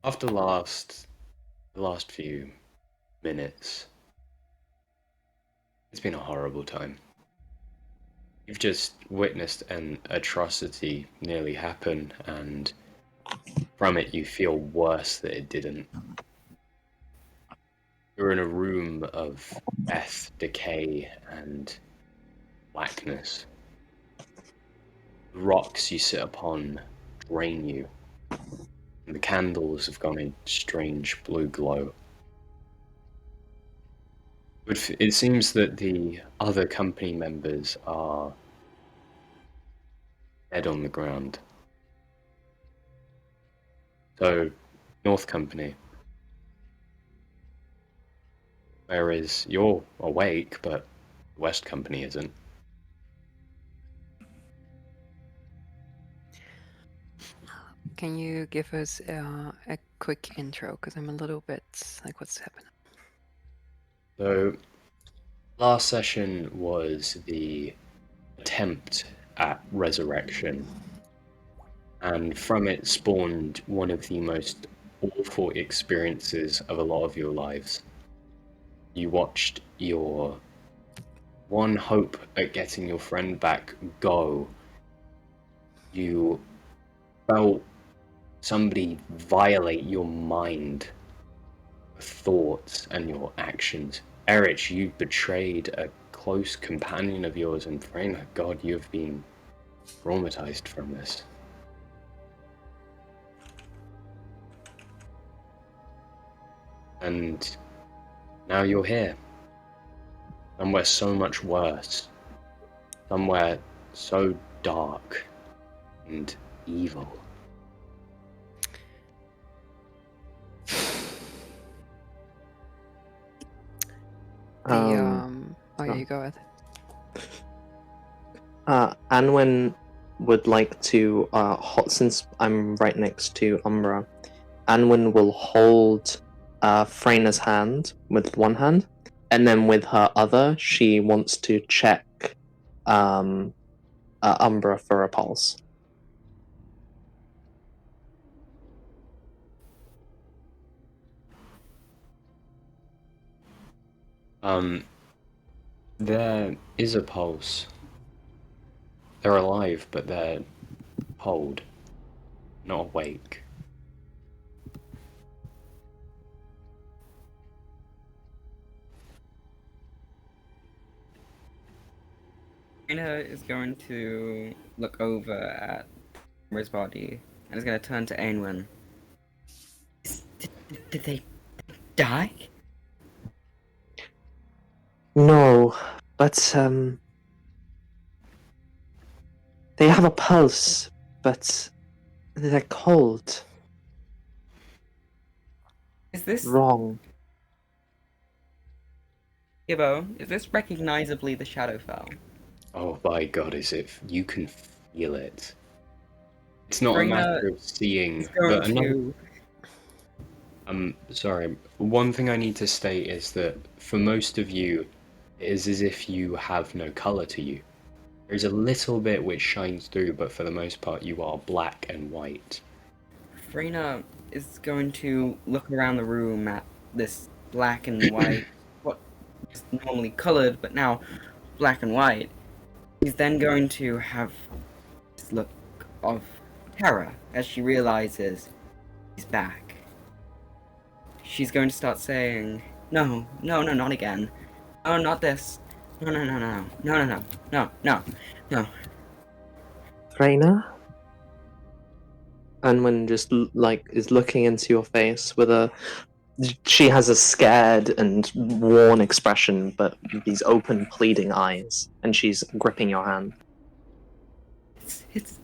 After the last few minutes, it's been a horrible time. You've just witnessed an atrocity nearly happen, and from it you feel worse that it didn't. You're in a room of death, decay, and blackness. The rocks you sit upon drain you, and the candles have gone a strange blue glow. It seems that the other company members are dead on the ground. So, North Company, whereas you're awake, but West Company isn't. Can you give us a quick intro? Because I'm a little bit like, what's happening? So, last session was the attempt at resurrection, and from it spawned one of the most awful experiences of a lot of your lives. You watched your one hope at getting your friend back go. You felt somebody violate your mind, your thoughts, and your actions. Erich, you betrayed a close companion of yours, and praying that God, you have been traumatized from this. And now you're here. Somewhere so much worse. Somewhere so dark and evil. Oh yeah, you go ahead. Anwyn would like to, since I'm right next to Umbra, Anwyn will hold Freyna's hand with one hand, and then with her other, she wants to check Umbra for a pulse. There is a pulse. They're alive, but they're cold, not awake. Rena is going to look over at Umbra's body and is going to turn to Anwyn. Did they die? No, but they have a pulse, but they're cold. Is this Wrong. Gibbo? Is this recognizably the Shadowfell? Oh, by God, is it? You can feel it. It's not a Rena matter of seeing, is going but another. to. Sorry. One thing I need to state is that for most of you, it is as if you have no color to you. There's a little bit which shines through, but for the most part, you are black and white. Rena is going to look around the room at this black and white, what is normally colored, but now black and white. He's then going to have this look of terror as she realizes he's back. She's going to start saying, "No, no, no, not again. No, not this. No, no, no, no, no, no, no, no, no, no." Freyna? Anwyn just is looking into your face with a. She has a scared and worn expression, but these open, pleading eyes, and she's gripping your hand. It's.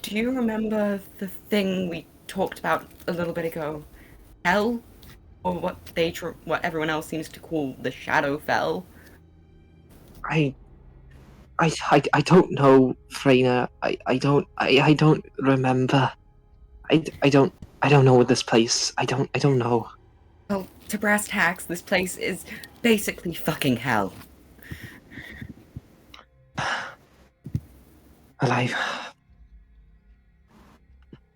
Do you remember the thing we talked about a little bit ago? Hell, or what everyone else seems to call the Shadowfell? I don't know, Freyna. I don't remember. I don't know this place. I don't know. Well, to brass tacks, this place is basically fucking hell. Well,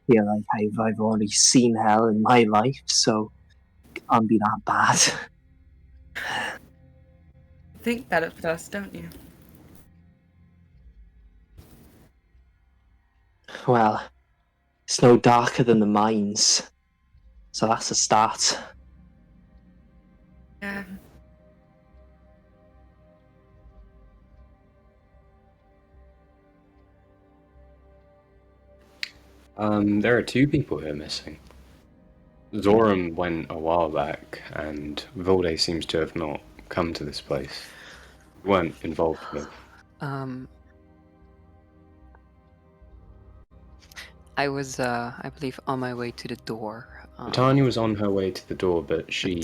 feel like I've already seen hell in my life, so it can't be that bad. Think that at first, don't you? Well, it's no darker than the mines, so that's a start. Yeah. There are two people here missing. Zoram went a while back, and Volde seems to have not come to this place. We weren't involved with. I was, I believe, on my way to the door. Tatanya was on her way to the door, but she...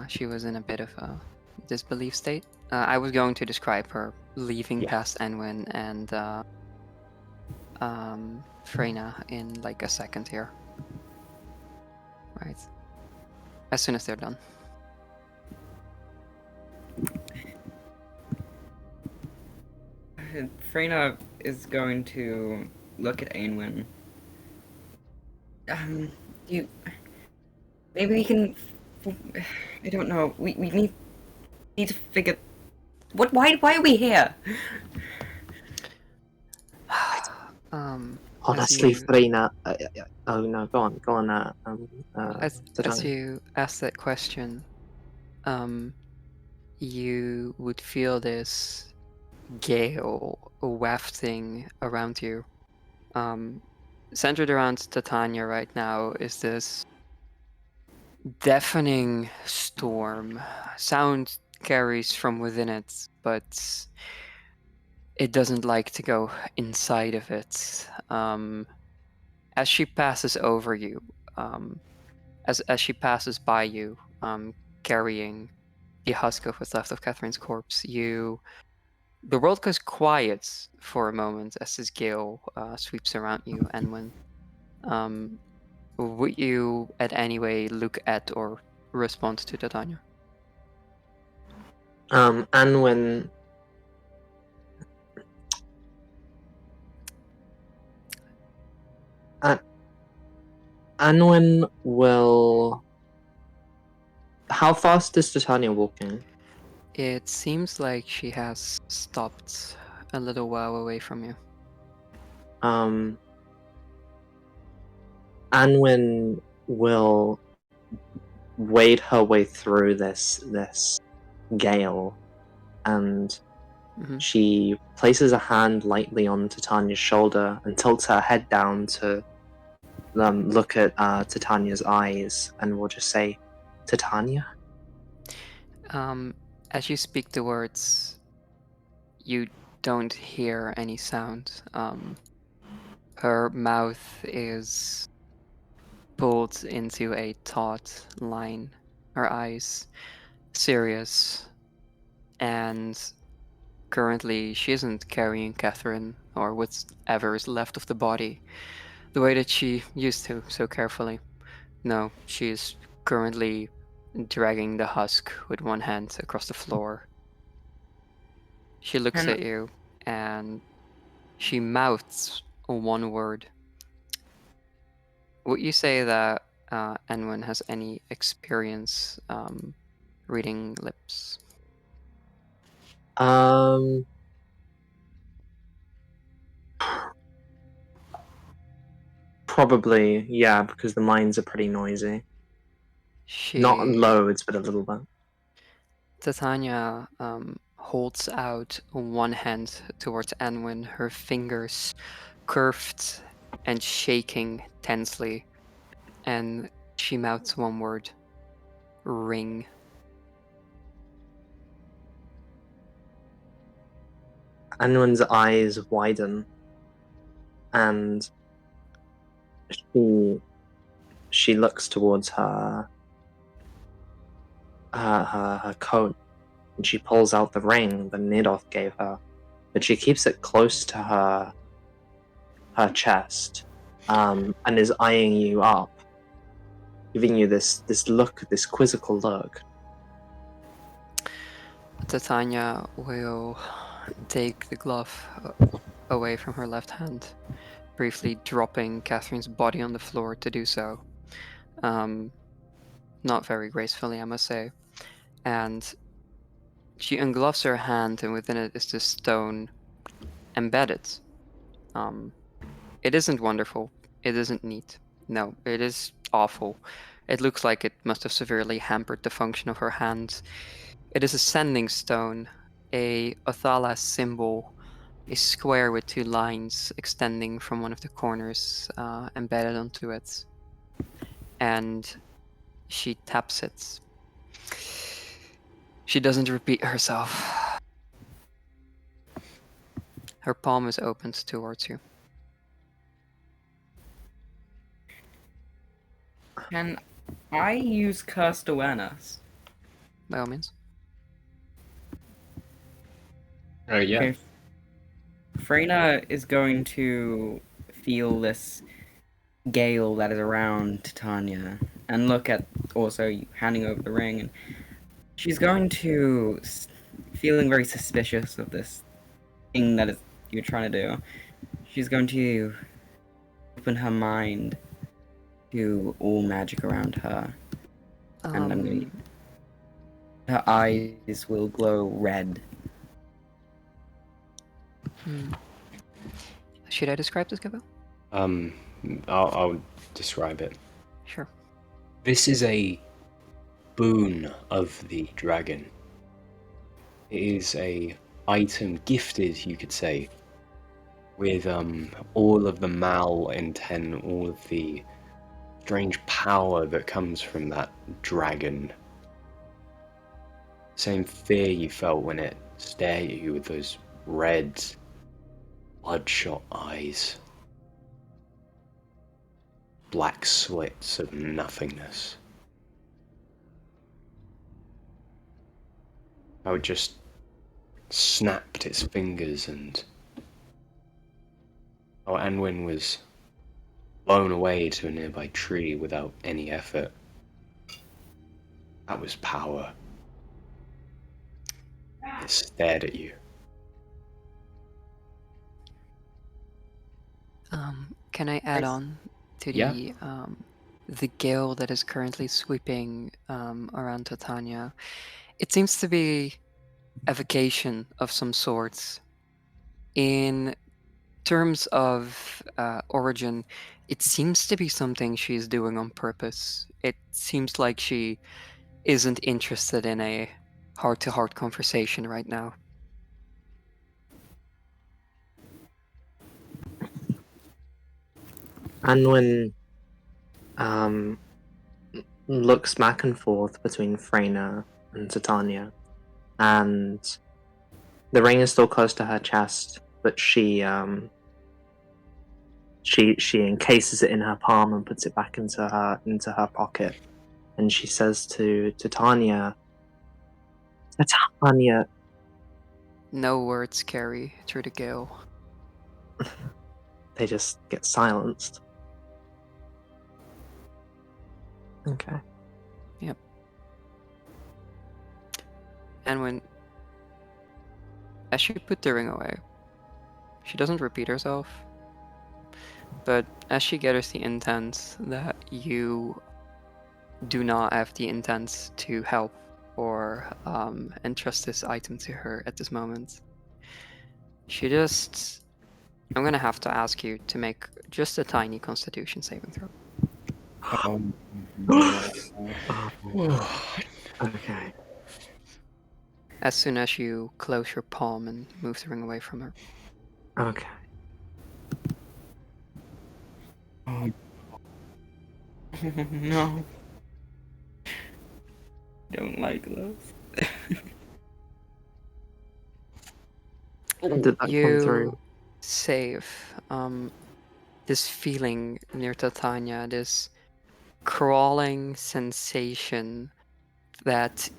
She was in a bit of a disbelief state. I was going to describe her leaving Yeah. past Anwyn and Freyna in like a second here. Right. As soon as they're done. Freyna is going to look at Anwyn. You... Maybe we can... I don't know. We need to figure... What? Why are we here? Honestly, you- Freyna... oh no, go on, As Tatanya. you ask that question, you would feel this gale wafting around you. Centered around Tatanya right now is this deafening storm. Sound carries from within it, but it doesn't like to go inside of it. As she passes over you, as she passes by you, carrying the husk of what's left of Catherine's corpse, the world goes quiet for a moment as this gale sweeps around you, Anwyn. Would you at any way look at or respond to Tatanya? Anwyn... Anwyn will... How fast is Tatanya walking? It seems like she has stopped a little while away from you. Anwyn will wade her way through this gale, and she places a hand lightly on Tatanya's shoulder and tilts her head down to look at Tatanya's eyes, and will just say, "Tatanya?" As you speak the words, you don't hear any sound. Her mouth is pulled into a taut line, her eyes serious, and currently she isn't carrying Catherine or whatever is left of the body the way that she used to so carefully. No, she is currently dragging the husk with one hand across the floor. She looks at you and she mouths one word. Would you say that Anwyn has any experience reading lips? Probably, yeah, because the mines are pretty noisy. Not loads, but a little bit. Tatanya holds out one hand towards Anwyn, her fingers curved and shaking tensely, and she mouths one word: ring. Anwyn's eyes widen, and she looks towards her coat, and she pulls out the ring that Nidoth gave her, but she keeps it close to her chest, and is eyeing you up, giving you this look, this quizzical look. Tatanya will take the glove away from her left hand, briefly dropping Catherine's body on the floor to do so. Not very gracefully, I must say. And she ungloves her hand, and within it is this stone embedded. It isn't wonderful. It isn't neat. No, it is awful. It looks like it must have severely hampered the function of her hand. It is a sending stone, a Othala symbol, a square with 2 lines extending from one of the corners embedded onto it. And she taps it. She doesn't repeat herself. Her palm is opened towards you. Can I use Cursed Awareness? By all means. Oh yeah. Okay. Freyna is going to feel this gale that is around Tatanya and look at also handing over the ring, and she's going to feeling very suspicious of this thing that is you're trying to do. She's going to open her mind to all magic around her, and I'm going to, her eyes will glow red. Should I describe this, Gabriel? I'll describe it. Sure. This is a boon of the dragon. It is a item gifted, you could say, with all of the malintent, all of the strange power that comes from that dragon. Same fear you felt when it stared at you with those red, bloodshot eyes. Black slits of nothingness. I would just snapped its fingers and Anwyn was blown away to a nearby tree without any effort. That was power. It stared at you. Can I add Nice. on to Yeah. the gale that is currently sweeping around Tatanya? It seems to be a vacation of some sorts. In terms of origin, it seems to be something she's doing on purpose. It seems like she isn't interested in a heart-to-heart conversation right now. Anwyn looks back and forth between Freyna and Tatanya, and the ring is still close to her chest, but she encases it in her palm and puts it back into her pocket, and she says to Tatanya, No words carry through the gale. they just get silenced. Okay. And as she put the ring away, she doesn't repeat herself, but as she gathers the intent that you do not have the intent to help or entrust this item to her at this moment, I'm gonna have to ask you to make just a tiny Constitution saving throw. Okay. As soon as you close your palm and move the ring away from her. Okay. No. Don't like this. Did that come You through? save this feeling near Tatanya, this crawling sensation that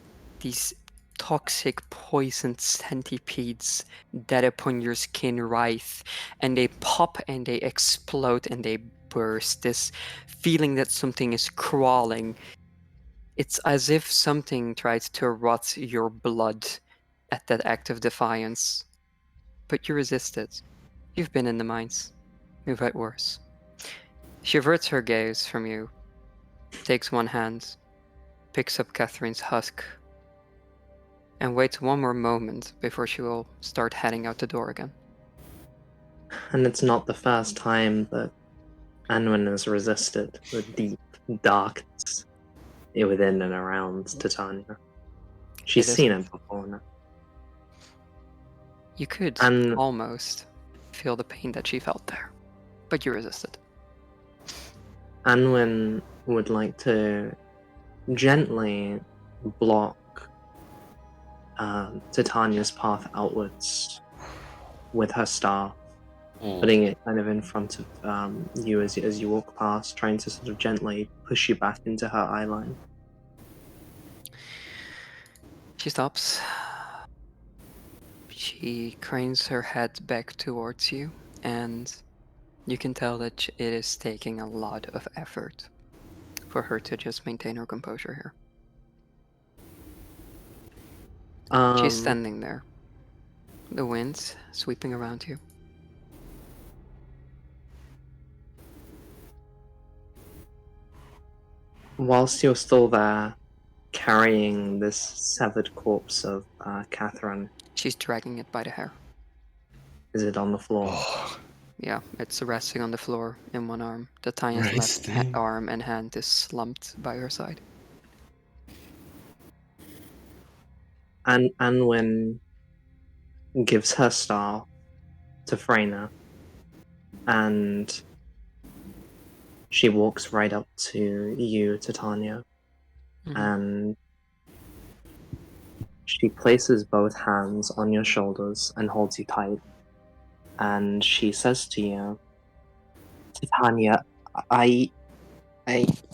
these toxic poisoned centipedes dead upon your skin writhe, and they pop and they explode and they burst. This feeling that something is crawling. It's as if something tried to rot your blood at that act of defiance. But you resisted. You've been in the mines. You've had worse. She averts her gaze from you, takes one hand, picks up Catherine's husk, and waits one more moment before she will start heading out the door again. And it's not the first time that Anwyn has resisted the deep darkness within and around Tatanya. She's It is- seen it before now. You could And almost feel the pain that she felt there, but you resisted. Anwyn would like to gently block Titania's path outwards with her staff, putting it kind of in front of you as you walk past, trying to sort of gently push you back into her eye line. She stops. She cranes her head back towards you, and you can tell that it is taking a lot of effort for her to just maintain her composure here. She's standing there, the wind sweeping around you. Whilst you're still there, carrying this severed corpse of Catherine, She's dragging it by the hair. is it on the floor? Oh, Yeah, it's resting on the floor in one arm. Tatanya's left resting. arm and hand is slumped by her side. And Anwyn gives her staff to Freyna, and she walks right up to you, Tatanya, Mhm. and she places both hands on your shoulders and holds you tight. And she says to you, Tatanya,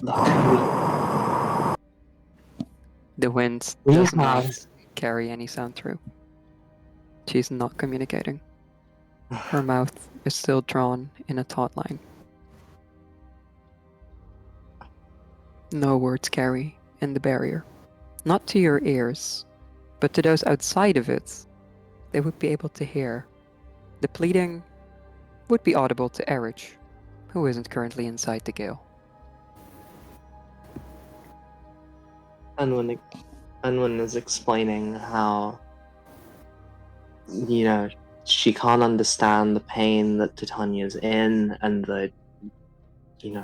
look, The wind We does have- not carry any sound through. She's not communicating. Her mouth is still drawn in a taut line. No words carry in the barrier. Not to your ears, but to those outside of it. They would be able to hear. The pleading would be audible to Erich, who isn't currently inside the gale. Anwyn is explaining how, she can't understand the pain that Titania's in, and that,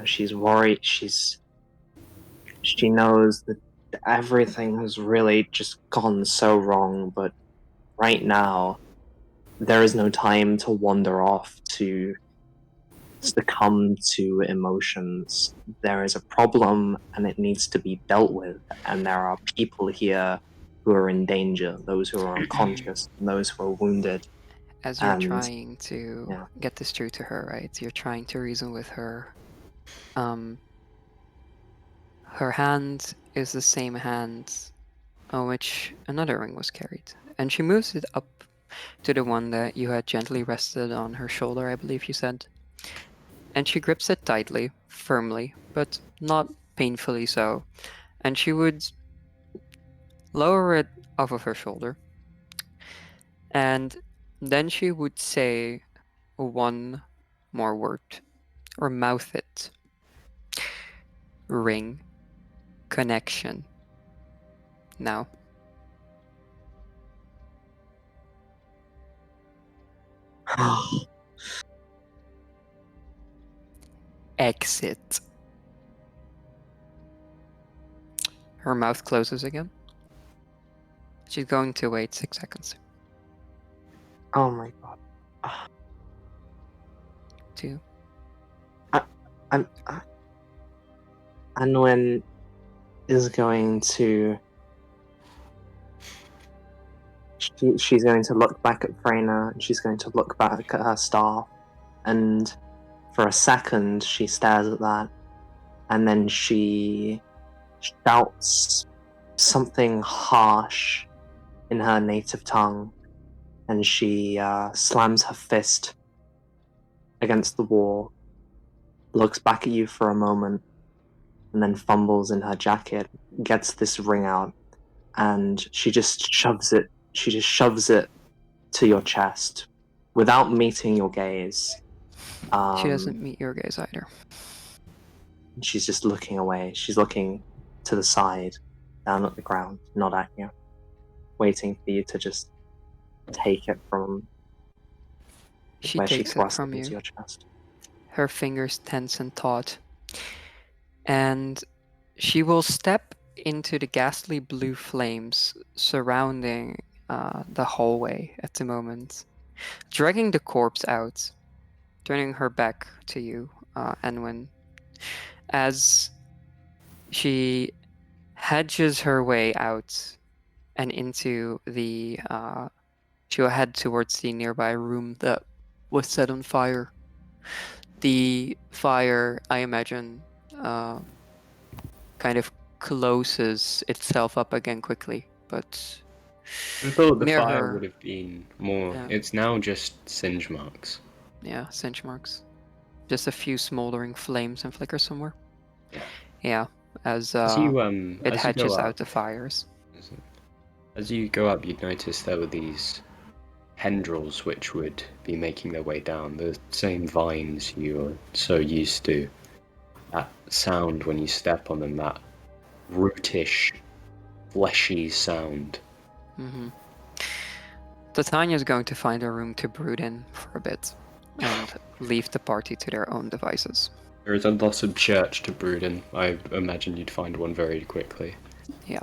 she's worried. She knows that everything has really just gone so wrong, but right now, there is no time to wander off to succumb to emotions. There is a problem and it needs to be dealt with, and there are people here who are in danger, those who are unconscious, and those who are wounded. As you're And- trying to yeah. get this through to her, right? You're trying to reason with her. Her hand is the same hand on which another ring was carried, and she moves it up to the one that you had gently rested on her shoulder, I believe you said. And she grips it tightly, firmly, but not painfully so. And she would lower it off of her shoulder. And then she would say one more word, or mouth it. Ring. Connection. Now. Exit. Her mouth closes again. She's going to wait 6 seconds. Oh my god. 2. Anwyn is going to. She's going to look back at Freyna, and she's going to look back at her staff, and for a second she stares at that, and then she shouts something harsh in her native tongue, and she slams her fist against the wall, looks back at you for a moment, and then fumbles in her jacket, gets this ring out, and she just shoves it to your chest without meeting your gaze. She doesn't meet your gaze either. She's just looking away. She's looking to the side, down at the ground, not at you, waiting for you to just take it from She where she takes it thrust from it into you. your chest. Her fingers tense in thought. And she will step into the ghastly blue flames surrounding the hallway at the moment, dragging the corpse out, turning her back to you, Anwyn, as she hedges her way out and into the she'll head towards the nearby room that was set on fire. The fire, I imagine, kind of closes itself up again quickly, but I thought the near fire her, would have been more. yeah. It's now just singe marks. Yeah, singe marks. Just a few smoldering flames and flickers somewhere. Yeah. Yeah, as As you it as you go hedges out up, the fires. as you go up, you'd notice there were these tendrils which would be making their way down. The same vines you're so used to. That sound when you step on them, that rootish, fleshy sound. Mm-hmm. Tatanya is going to find a room to brood in for a bit and leave the party to their own devices. There is a lot of church to brood in. I imagine you'd find one very quickly. Yeah.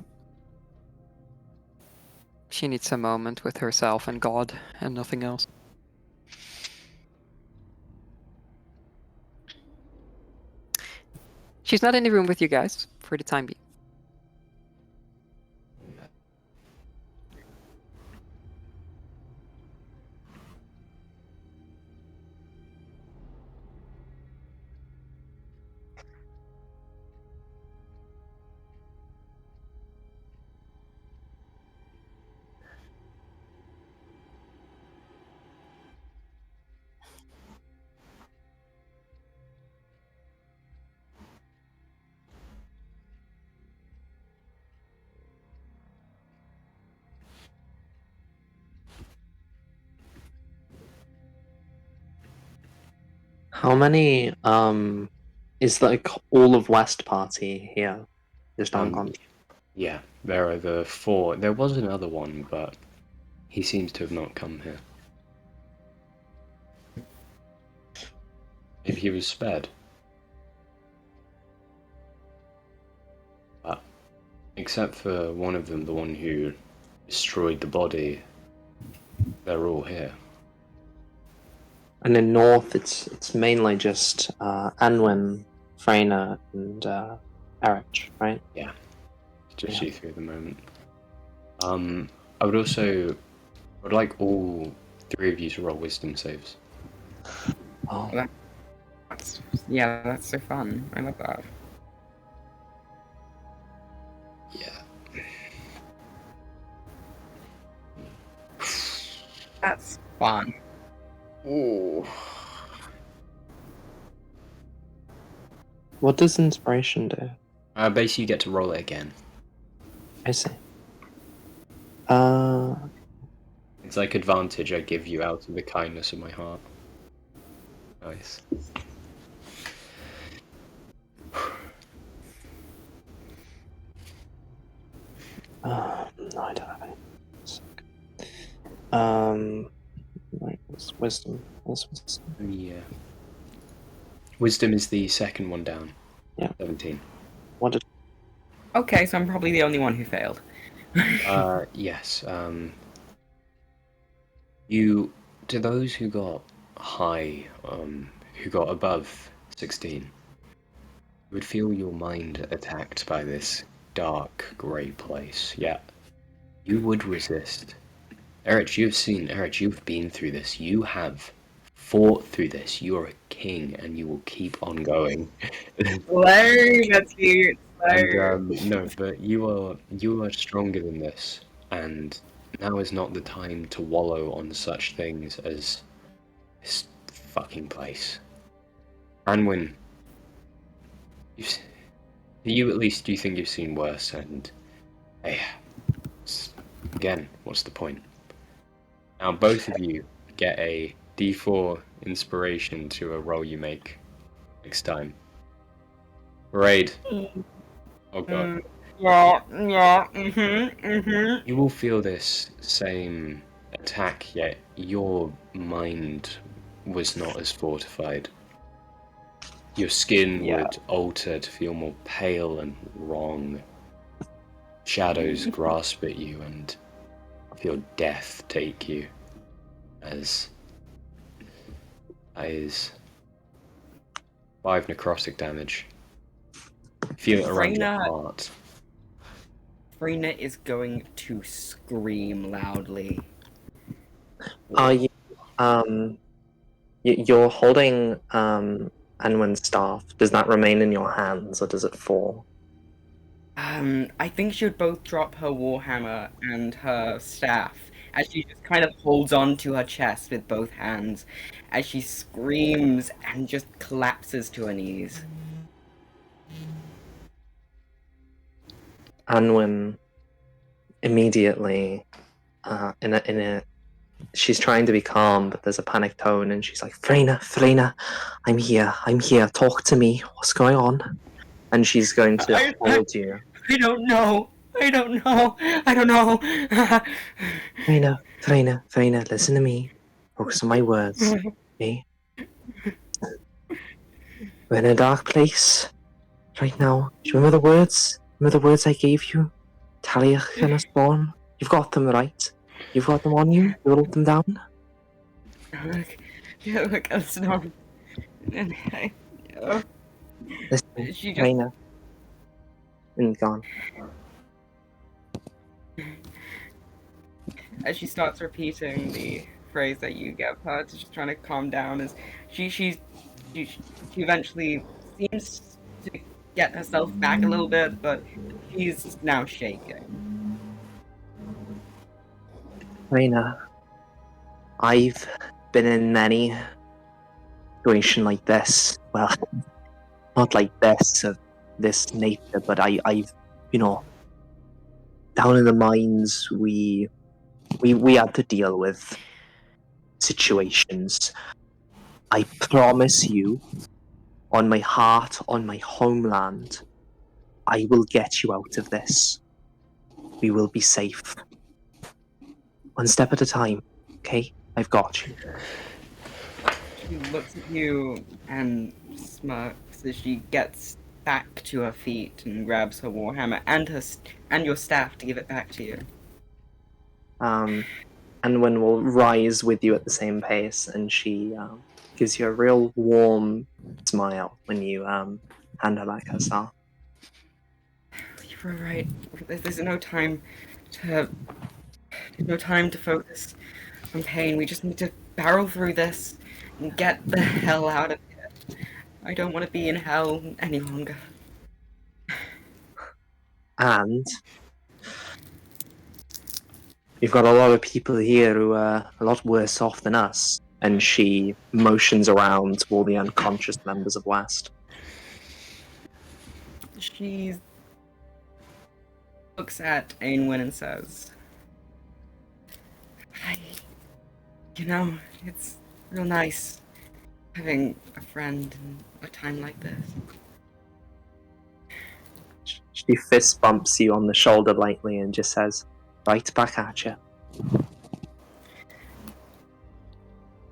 She needs a moment with herself and God and nothing else. She's not in the room with you guys for the time being. How many is like all of West Party here? Just unconscious. Yeah, there are the 4. There was another one, but he seems to have not come here. Maybe he was spared. But except for one of them, the one who destroyed the body, they're all here. And in North, it's mainly just Anwyn, Freyna, and Erich, right? Yeah, it's just Yeah. you 3 at the moment. I would like all 3 of you to roll wisdom saves. Oh, That's so fun. I love that. Yeah. That's fun. Ooh. what does inspiration do? Basically, you get to roll it again. I see. It's like advantage I give you out of the kindness of my heart. Nice. No, I don't have any. Right, what's wisdom? What's wisdom? Yeah. Wisdom is the second one down. Yeah. 17. What did? Okay, so I'm probably the only one who failed. Yes. You, to those who got high, who got above 16, you would feel your mind attacked by this dark, grey place. Yet, you would resist. Erich, you've been through this. You have fought through this. You are a king, and you will keep on going. Slay, that's cute. And no, but you are stronger than this, and now is not the time to wallow on such things as this fucking place. Anwyn, you at least do you think you've seen worse, and hey, again, what's the point? Now both of you get a D4 inspiration to a roll you make next time. Raid. Oh god. You will feel this same attack, yet your mind was not as fortified. Your skin would alter to feel more pale and wrong. Shadows grasp at you and feel death take you as that is 5 necrotic damage. Feel it around your heart. Freyna is going to scream loudly. You're holding Anwyn's staff. Does that remain in your hands, or does it fall? I think she would both drop her warhammer and her staff as she just kind of holds on to her chest with both hands as she screams and just collapses to her knees. Anwyn immediately, she's trying to be calm, but there's a panic tone, and she's like, Freyna, I'm here, talk to me, what's going on? And she's going to hold you. I don't know. Freyna, listen to me. Focus on my words, okay? We're in a dark place right now. Do you remember the words? Remember the words I gave you? Talia and a spawn? You've got them, right? You've got them on you? You wrote them down? Look, it's not. Listen, She just... Freyna. And gone. As she starts repeating the phrase that you gave her, just trying to calm down, as she eventually seems to get herself back a little bit, but she's now shaking. Freyna, I've been in many situations like this. Well, not like this, of this nature, but I've, down in the mines, we had to deal with situations. I promise you, on my heart, on my homeland, I will get you out of this. We will be safe. One step at a time, okay? I've got you. She looks at you and smirks as she gets back to her feet and grabs her warhammer and your staff to give it back to you. Anwyn will rise with you at the same pace, and she gives you a real warm smile when you hand her back her staff. You were right. There's no time to focus on pain. We just need to barrel through this and get the hell out of here. I don't want to be in hell any longer. And we've got a lot of people here who are a lot worse off than us. And she motions around to all the unconscious members of West. She looks at Anwyn and says, it's real nice having a friend in a time like this. She fist bumps you on the shoulder lightly and just says, right back at you.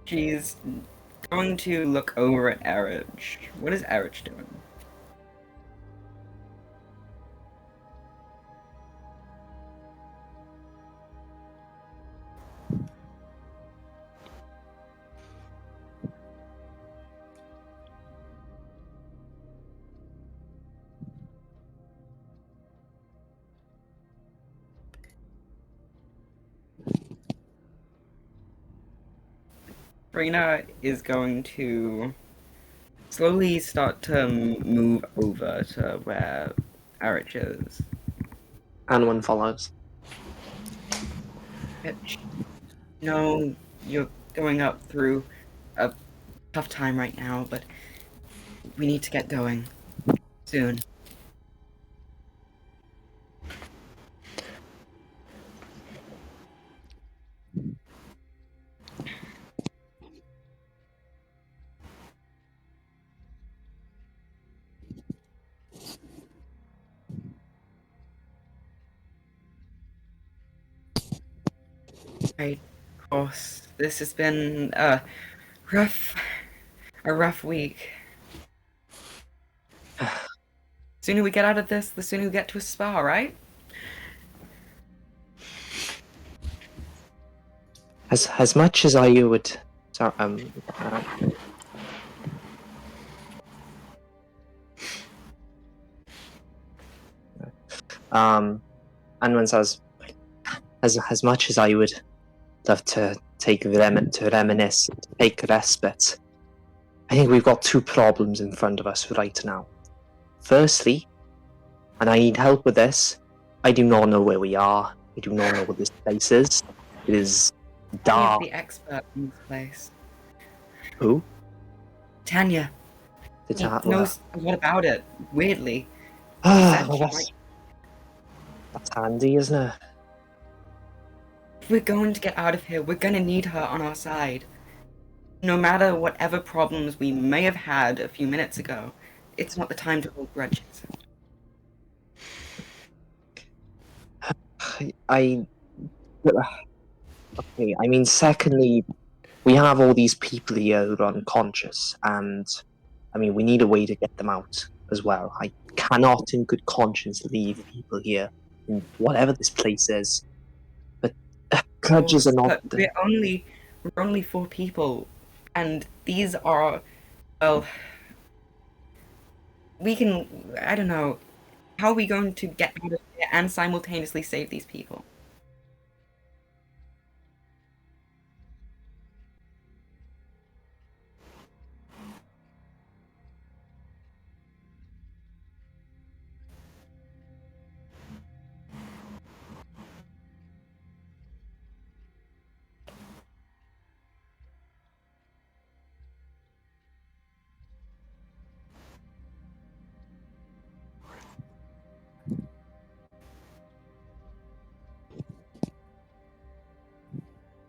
She's going to look over at Erich. What is Erich doing? Freyna is going to slowly start to move over to where Erich is. Anwyn follows. Erich, you're going up through a tough time right now, but we need to get going soon. Right, of course. This has been a rough week. The sooner we get out of this, the sooner we get to a spa, right? As much as I would, sorry, Anwyn says, as much as I would love to reminisce, to take respite, I think we've got two problems in front of us right now. Firstly, and I need help with this, I do not know where we are. I do not know what this place is. It is dark. The expert in this place. Who? Tanya. The He Tatanya. knows a lot about it, weirdly. Well, that's handy, isn't it? If we're going to get out of here, we're gonna need her on our side. No matter whatever problems we may have had a few minutes ago, it's not the time to hold grudges. Okay, I mean, secondly, we have all these people here who are unconscious, and I mean, we need a way to get them out as well. I cannot, in good conscience, leave people here in whatever this place is. But grudges are not. But we're only 4 people, and these are, well, we can. I don't know. How are we going to get out of here and simultaneously save these people?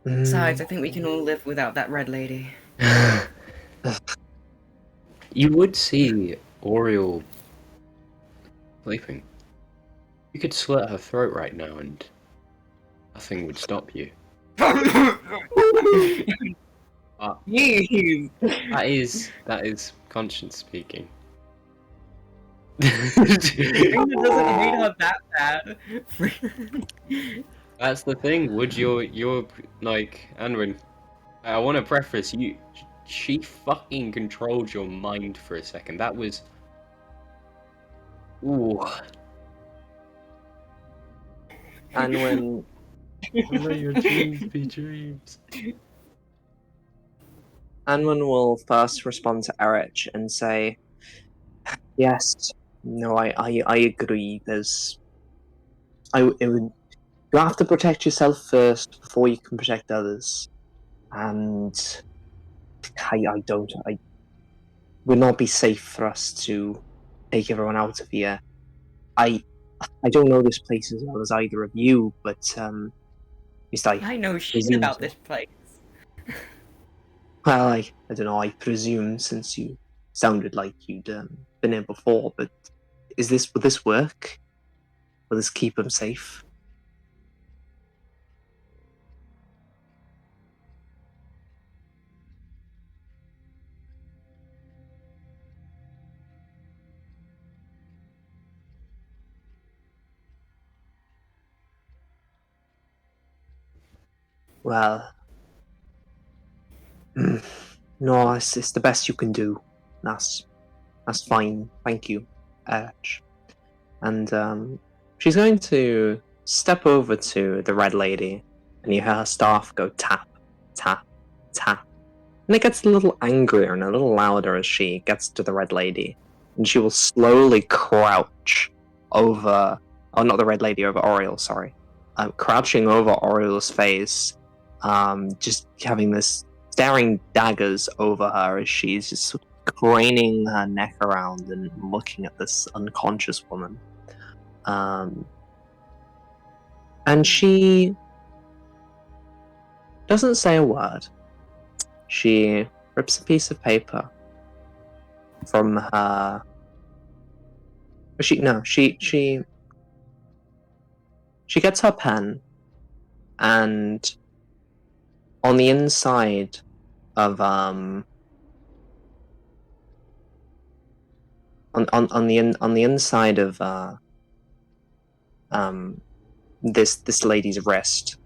Besides, I think we can all live without that red lady. You would see Oriole sleeping. You could slit her throat right now and nothing would stop you. Jeez. That is conscience speaking. Frida doesn't hate her that bad. That's the thing. Would you're like Anwyn? I want to preface you. She fucking controlled your mind for a second. That was. Ooh. And Let your dreams be dreams. Anwyn will first respond to Erich and say, "Yes, no, I agree. You have to protect yourself first before you can protect others, and I don't. I would not be safe for us to take everyone out of here. I don't know this place as well as either of you, but at least I know shit presume about so. this place. Well, I don't know. I presume since you sounded like you'd been here before, but would this work? Will this keep them safe?" Well, no, it's the best you can do. That's fine. Thank you, Erich. And she's going to step over to the red lady, and you hear her staff go tap, tap, tap. And it gets a little angrier and a little louder as she gets to the red lady. And she will slowly crouch over. Oh, not the red lady, over Oriole, sorry. Crouching over Oriole's face, just having this staring daggers over her as she's just sort of craning her neck around and looking at this unconscious woman. And she doesn't say a word. She rips a piece of paper from her. She gets her pen, and on the inside of on the inside of this lady's wrist,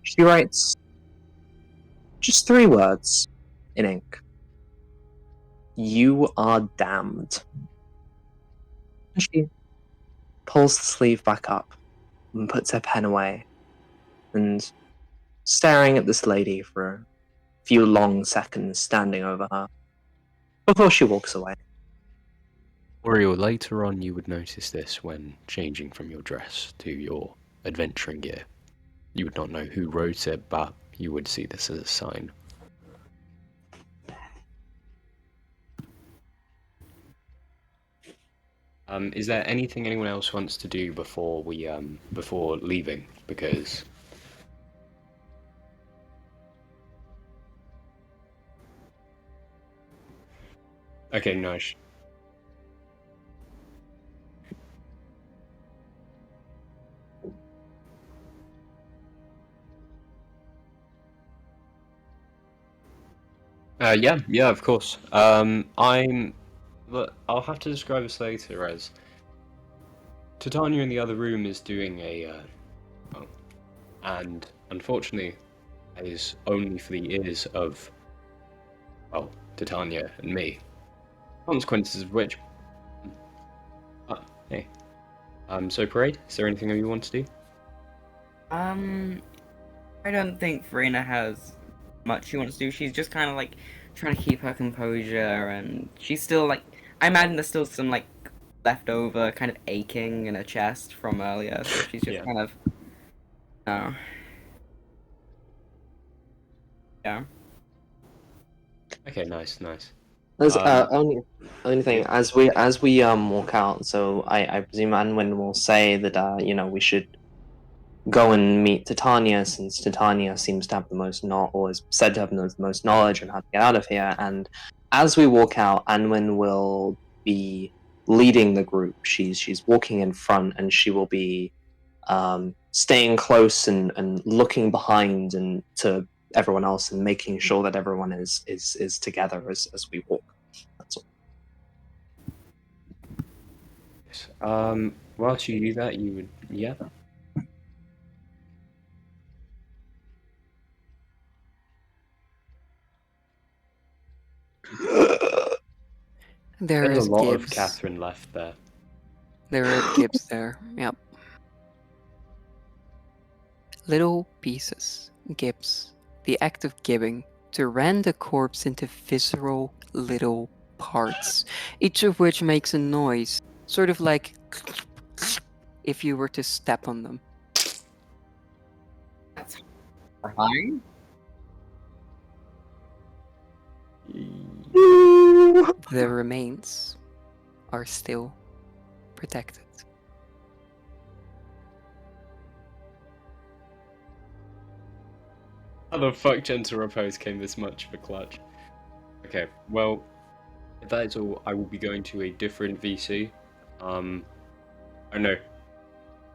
she writes just 3 words in ink. You are damned. And she pulls the sleeve back up and puts her pen away, and staring at this lady for a few long seconds, standing over her, before she walks away. Oriel, later on you would notice this when changing from your dress to your adventuring gear. You would not know who wrote it, but you would see this as a sign. Is there anything anyone else wants to do before we before leaving? Because okay, nice. Yeah, of course. But I'll have to describe this later as Tatanya in the other room is doing a, and unfortunately, is only for the ears of, well, Tatanya and me. Consequences of which, hey, so Parade, is there anything you want to do? I don't think Verena has much she wants to do. She's just kind of like trying to keep her composure, and she's still like, I imagine there's still some like leftover kind of aching in her chest from earlier, so she's just Yeah. kind of, yeah. Okay, nice. There's only thing as we walk out. So I presume Anwyn will say that we should go and meet Tatanya, since Tatanya seems to have the most or is said to have the most knowledge on how to get out of here. And as we walk out, Anwyn will be leading the group. She's walking in front, and she will be staying close and looking behind and to everyone else, and making sure that everyone is together as we walk. That's all. Whilst you do that, you would, yeah. There There's is a lot of Gibbs. Catherine left there. There are Gibbs there. Yep. Little pieces. Gibbs. The act of gibbing. To rend a corpse into visceral little parts, each of which makes a noise, sort of like if you were to step on them. That's horrifying. The remains are still protected. How the fuck Gentle Repose came this much of a clutch? Okay, well, if that is all, I will be going to a different VC. I know.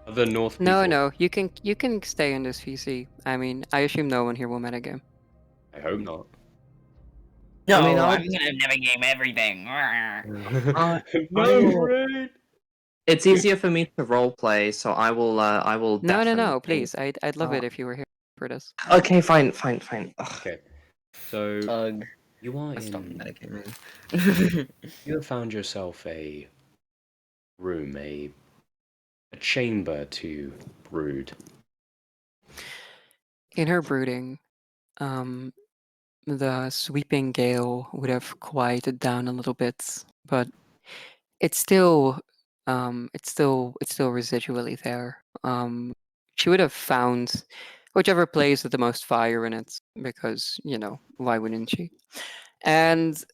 Other North people. No, you can stay in this VC. I mean, I assume no one here will metagame. I hope not. No, I mean, I'm gonna never game everything. No, Parade! It's easier for me to roleplay, so I will. No, definitely... please. I'd love it if you were here for this. Okay, fine. Ugh. Okay, so Ugh. you are Stop in. metagaming. You have found yourself a room, a chamber to brood. In her brooding, the sweeping gale would have quieted down a little bit, but it's still residually there. She would have found whichever place with the most fire in it, because why wouldn't she? And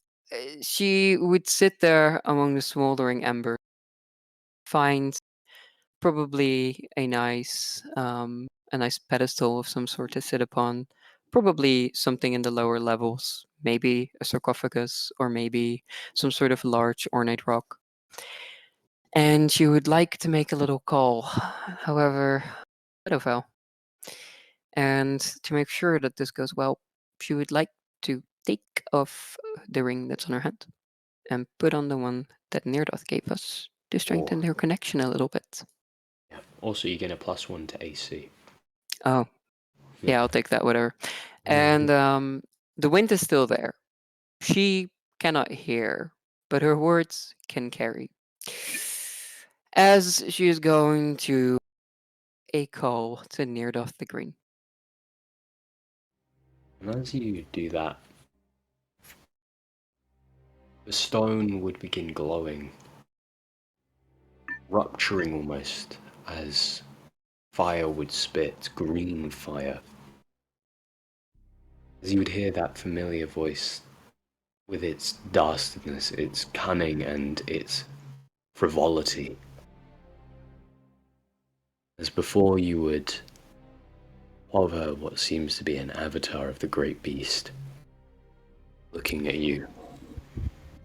she would sit there among the smoldering embers, find probably a nice pedestal of some sort to sit upon, probably something in the lower levels, maybe a sarcophagus or maybe some sort of large ornate rock. And she would like to make a little call. However, pedophile. And to make sure that this goes well, she would like to take off the ring that's on her hand and put on the one that Neardoth gave us to strengthen their connection a little bit. Yeah. Also, you get a +1 to AC. Oh, yeah, I'll take that, whatever. And the wind is still there. She cannot hear, but her words can carry. As she is going to a call to Neardoth the Green. And as you do that, the stone would begin glowing, rupturing almost as fire would spit, green fire. As you would hear that familiar voice with its dastardness, its cunning, and its frivolity. As before you would hover what seems to be an avatar of the great beast, looking at you.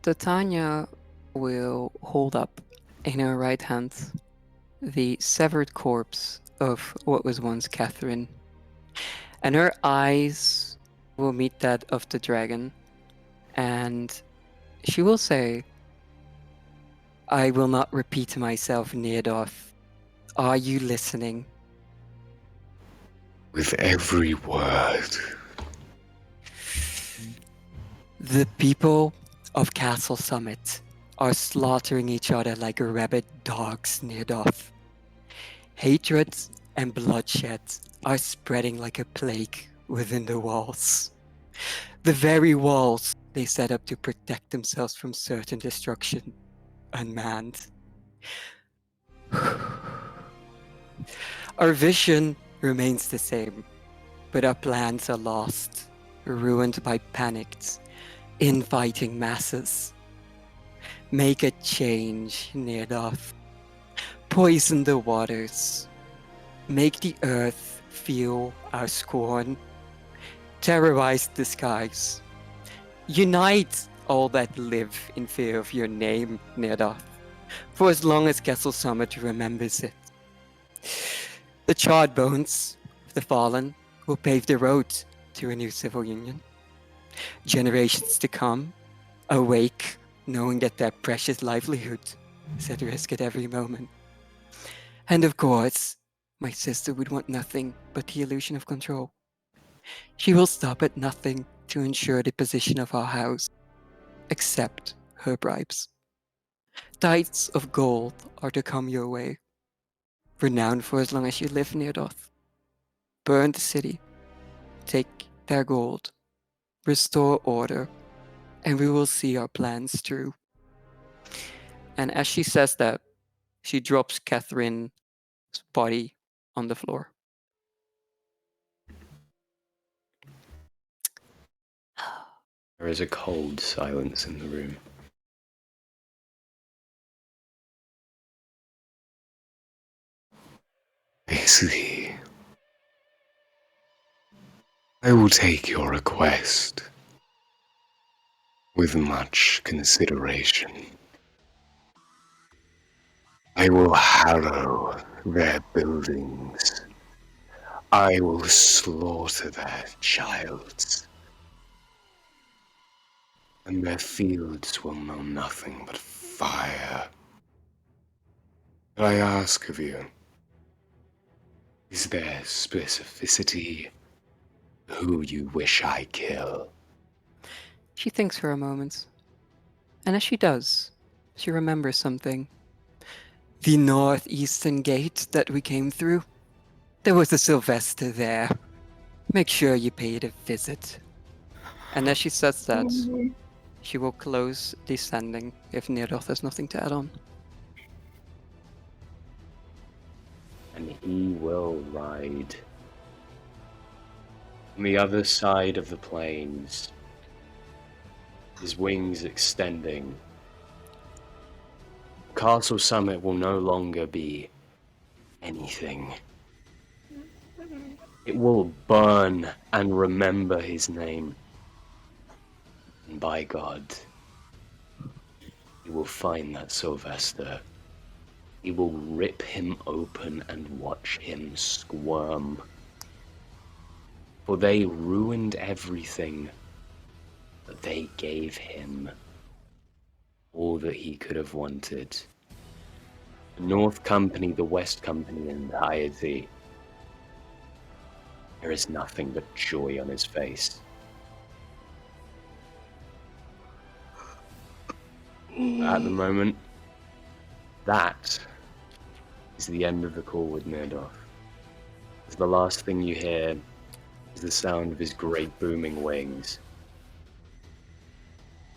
Tatanya will hold up in her right hand the severed corpse of what was once Catherine, and her eyes will meet that of the dragon, and she will say, "I will not repeat myself, Neardoth. Are you listening?" With every word. The people of Castle Summit are slaughtering each other like rabid dogs, Neardoth. Hatred and bloodshed are spreading like a plague within the walls. The very walls they set up to protect themselves from certain destruction, unmanned. Our vision remains the same, but our plans are lost, ruined by panicked, infighting masses. Make a change, Neardoth. Poison the waters. Make the earth feel our scorn. Terrorize the skies. Unite all that live in fear of your name, Neardoth, for as long as Castle Summit remembers it. The charred bones of the fallen will pave the road to a new civil union. Generations to come awake knowing that their precious livelihood is at risk at every moment. And of course, my sister would want nothing but the illusion of control. She will stop at nothing to ensure the position of our house, except her bribes. Tides of gold are to come your way, renowned for as long as you live near Doth. Burn the city, take their gold, restore order, and we will see our plans through. And as she says that, she drops Catherine's body on the floor. There is a cold silence in the room. Basically, I will take your request with much consideration. I will harrow their buildings. I will slaughter their childs. And their fields will know nothing but fire. But I ask of you, is there specificity who you wish I kill? She thinks for a moment. And as she does, she remembers something. The northeastern gate that we came through. There was a Sylvester there. Make sure you pay it a visit. And as she says that, she will close descending if Neardoth has nothing to add on. And he will ride. On the other side of the plains, his wings extending. Castle Summit will no longer be anything. It will burn and remember his name. And by God, he will find that Sylvester. He will rip him open and watch him squirm. for they ruined everything, but they gave him all that he could have wanted. The North Company, the West Company, and the Piety. There is nothing but joy on his face. At the moment, that is the end of the call with Nerdorf. As the last thing you hear is the sound of his great booming wings.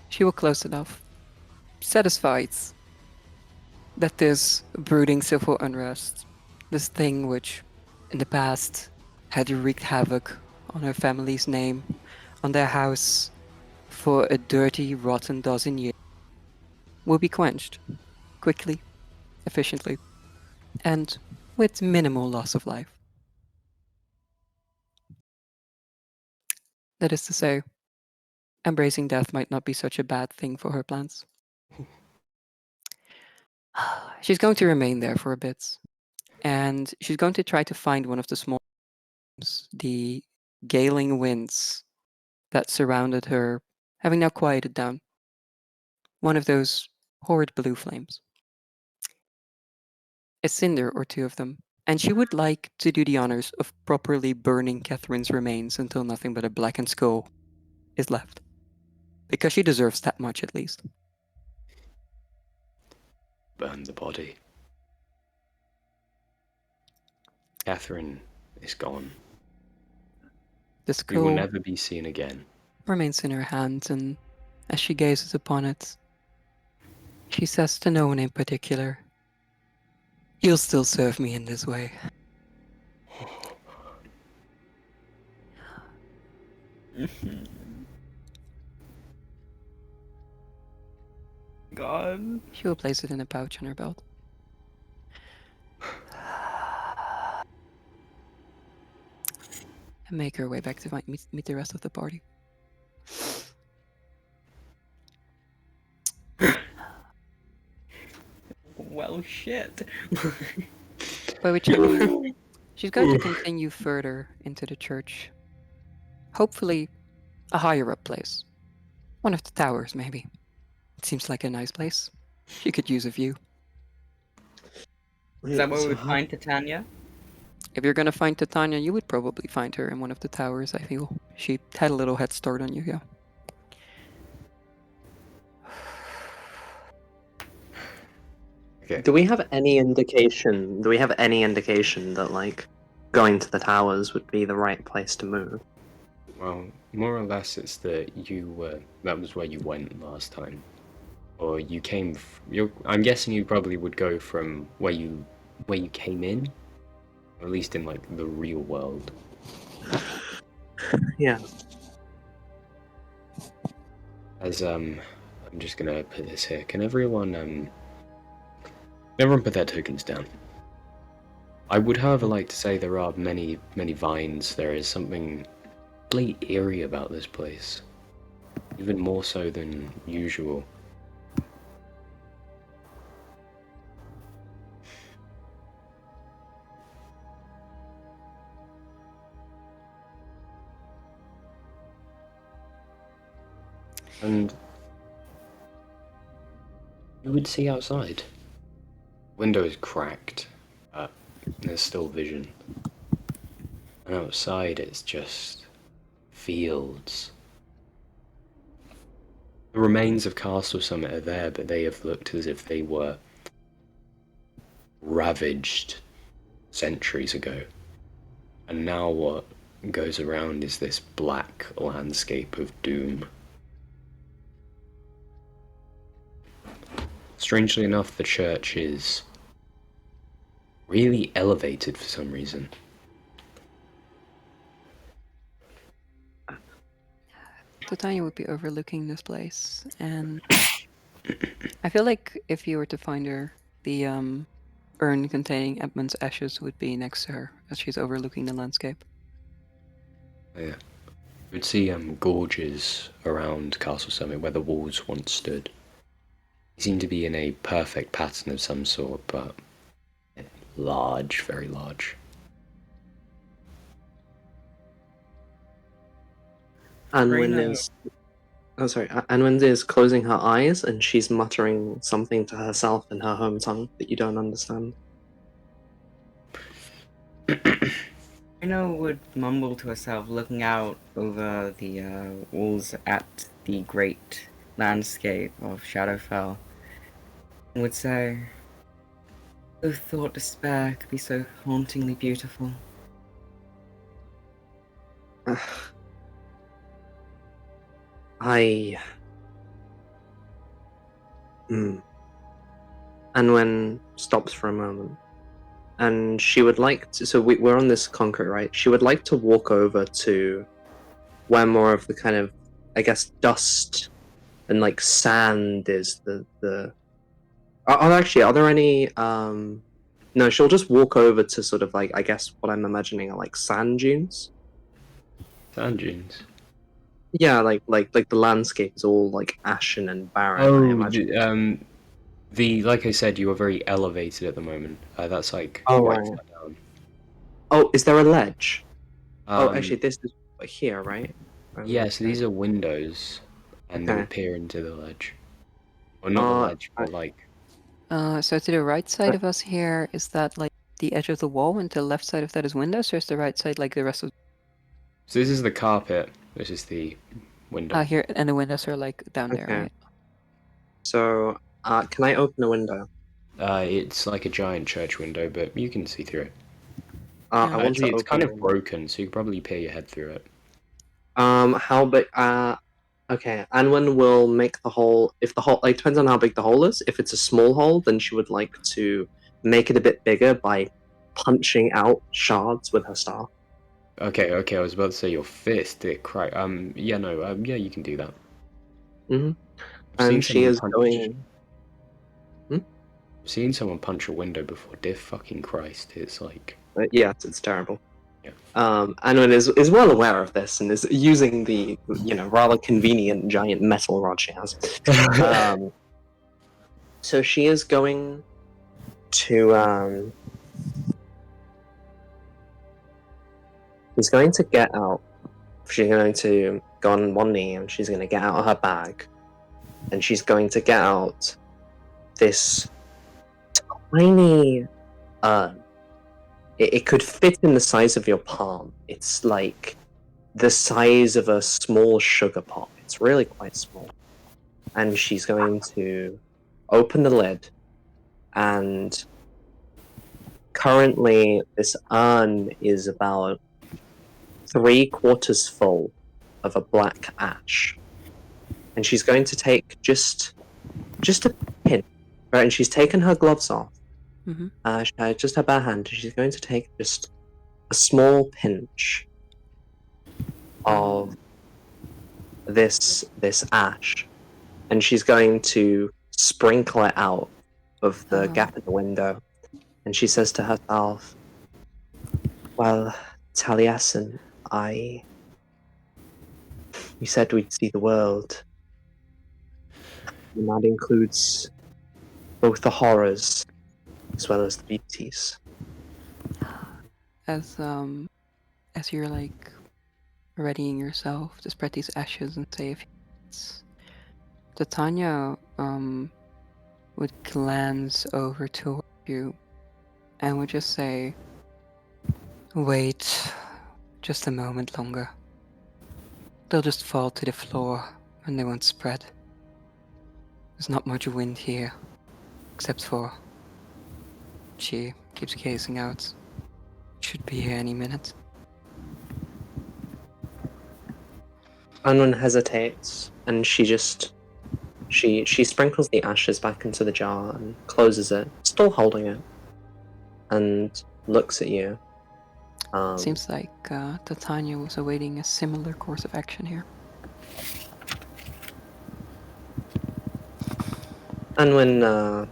She will close it off, satisfied that this brooding civil unrest, this thing which in the past had wreaked havoc on her family's name, on their house for a dirty, rotten dozen years, will be quenched quickly, efficiently, and with minimal loss of life. That is to say, embracing death might not be such a bad thing for her plans. She's going to remain there for a bit, and she's going to try to find one of the small, the galing winds that surrounded her, having now quieted down. One of those horrid blue flames. A cinder or two of them, and she would like to do the honors of properly burning Catherine's remains until nothing but a blackened skull is left. Because she deserves that much at least. Burn the body. Catherine is gone. The We will skull never be seen again. remains in her hand, and as she gazes upon it, she says to no one in particular, "You'll still serve me in this way." God. She will place it in a pouch on her belt. And make her way back to meet the rest of the party. Well, shit. By which I mean, she's going to continue further into the church. Hopefully, a higher up place. One of the towers, maybe. It seems like a nice place. She could use a view. Is that where we would find Tatanya? If you're gonna find Tatanya, you would probably find her in one of the towers, I feel. She had a little head start on you, yeah. Okay. Do we have any indication? Do we have any indication that like going to the towers would be the right place to move? Well, more or less, it's that that was where you went last time, or you came. I'm guessing you probably would go from where you came in, or at least in like the real world. Yeah. As I'm just gonna put this here. Can everyone put their tokens down? I would, however, like to say there are many vines. There is something really eerie about this place, even more so than usual. And you would see outside. Window is cracked, but there's still vision. And outside it's just fields. The remains of Castle Summit are there, but they have looked as if they were ravaged centuries ago. And now what goes around is this black landscape of doom. Strangely enough, the church is really elevated for some reason. Tatanya would be overlooking this place, and I feel like if you were to find her, the urn containing Edmund's ashes would be next to her as she's overlooking the landscape. Yeah. You would see gorges around Castle Summit where the walls once stood. They seem to be in a perfect pattern of some sort, but large, very large. Anwyn Reyna- is. Oh, sorry. Anwyn is closing her eyes and she's muttering something to herself in her home tongue that you don't understand. Reyna would mumble to herself, looking out over the walls at the great landscape of Shadowfell, and would say, "Who thought despair could be so hauntingly beautiful?" I. Anwen stops for a moment. And she would like to. So we're on this concrete, right? She would like to walk over to where more of the kind of, I guess, dust and like sand is the. Are there any? No, she'll just walk over to sort of like, I guess what I'm imagining are like sand dunes. Sand dunes. Yeah, like the landscape is all like ashen and barren. I Oh, imagine. like I said, you are very elevated at the moment. That's like Oh, quite right. far down. Oh, is there a ledge? Oh, Um, actually, this is here, right? yeah, so these are windows, and you Okay. would peer into the ledge. Or not the ledge, but like... So to the right side of us here, is that like the edge of the wall, and to the left side of that is windows, or is the right side like the rest of? So this is the carpet. This is the window. Here, and the windows are like down there, Okay. right? So, can I open a window? It's like a giant church window, but you can see through it. I want to Actually, it's open kind a of window. broken, so you could probably peer your head through it. How big? Okay. Anwen will make the hole. If the hole, like, depends on how big the hole is. If it's a small hole, then she would like to make it a bit bigger by punching out shards with her staff. Okay, I was about to say your fist. Yeah, no, yeah, you can do that. Mm-hmm. I've seen And she someone is punch- going. I've seen someone punch a window before. Dear fucking Christ, it's like... Yeah, it's terrible. Yeah. Anwen is well aware of this and is using the rather convenient giant metal rod she has. So she is going to she's going to get out. She's going to go on one knee and she's going to get out her bag, and she's going to get out this tiny urn. It could fit in the size of your palm. It's like the size of a small sugar pot. It's really quite small. And she's going to open the lid, and currently this urn is about 3/4 full of a black ash. And she's going to take just a pin, right? And she's taken her gloves off. Mm-hmm. Just her bare hand. She's going to take just a small pinch of this ash, and she's going to sprinkle it out of the gap in the window. And she says to herself, "Well, Taliesin, you said we'd see the world, and that includes both the horrors as well as the beauties." As you're like readying yourself to spread these ashes and say a few words, Tatanya would glance over toward you and would just say, "Wait just a moment longer. They'll just fall to the floor and they won't spread. There's not much wind here, except for..." She keeps gazing out. Should be here any minute. Anwyn hesitates, and she sprinkles the ashes back into the jar and closes it, still holding it, and looks at you. Seems like Tatanya was awaiting a similar course of action here. Anwyn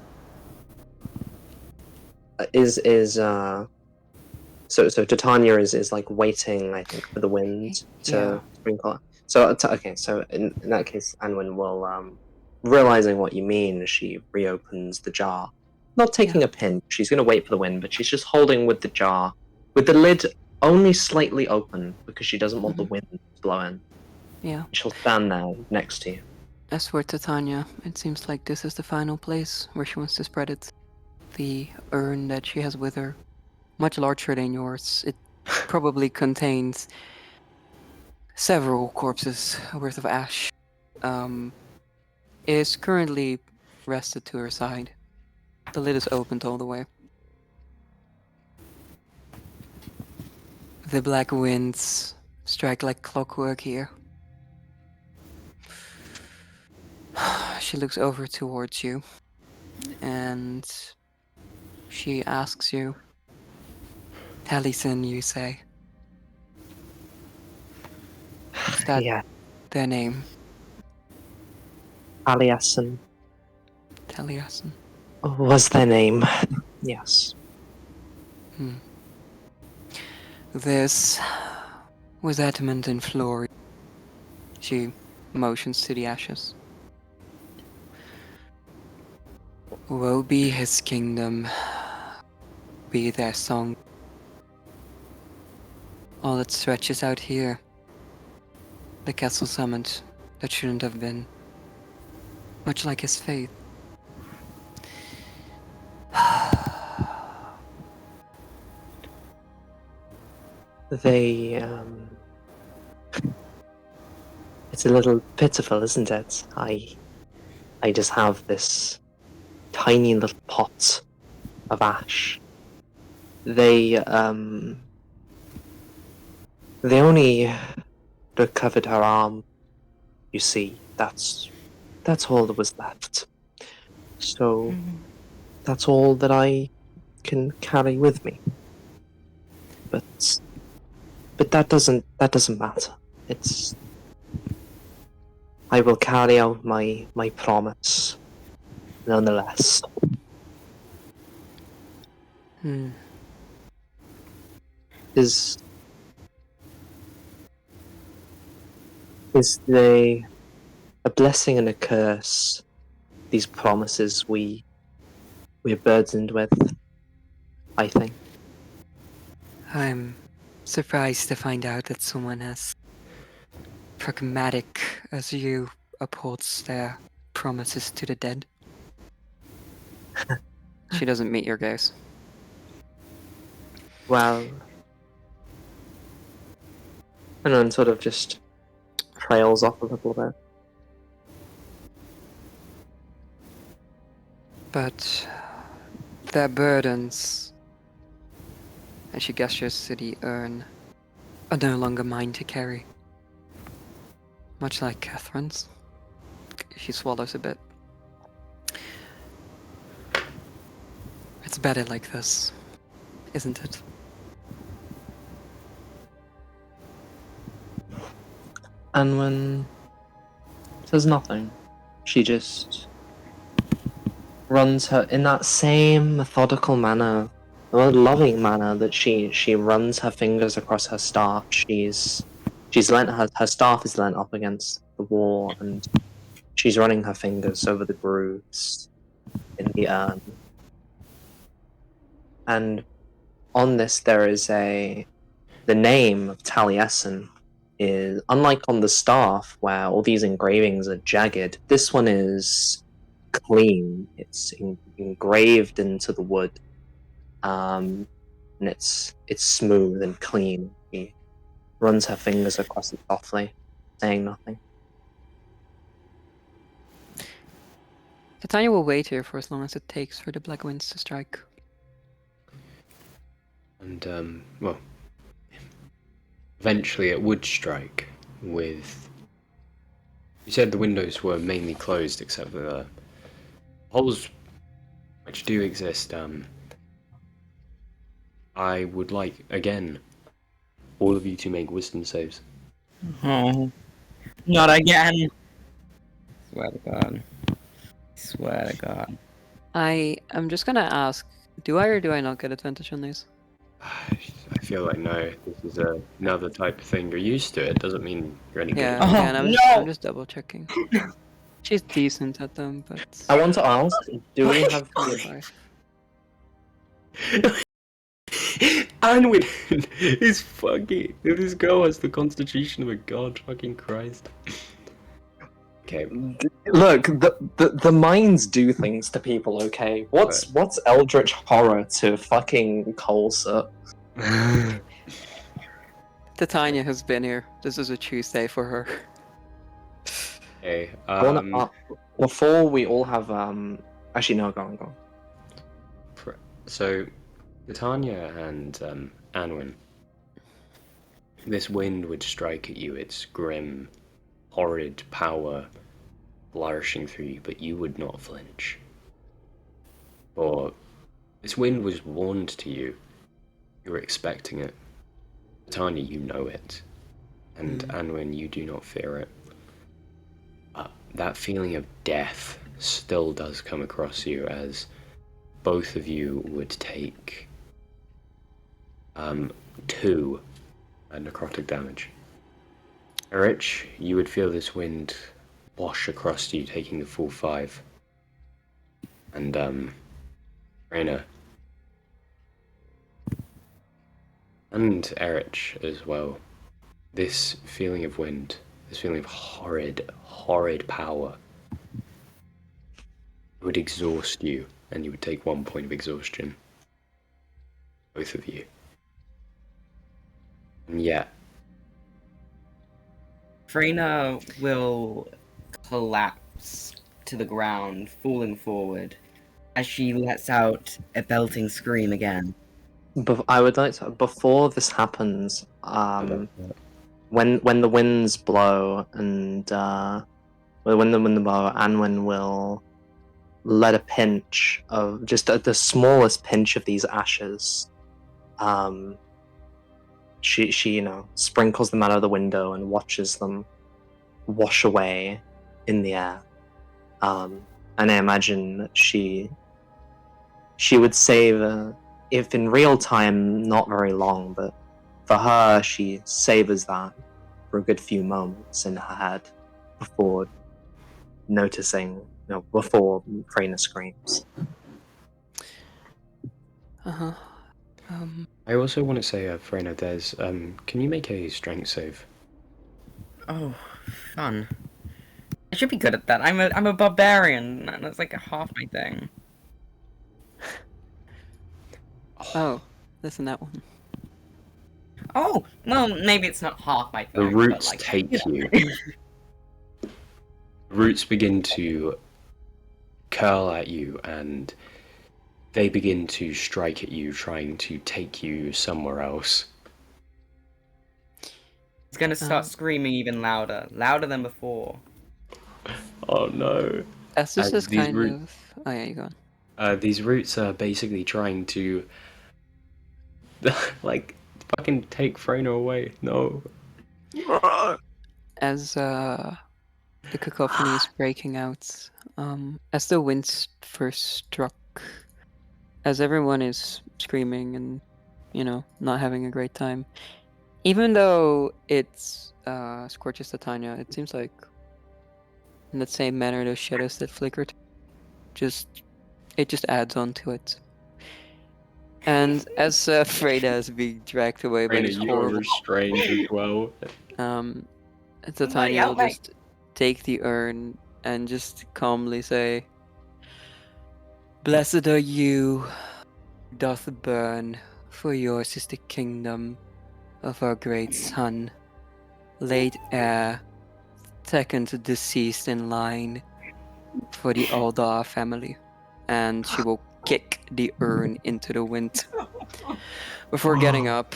so Tatanya is like waiting, I think, for the wind to sprinkle. So so in that case, Anwyn will realizing what you mean, she reopens the jar, not taking a pinch. She's going to wait for the wind, but she's just holding with the jar with the lid only slightly open because she doesn't want the wind to blow in. Yeah. She'll stand there next to you. As for Tatanya, it seems like this is the final place where she wants to spread it. The urn that she has with her, much larger than yours, it probably contains several corpses worth of ash. Is currently rested to her side. The lid is opened all the way. The black winds strike like clockwork here. She looks over towards you and she asks you, Taliesin, you say. Is that Yeah, their name? Aliasen Taliesin. was their name. Yes. This was Edmund and Flory. She motions to the ashes. Woe be his kingdom, be their song. All that stretches out here. The castlesummit that shouldn't have been. Much like his fate. They, it's a little pitiful, isn't it? I just have this tiny little pot of ash. They only recovered her arm, you see. That's all that was left. So, that's all that I can carry with me. But that doesn't matter. It's I will carry out my promise nonetheless. Is they a blessing and a curse, these promises we're burdened with, I think. I'm surprised to find out that someone as pragmatic as you upholds their promises to the dead. She doesn't meet your gaze. Well, and then sort of just trails off a little bit. But their burdens, and she gestures to the urn, are no longer mine to carry. Much like Catherine's. She swallows a bit. It's better like this, isn't it? Anwyn says nothing. She just runs her in that same methodical manner, a loving manner that she runs her fingers across her staff. She's leant her staff is leant up against the wall, and she's running her fingers over the grooves in the urn. And on this there is the name of Taliesin is, unlike on the staff where all these engravings are jagged, this one is clean. It's engraved into the wood, and it's smooth and clean. She runs her fingers across it softly, saying nothing. Tatanya will wait here for as long as it takes for the black winds to strike. And, well, eventually it would strike with... You said the windows were mainly closed except for the holes which do exist. I would like, again, all of you to make wisdom saves. Oh, not again. Swear to God. Swear to God. I'm just gonna ask, do I or do I not get advantage on these? I feel like no, this is another type of thing. You're used to it. Doesn't mean you're any good Yeah, at it. again, I'm no! just double checking. She's decent at them, but I want to ask, do we have... five. Anwyn is fucking. This girl has the constitution of a god. Fucking Christ. Okay. Look, the mines do things to people. Okay, what's eldritch horror to fucking coal soot? Tatanya has been here. This is a Tuesday for her. Okay. Before we all have actually no, go on. So, Tatanya and Anwyn, this wind would strike at you, its grim, horrid power flourishing through you, but you would not flinch. For this wind was warned to you. You were expecting it. Tatanya, you know it. And Anwyn, you do not fear it. That feeling of death still does come across you as both of you would take 2 necrotic damage. Erich, you would feel this wind wash across you, taking the full 5. And Reyna and Erich as well. This feeling of wind, this feeling of horrid power would exhaust you, and you would take 1 point of exhaustion. Both of you. And yet, Freyna will collapse to the ground, falling forward, as she lets out a belting scream again. I would like to, before this happens, when the winds blow and when the wind blow, Anwyn will let a pinch of just the smallest pinch of these ashes. She sprinkles them out of the window and watches them wash away in the air. And I imagine that she would savor, if in real time, not very long, but for her, she savors that for a good few moments in her head before noticing, before Freyna screams. I also want to say, Freyna, there's, can you make a strength save? Oh, fun. I should be good at that. I'm a barbarian. That's like half my thing. Oh, listen that one. Oh, well, maybe it's not half my thing. The roots but, take you. The roots begin to curl at you, and they begin to strike at you, trying to take you somewhere else. It's gonna start screaming even louder than before. Oh no. As this is these kind root- of... Oh yeah, you go on. These roots are basically trying to, like, fucking take Freyna away. No. As the cacophony is breaking out, as the wind first struck, as everyone is screaming and, not having a great time, even though it's scorches Tatanya, it seems like in the same manner those shadows that flickered, it just adds on to it. And as Freyna is being dragged away by Freyna, this you are horrible, restrained as well. Tatanya will just take the urn and just calmly say, "Blessed are you, doth burn, for yours is the kingdom of our great son, late heir, second deceased in line for the Aldar family." And she will kick the urn into the wind before getting up.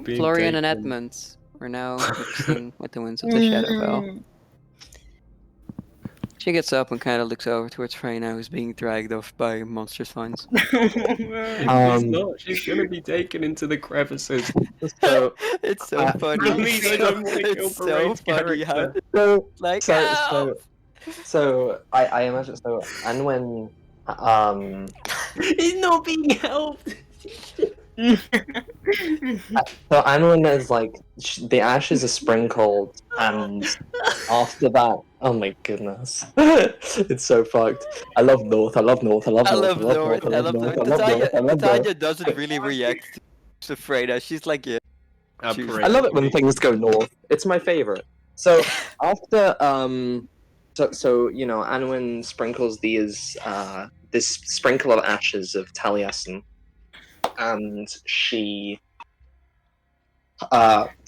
Florian and Edmund are now witnessing what the winds of the Shadowfell. She gets up and kind of looks over towards Freyna, who's being dragged off by monstrous vines. She's not. She's gonna be taken into the crevices. So It's so funny. Please, I don't want to kill It's so Parade's funny how, character. like, so I imagine so. And when He's not being helped. so Anwyn is like the ashes are sprinkled, and after that, Oh my goodness. It's so fucked. I love North, I love North, I love I North, love North. I love North, North. I love North, I love North. Tatanya doesn't really react to Freyda. She's like, yeah. Choose. I love it when things go north. It's my favorite. So after so you know, Anwyn sprinkles these this sprinkle of ashes of Taliesin, and she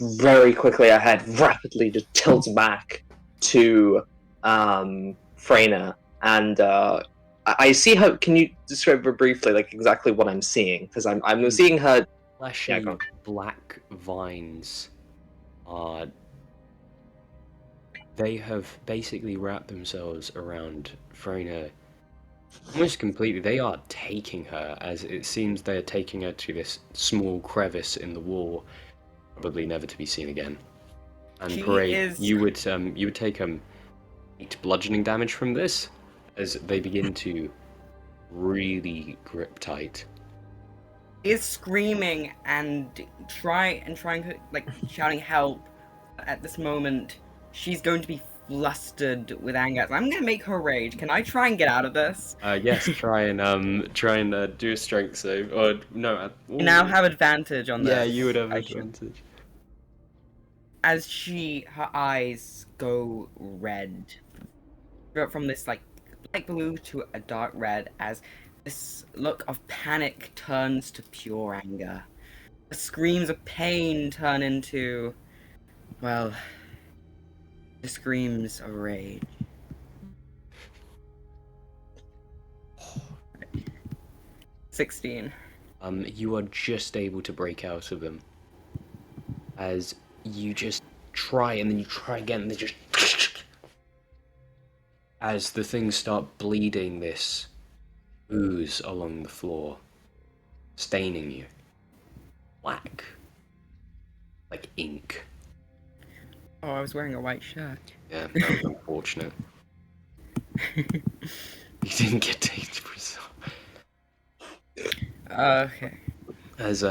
very quickly ahead, rapidly just tilts back to Freyna, and I see her. Can you describe her briefly, like exactly what I'm seeing? Because I'm seeing her. Fleshy Yeah, go on. black vines are. They have basically wrapped themselves around Freyna almost completely. They are taking her, as it seems they are taking her to this small crevice in the wall, probably never to be seen again. And She Parade, is- you would take 8 bludgeoning damage from this, as they begin to really grip tight. Is screaming and trying like shouting help. At this moment, she's going to be flustered with anger. I'm gonna make her rage. Can I try and get out of this? Yes, try and do a strength save. Or no, You now have advantage on this. yeah, you would have I should- advantage. As her eyes go red, from this like light blue to a dark red, as this look of panic turns to pure anger. The screams of pain turn into, well, the screams of rage. 16. You are just able to break out of them, as you just try and then you try again, and they just as the things start bleeding this ooze along the floor, staining you black, like ink. Oh, I was wearing a white shirt. Yeah, that was unfortunate. You didn't get taken to Brazil. Okay. As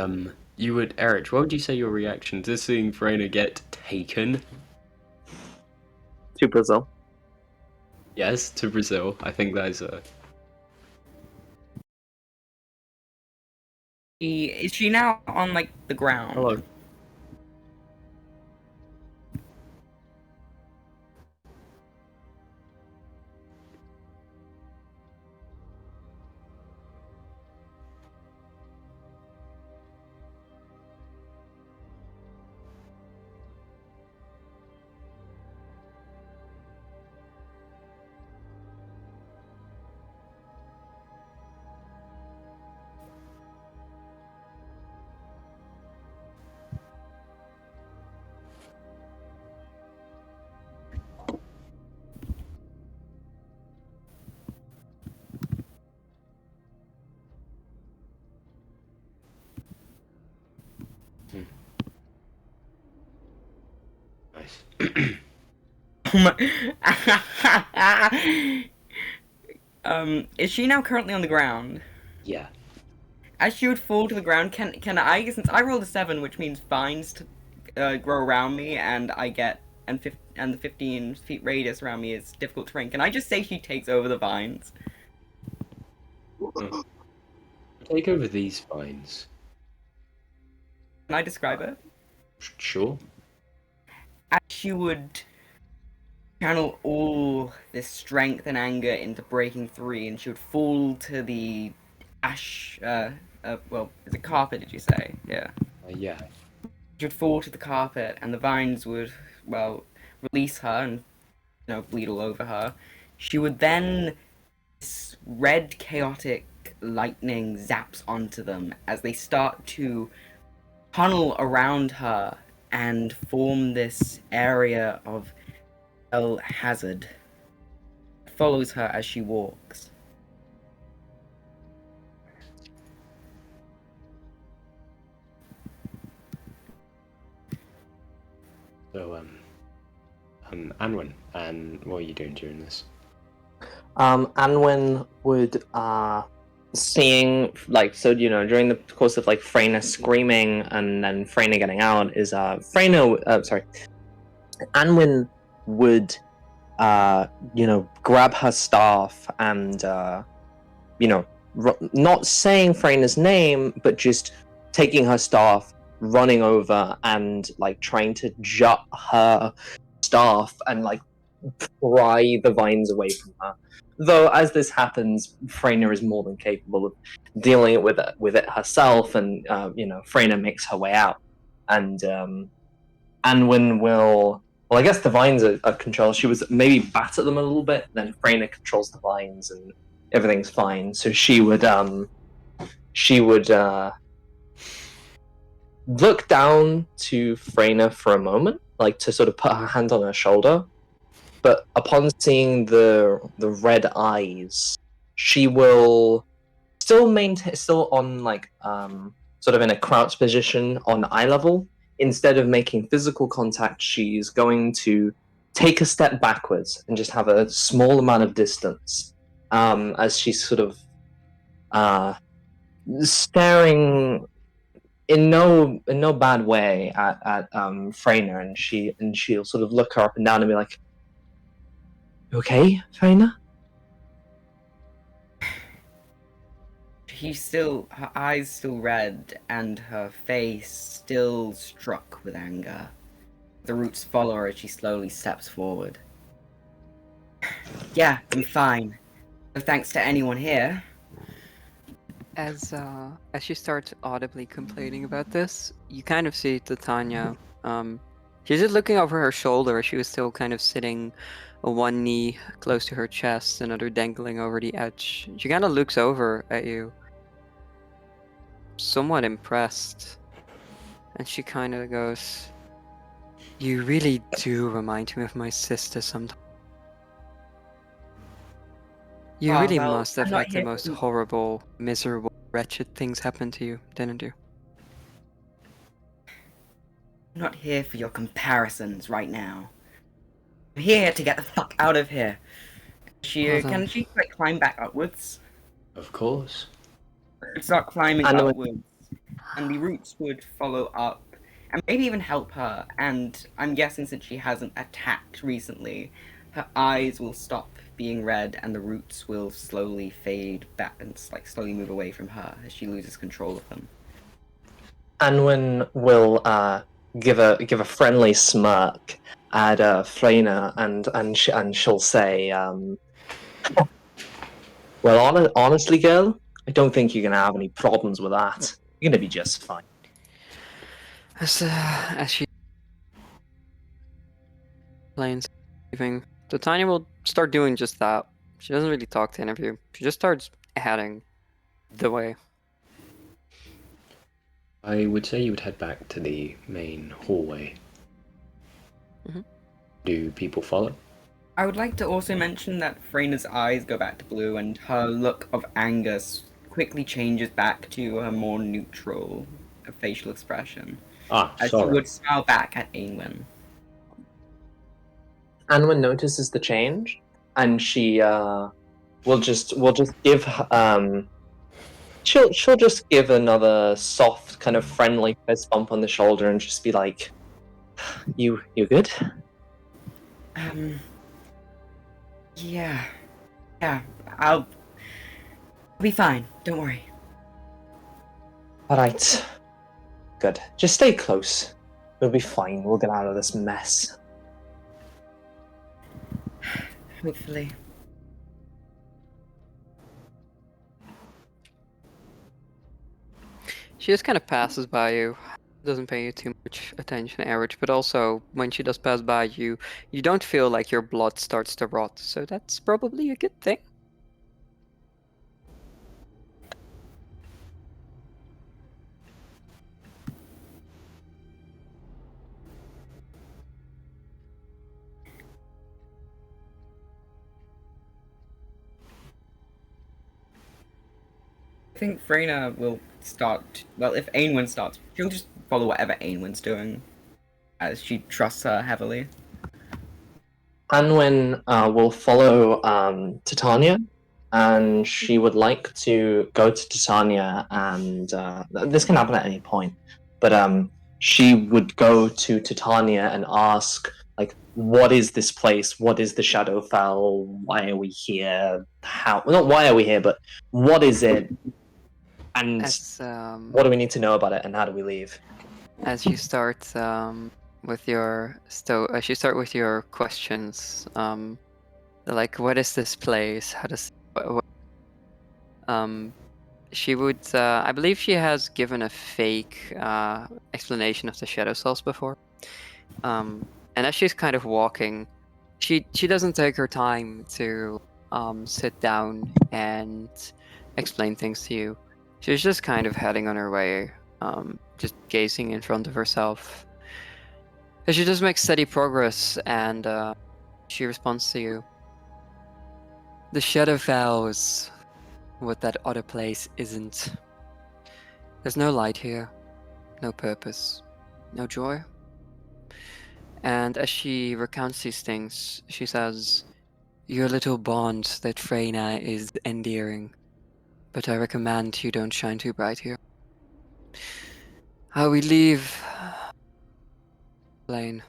you would, Erich, what would you say your reaction to seeing Freyna get taken? To Brazil. Yes, to Brazil. I think that is Is she now on like the ground? Hello. Nice. Is she now currently on the ground? Yeah. As she would fall to the ground, can I, since I rolled a 7, which means vines to grow around me, and I get and the 15 feet radius around me is difficult terrain. Can I just say she takes over the vines? Take over these vines. Can I describe it? Sure. As she would channel all this strength and anger into breaking free, and she would fall to the ash. Well, is it carpet? Did you say? Yeah. Yeah. She would fall to the carpet, and the vines would, well, release her and, bleed all over her. She would then, this red chaotic lightning zaps onto them as they start to tunnel around her and form this area of hazard. It follows her as she walks. So, Anwyn, and what are you doing during this? Anwyn would seeing during the course of Freyna screaming and then Freyna getting out is Anwyn would grab her staff and, not saying Freyna's name, but just taking her staff, running over and like trying to jut her staff and like pry the vines away from her. Though as this happens, Freyna is more than capable of dealing with it herself, and Freyna makes her way out, and Anwyn will. Well, I guess the vines are controlled. She was maybe bat at them a little bit, then Freyna controls the vines, and everything's fine. So she would look down to Freyna for a moment, like to sort of put her hand on her shoulder. But upon seeing the red eyes, she will still on like sort of in a crouch position on eye level. Instead of making physical contact, she's going to take a step backwards and just have a small amount of distance as she's sort of staring in no bad way at Freyna, and she'll sort of look her up and down and be like, "Okay, Freyna?" Her eyes still red, and her face still struck with anger. The roots follow her as she slowly steps forward. Yeah, I'm fine. No thanks to anyone here. As she starts audibly complaining about this, you kind of see Tatanya. She's just looking over her shoulder. She was still kind of sitting, one knee close to her chest, another dangling over the edge. She kind of looks over at you, somewhat impressed, and she kind of goes, "You really do remind me of my sister sometimes. You really must have had the most horrible, miserable, wretched things happen to you, didn't you?" I'm not here for your comparisons right now. I'm here to get the fuck out of here. Can she like climb back upwards? Of course. Start climbing upwards, and the roots would follow up, and maybe even help her. And I'm guessing since she hasn't attacked recently, her eyes will stop being red, and the roots will slowly fade back and like slowly move away from her as she loses control of them. Anwyn will give a friendly smirk at Freyna, and she'll say, "Well, honestly, girl, I don't think you're gonna have any problems with that. You're gonna be just fine." As she explains, leaving, Tatanya will start doing just that. She doesn't really talk to any of you. She just starts heading the way. I would say you would head back to the main hallway. Mm-hmm. Do people follow? I would like to also mention that Freyna's eyes go back to blue, and her look of anger quickly changes back to a more neutral facial expression. As she would smile back at Anwyn. Anwyn notices the change, and she will just give she'll just give another soft kind of friendly fist bump on the shoulder and just be like, "You good?" Yeah, I'll be fine. Don't worry. All right, good. Just stay close. We'll be fine. We'll get out of this mess. Hopefully. She just kind of passes by you, doesn't pay you too much attention, average, but also when she does pass by you, you don't feel like your blood starts to rot, so that's probably a good thing. I think Freyna will start. Well, if Anwyn starts, she'll just follow whatever Anwyn's doing, as she trusts her heavily. Anwyn will follow Tatanya, and she would like to go to Tatanya, and this can happen at any point, but she would go to Tatanya and ask, like, what is this place? What is the Shadowfell? Why are we here? How? Not why are we here, but what is it? And As what do we need to know about it? And how do we leave? as you start with your as you start with your questions, like what is this place? How does she would I believe she has given a fake explanation of the shadow cells before. And as she's kind of walking, she doesn't take her time to sit down and explain things to you. She's just kind of heading on her way, just gazing in front of herself. And she just makes steady progress, and she responds to you. The Shadowfell is what that other place isn't. There's no light here, no purpose, no joy. And as she recounts these things, she says, "Your little bond that Freyna is endearing, but I recommend you don't shine too bright here. How we leave, Blaine.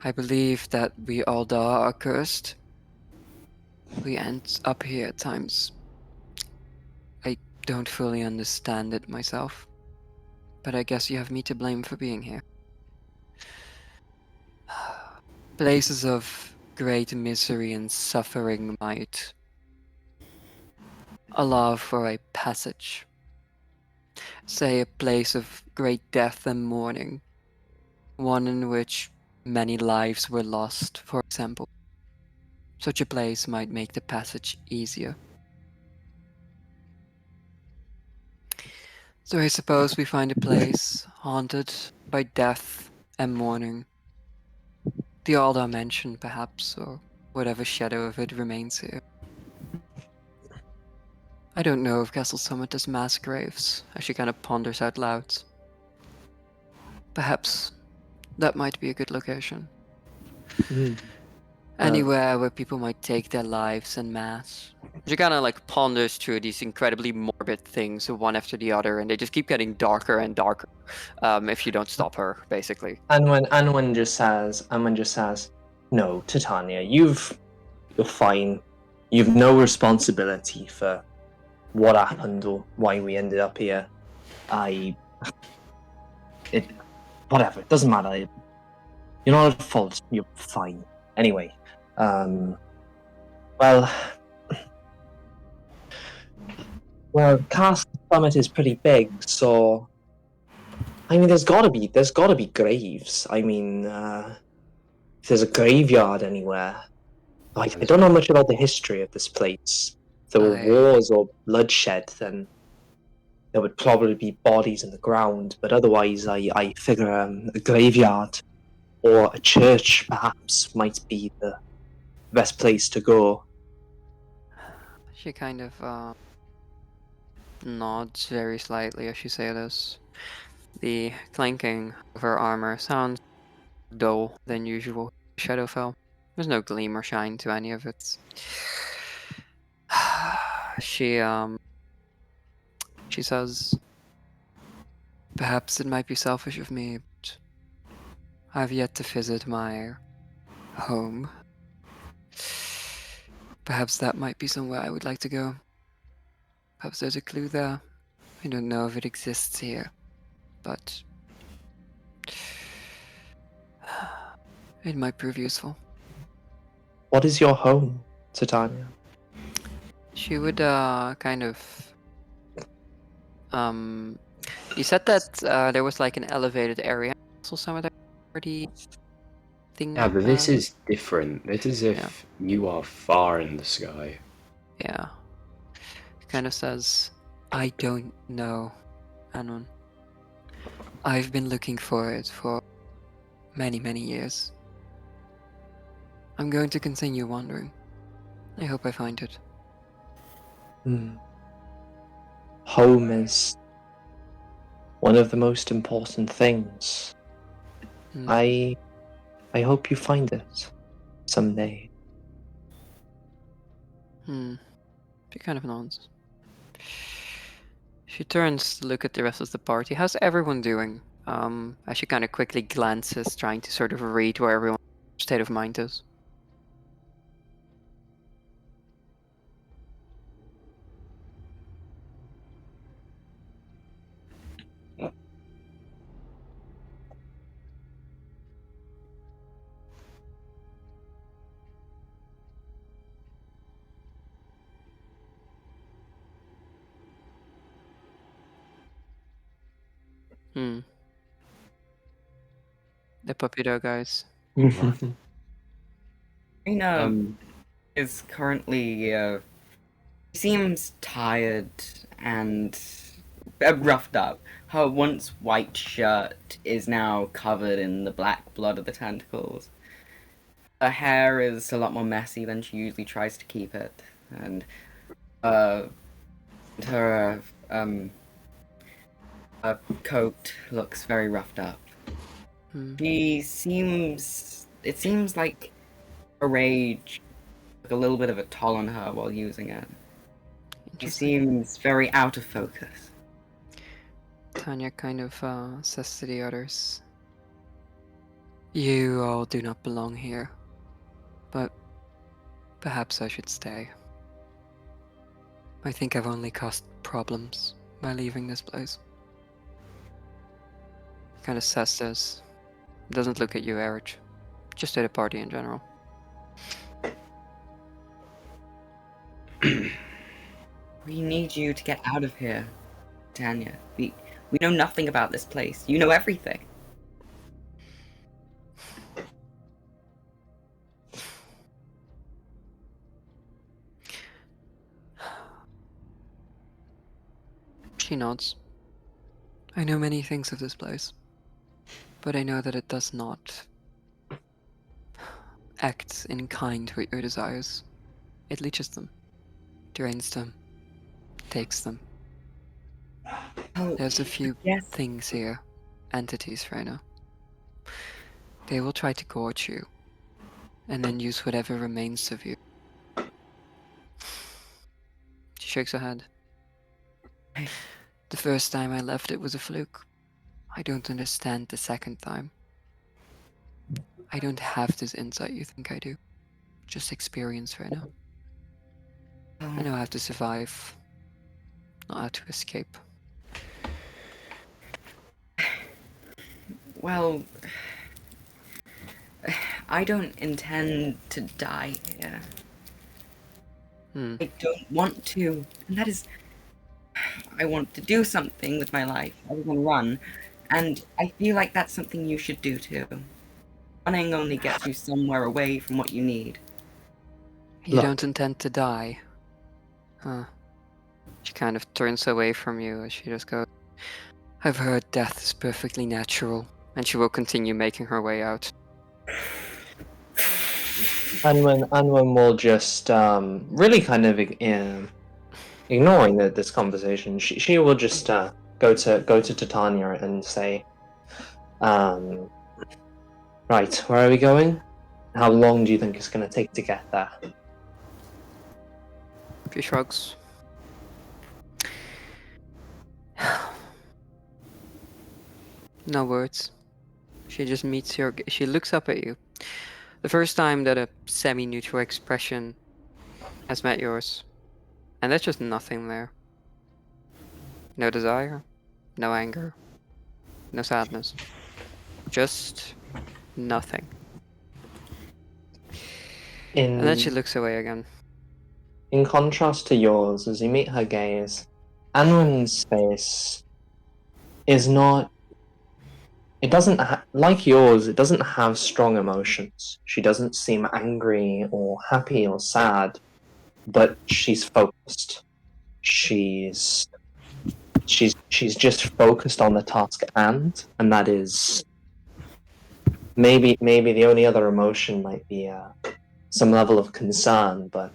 I believe that we all are cursed. We end up here at times. I don't fully understand it myself, but I guess you have me to blame for being here. Places of great misery and suffering might allow for a passage. Say a place of great death and mourning, one in which many lives were lost, for example. Such a place might make the passage easier. So I suppose we find a place haunted by death and mourning. The Aldar Mansion, perhaps, or whatever shadow of it remains here. I don't know if Castle Summit does mass graves, as she kind of ponders out loud. Perhaps that might be a good location. Anywhere where people might take their lives en masse. She kind of like ponders through these incredibly morbid things, one after the other, and they just keep getting darker and darker if you don't stop her, basically. Anwyn just says, "No, Tatanya, you're fine. You've no responsibility for what happened or why we ended up here. Whatever. It doesn't matter. You're not at fault. You're fine. Anyway, well, Castle Summit is pretty big, so I mean, there's gotta be graves. I mean, if there's a graveyard anywhere, I don't know much about the history of this place. If there were wars or bloodshed, then there would probably be bodies in the ground. But otherwise, I figure a graveyard or a church perhaps might be the best place to go." She kind of nods very slightly as she says this. The clanking of her armor sounds dull than usual. Shadowfell. There's no gleam or shine to any of it. She says, "Perhaps it might be selfish of me, but I've yet to visit my home. Perhaps that might be somewhere I would like to go. Perhaps there's a clue there. I don't know if it exists here, but it might prove useful." What is your home, Tatanya? She would kind of you said that there was like an elevated area also some of the already thing. Yeah, but this is different. This is if you are far in the sky. Yeah. Kind of says, "I don't know, Anwyn. I've been looking for it for many, many years. I'm going to continue wandering. I hope I find it." Home is one of the most important things. I hope you find it someday. She kind of nods. She turns to look at the rest of the party. How's everyone doing? As she kind of quickly glances, trying to sort of read where everyone's state of mind is. The puppy dog guys. Rena is currently seems tired and roughed up. Her once white shirt is now covered in the black blood of the tentacles. Her hair is a lot more messy than she usually tries to keep it, and her her coat looks very roughed up. It seems like a rage took a little bit of a toll on her while using it. She seems very out of focus. Tanya kind of says to the others, "You all do not belong here, but perhaps I should stay. I think I've only caused problems by leaving this place." Kind of says this. Doesn't look at you, Erich. Just at a party in general. We need you to get out of here, Tanya. We know nothing about this place. You know everything. She nods. I know many things of this place, but I know that it does not act in kind with your desires. It leeches them, drains them, takes them. Oh, There's a few yes. things here, entities, Freyna. They will try to gorge you, and then use whatever remains of you. She shakes her head. The first time I left, it was a fluke. I don't understand the second time. I don't have this insight you think I do. Just experience right now. I know how to survive, not how to escape. Well, I don't intend to die here. I don't want to. And that is... I want to do something with my life other than run. And I feel like that's something you should do too. Running only gets you somewhere away from what you need. You Look. don't intend to die? Huh. She kind of turns away from you as she just goes, I've heard death is perfectly natural, and she will continue making her way out. Anwyn will just really kind of ignoring this conversation. She will just go to Tatanya and say, right, where are we going? How long do you think it's going to take to get there? She shrugs. No words. She just meets your... She looks up at you. The first time that a semi-neutral expression has met yours. And there's just nothing there. No desire. No anger. No sadness. Just nothing. And then she looks away again. In contrast to yours, as you meet her gaze, Anwyn's face is not... It doesn't like yours, it doesn't have strong emotions. She doesn't seem angry or happy or sad, but she's focused. She's just focused on the task at hand, and that is maybe the only other emotion might be some level of concern, but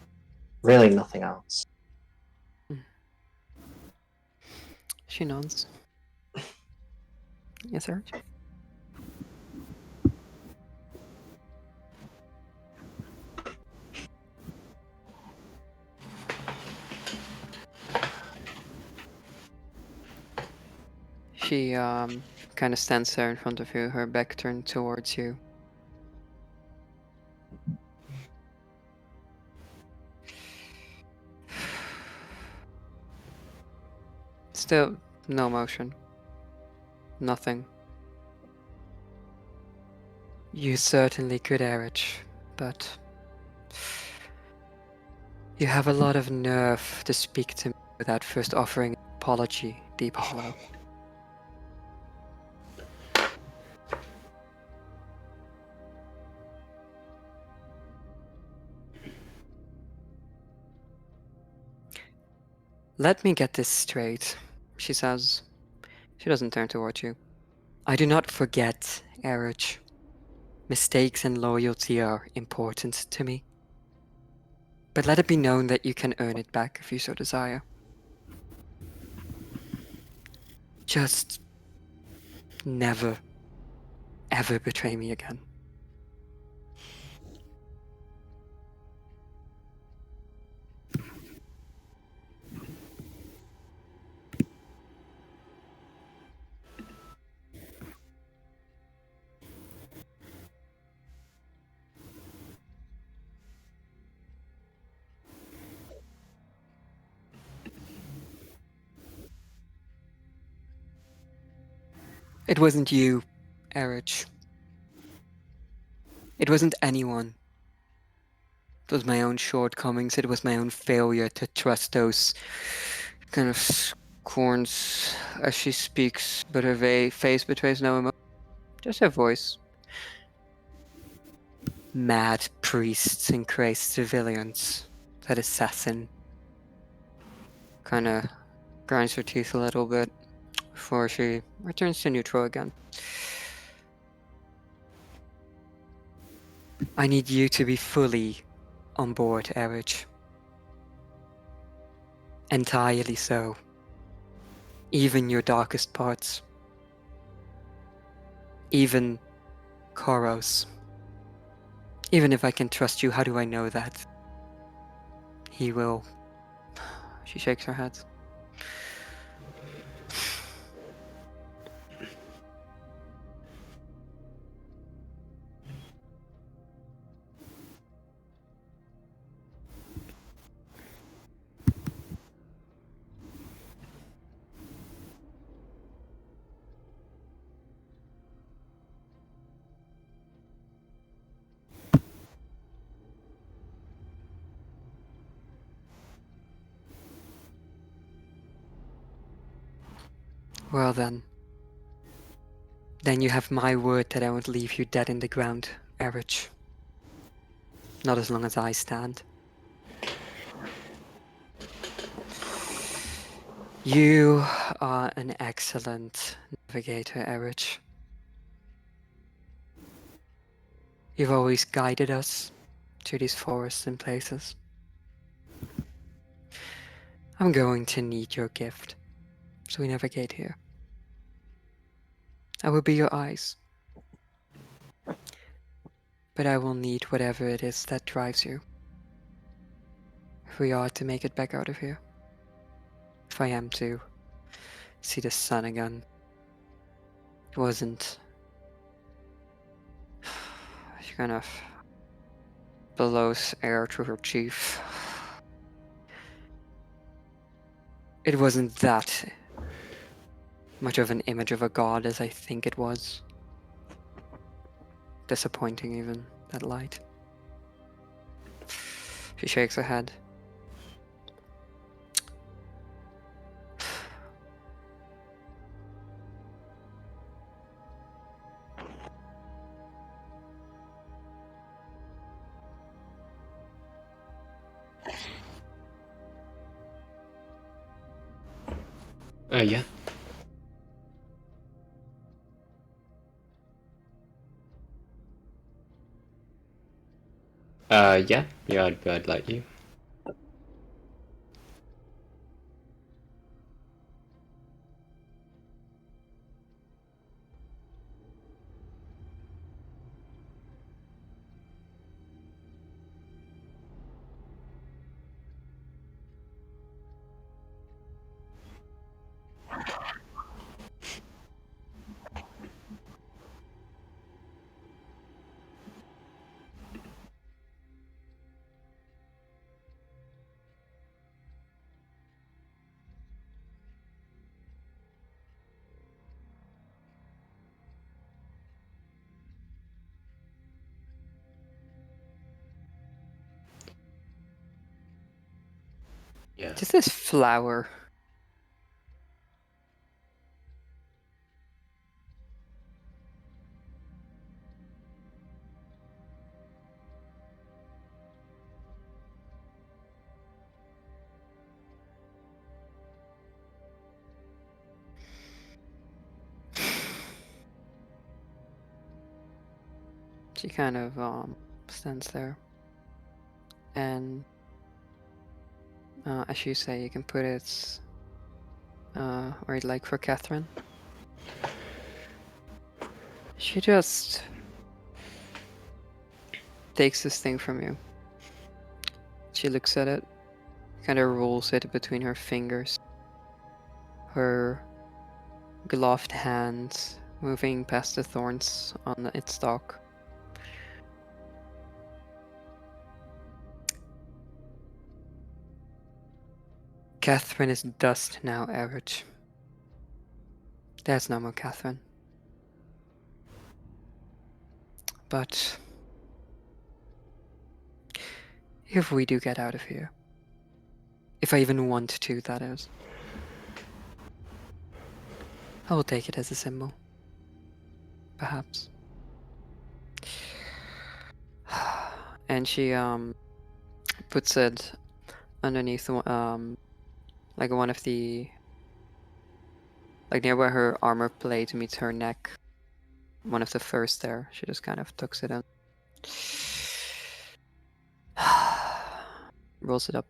really nothing else. She nods. Yes, sir. She kind of stands there in front of you, her back turned towards you. Still, no motion. Nothing. You certainly could, Erich, but you have a lot of nerve to speak to me without first offering an apology, Deep Hollow. Let me get this straight, she says. She doesn't turn toward you. I do not forget, Erich. Mistakes and loyalty are important to me. But let it be known that you can earn it back if you so desire. Just never, ever betray me again. It wasn't you, Erich. It wasn't anyone. It was my own shortcomings. It was my own failure to trust those kind of scorns as she speaks, but her face betrays no emotion. Just her voice. Mad priests and crazed civilians. That assassin kind of grinds her teeth a little bit before she returns to neutral again. I need you to be fully on board, Erich. Entirely so. Even your darkest parts. Even Koros. Even if I can trust you, how do I know that? He will. She shakes her head. Well then. Then you have my word that I won't leave you dead in the ground, Erich. Not as long as I stand. You are an excellent navigator, Erich. You've always guided us to these forests and places. I'm going to need your gift, so we navigate here. I will be your eyes. But I will need whatever it is that drives you. If we are to make it back out of here. If I am to see the sun again. It wasn't... She kind of blows air through her chief. It wasn't that much of an image of a god as I think it was. Disappointing even, that light. She shakes her head. Yeah. Yeah, I'd let you. Yeah. Just this flower. She kind of stands there, and as you say, you can put it where you'd like for Catherine. She just takes this thing from you. She looks at it, kind of rolls it between her fingers, her gloved hands moving past the thorns on its stalk. Catherine is dust now, Average. There's no more Catherine. But if we do get out of here, if I even want to, that is, I will take it as a symbol. Perhaps. And she puts it underneath like one of the, like near where her armor plate meets her neck. One of the first there. She just kind of tucks it in. Rolls it up.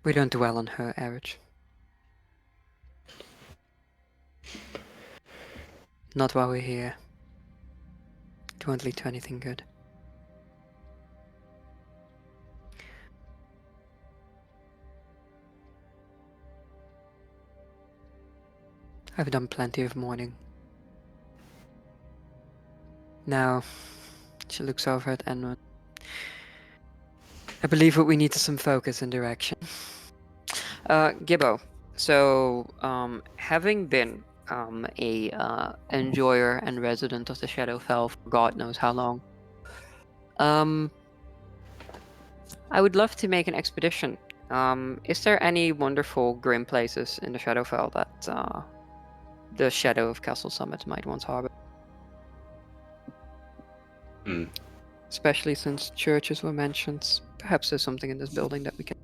We don't dwell on her, Average. Not while we're here. It won't lead to anything good. I've done plenty of mourning. Now, she looks over at Anwyn. I believe what we need is some focus and direction. Gibbo, so having been a enjoyer and resident of the Shadowfell for God knows how long, I would love to make an expedition. Is there any wonderful grim places in the Shadowfell that the shadow of Castle Summit might once harbor? Hmm. Especially since churches were mentioned. Perhaps there's something in this building that we can...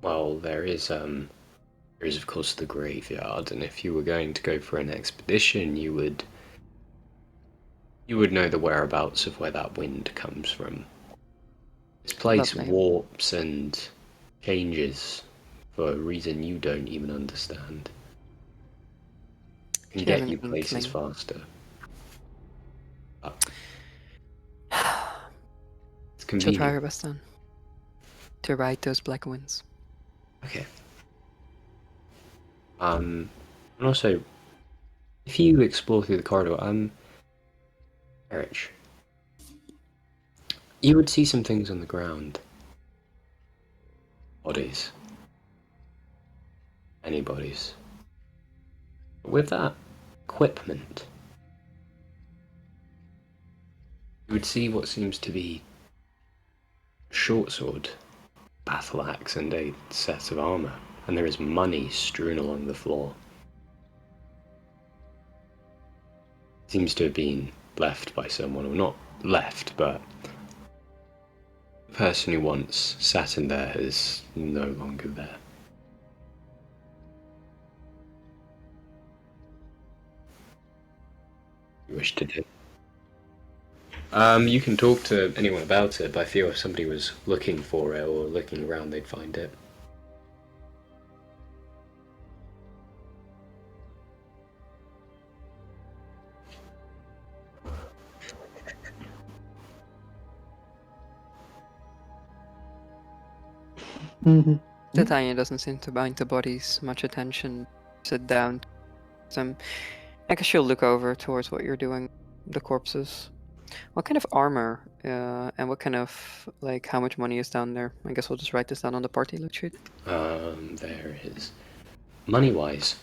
Well, there is of course the graveyard, and if you were going to go for an expedition, you would know the whereabouts of where that wind comes from. This place Lovely. warps and changes for a reason you don't even understand. It can She has get an you places inkling. faster. But it's She'll try convenient. her best then. To ride those black winds. Okay. And also, if you explore through the corridor, Erich, you would see some things on the ground. Bodies. Any bodies. With that equipment, you would see what seems to be a short sword, battle axe, and a set of armor, and there is money strewn along the floor. Seems to have been left by someone, or not left, but the person who once sat in there is no longer there. You wish to do? You can talk to anyone about it, but I feel if somebody was looking for it or looking around, they'd find it. Tatanya doesn't seem to bind the bodies much attention. Sit down. I guess she'll look over towards what you're doing, the corpses. What kind of armor and what kind of, like, how much money is down there? I guess we'll just write this down on the party loot sheet. There is money-wise.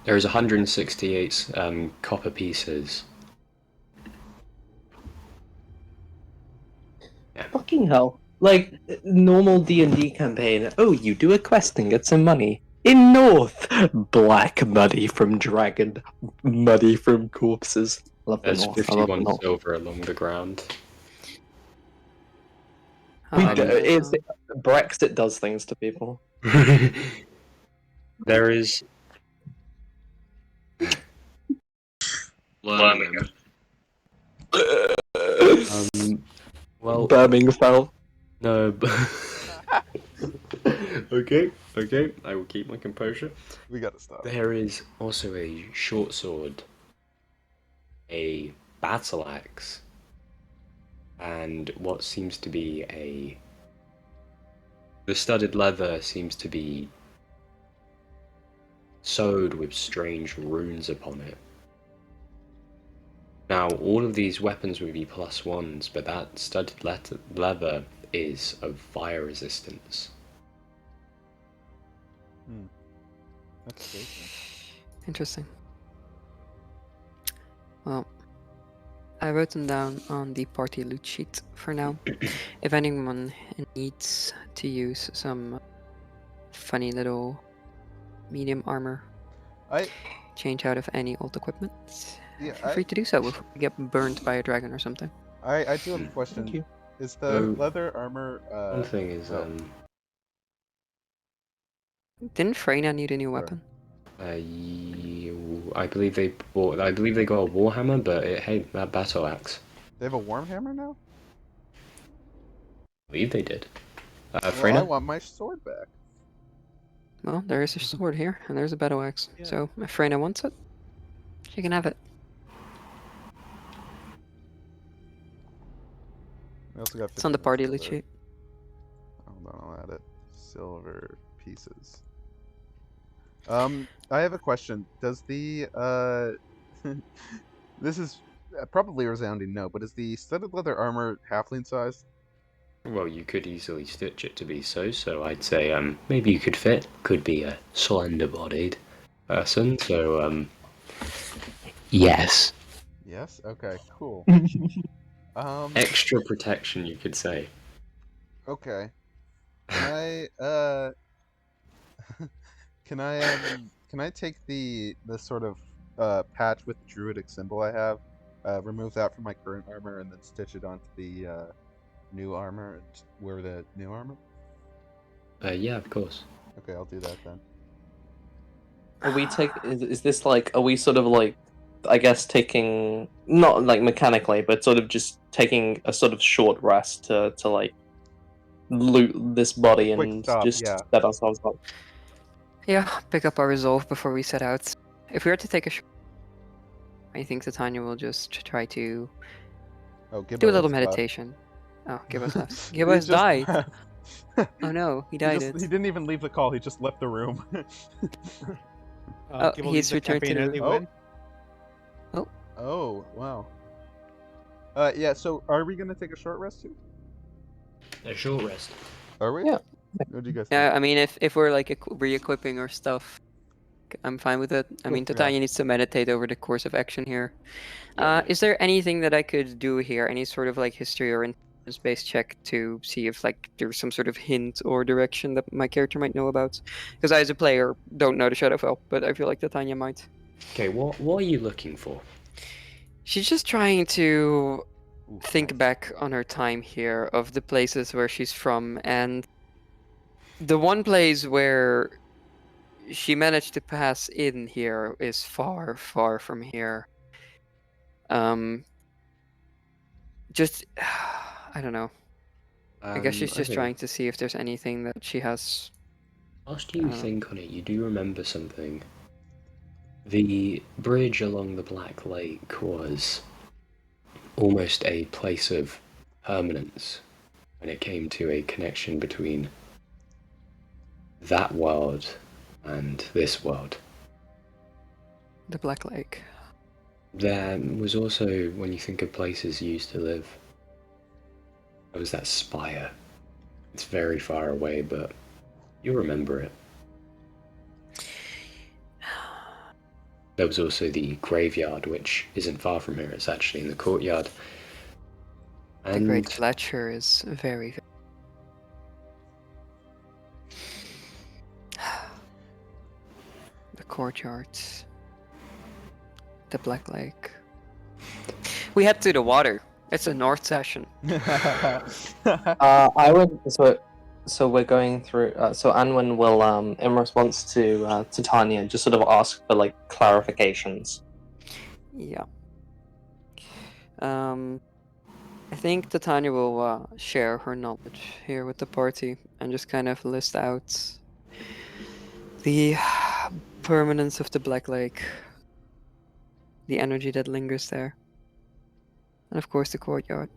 There is 168 copper pieces. Fucking hell. Like, normal D&D campaign. Oh, you do a quest and get some money. In North, black money from dragon, money from corpses. Love the There's North. I love the 51 North. silver along the ground. Brexit does things to people. There is. Well, Birmingham. no. Okay, I will keep my composure. We gotta stop. There is also a short sword, a battle axe, and what seems to be a. The studded leather seems to be sewed with strange runes upon it. Now, all of these weapons would be +1s, but that studded leather is of fire resistance. That's crazy. Interesting. Well, I wrote them down on the party loot sheet for now. If anyone needs to use some funny little medium armor, change out of any old equipment, feel free to do so before we get burnt by a dragon or something. I do have a question. Thank you. Is the leather armor? One thing is, Didn't Freyna need a new weapon? I believe they bought. I believe they got a warhammer, but hey, that battle axe. They have a warm hammer now. I believe they did. Well, I Freyna? want my sword back. Well, there is a sword here, and there's a battle axe. Yeah. So if Freyna wants it, she can have it. We also got. It's on the 15 party loot silver. sheet. Hold on, I'll add it. Silver pieces. I have a question. Does the this is probably a resounding no, but is the studded leather armor halfling sized? Well, you could easily stitch it to be so. So I'd say maybe you could fit. Could be a slender-bodied person. So yes. Yes. Okay. Cool. Extra protection, you could say. Okay. Can I can I take the sort of patch with the druidic symbol I have, remove that from my current armor, and then stitch it onto the new armor and wear the new armor? Yeah, of course. Okay, I'll do that then. Are we is this like, are we sort of like, I guess taking, not like mechanically, but sort of just taking a sort of short rest to like loot this body Quick and stop, just yeah. set ourselves up? Yeah, pick up our resolve before we set out. If we were to take a I think Tatanya will just try to Oh, Gibbo do a little has left. meditation. Oh, Gibbo's left. He Gibbo's just died. left. Oh no, he He died. he didn't even leave the call, he just left the room. Oh, he's returned to the room. Oh, wow. Yeah, so are we gonna take a short rest too? A short rest. Are we? Yeah. What do you guys think? Yeah, I mean, if we're like re-equipping our stuff, I'm fine with it. I mean, Yeah. Tatanya needs to meditate over the course of action here. Yeah. Is there anything that I could do here? Any sort of like history or intelligence-based check to see if like there's some sort of hint or direction that my character might know about? Because I, as a player, don't know the Shadowfell, but I feel like Tatanya might. Okay, what are you looking for? She's just trying to Ooh, think nice. back on her time here of the places where she's from, and the one place where she managed to pass in here is far, far from here. Just I don't know. I guess she's just Okay. trying to see if there's anything that she has. Whilst you think on it, you do remember something. The bridge along the Black Lake was almost a place of permanence when it came to a connection between that world and this world. The Black Lake. There was also, when you think of places you used to live, there was that spire. It's very far away, but you remember it. there was also the graveyard, which isn't far from here. It's actually in the courtyard. The Great And Fletcher is very. The courtyard. The Black Lake. We head to the water. It's a north session. I would so we're going through. So Anwyn will in response to Tatanya just sort of ask for like clarifications. Yeah. I think Tatanya will share her knowledge here with the party and just kind of list out the permanence of the Black Lake, the energy that lingers there, and of course the courtyard.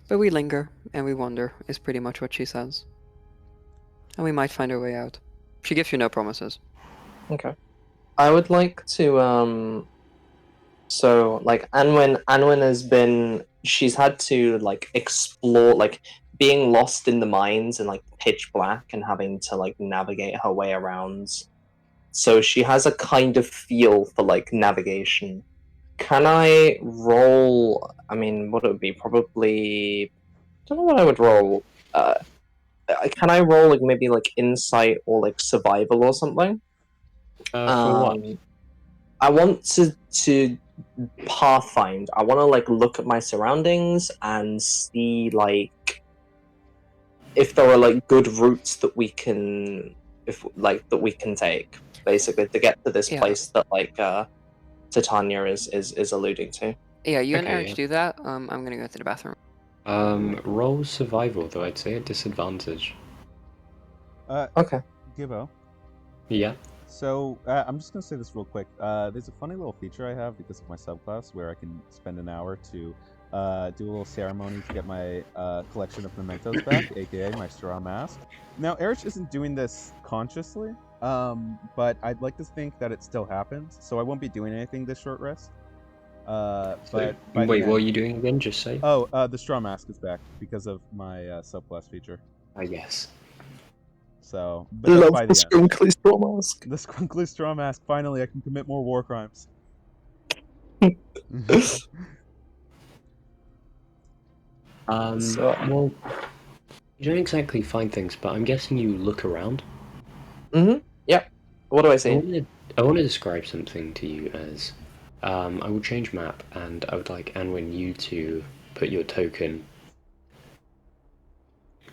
But we linger and we wonder, is pretty much what she says. And we might find our way out. She gives you no promises. Okay. I would like to so like Anwyn has been, she's had to like explore, like being lost in the mines and like pitch black and having to like navigate her way around. So she has a kind of feel for like navigation. Can I roll? I mean, what it would be probably. I don't know what I would roll. Can I roll like maybe like insight or like survival or something? for what? I want to pathfind. I want to like look at my surroundings and see like if there are like good routes that we can take basically to get to this Yeah. place that like Tatanya is alluding to. Yeah, you and Okay, Eric yeah. do that. I'm gonna go to the bathroom. Roll survival, though I'd say at disadvantage. Okay. Gibbo. Yeah. So I'm just gonna say this real quick. There's a funny little feature I have because of my subclass where I can spend an hour to do a little ceremony to get my collection of mementos back, aka my straw mask. Now, Erich isn't doing this consciously, but I'd like to think that it still happens. So I won't be doing anything this short rest. But by the Wait, what are end- you doing again? Just say. Oh, the straw mask is back because of my subclass feature. Yes. So, but that's by the end. squinkly straw mask. The squinkly straw mask. Finally, I can commit more war crimes. So- Well, you don't exactly find things, but I'm guessing you look around. Yep. What do I I see? want to describe something to you as, I will change map, and I would like Anwyn you to put your token.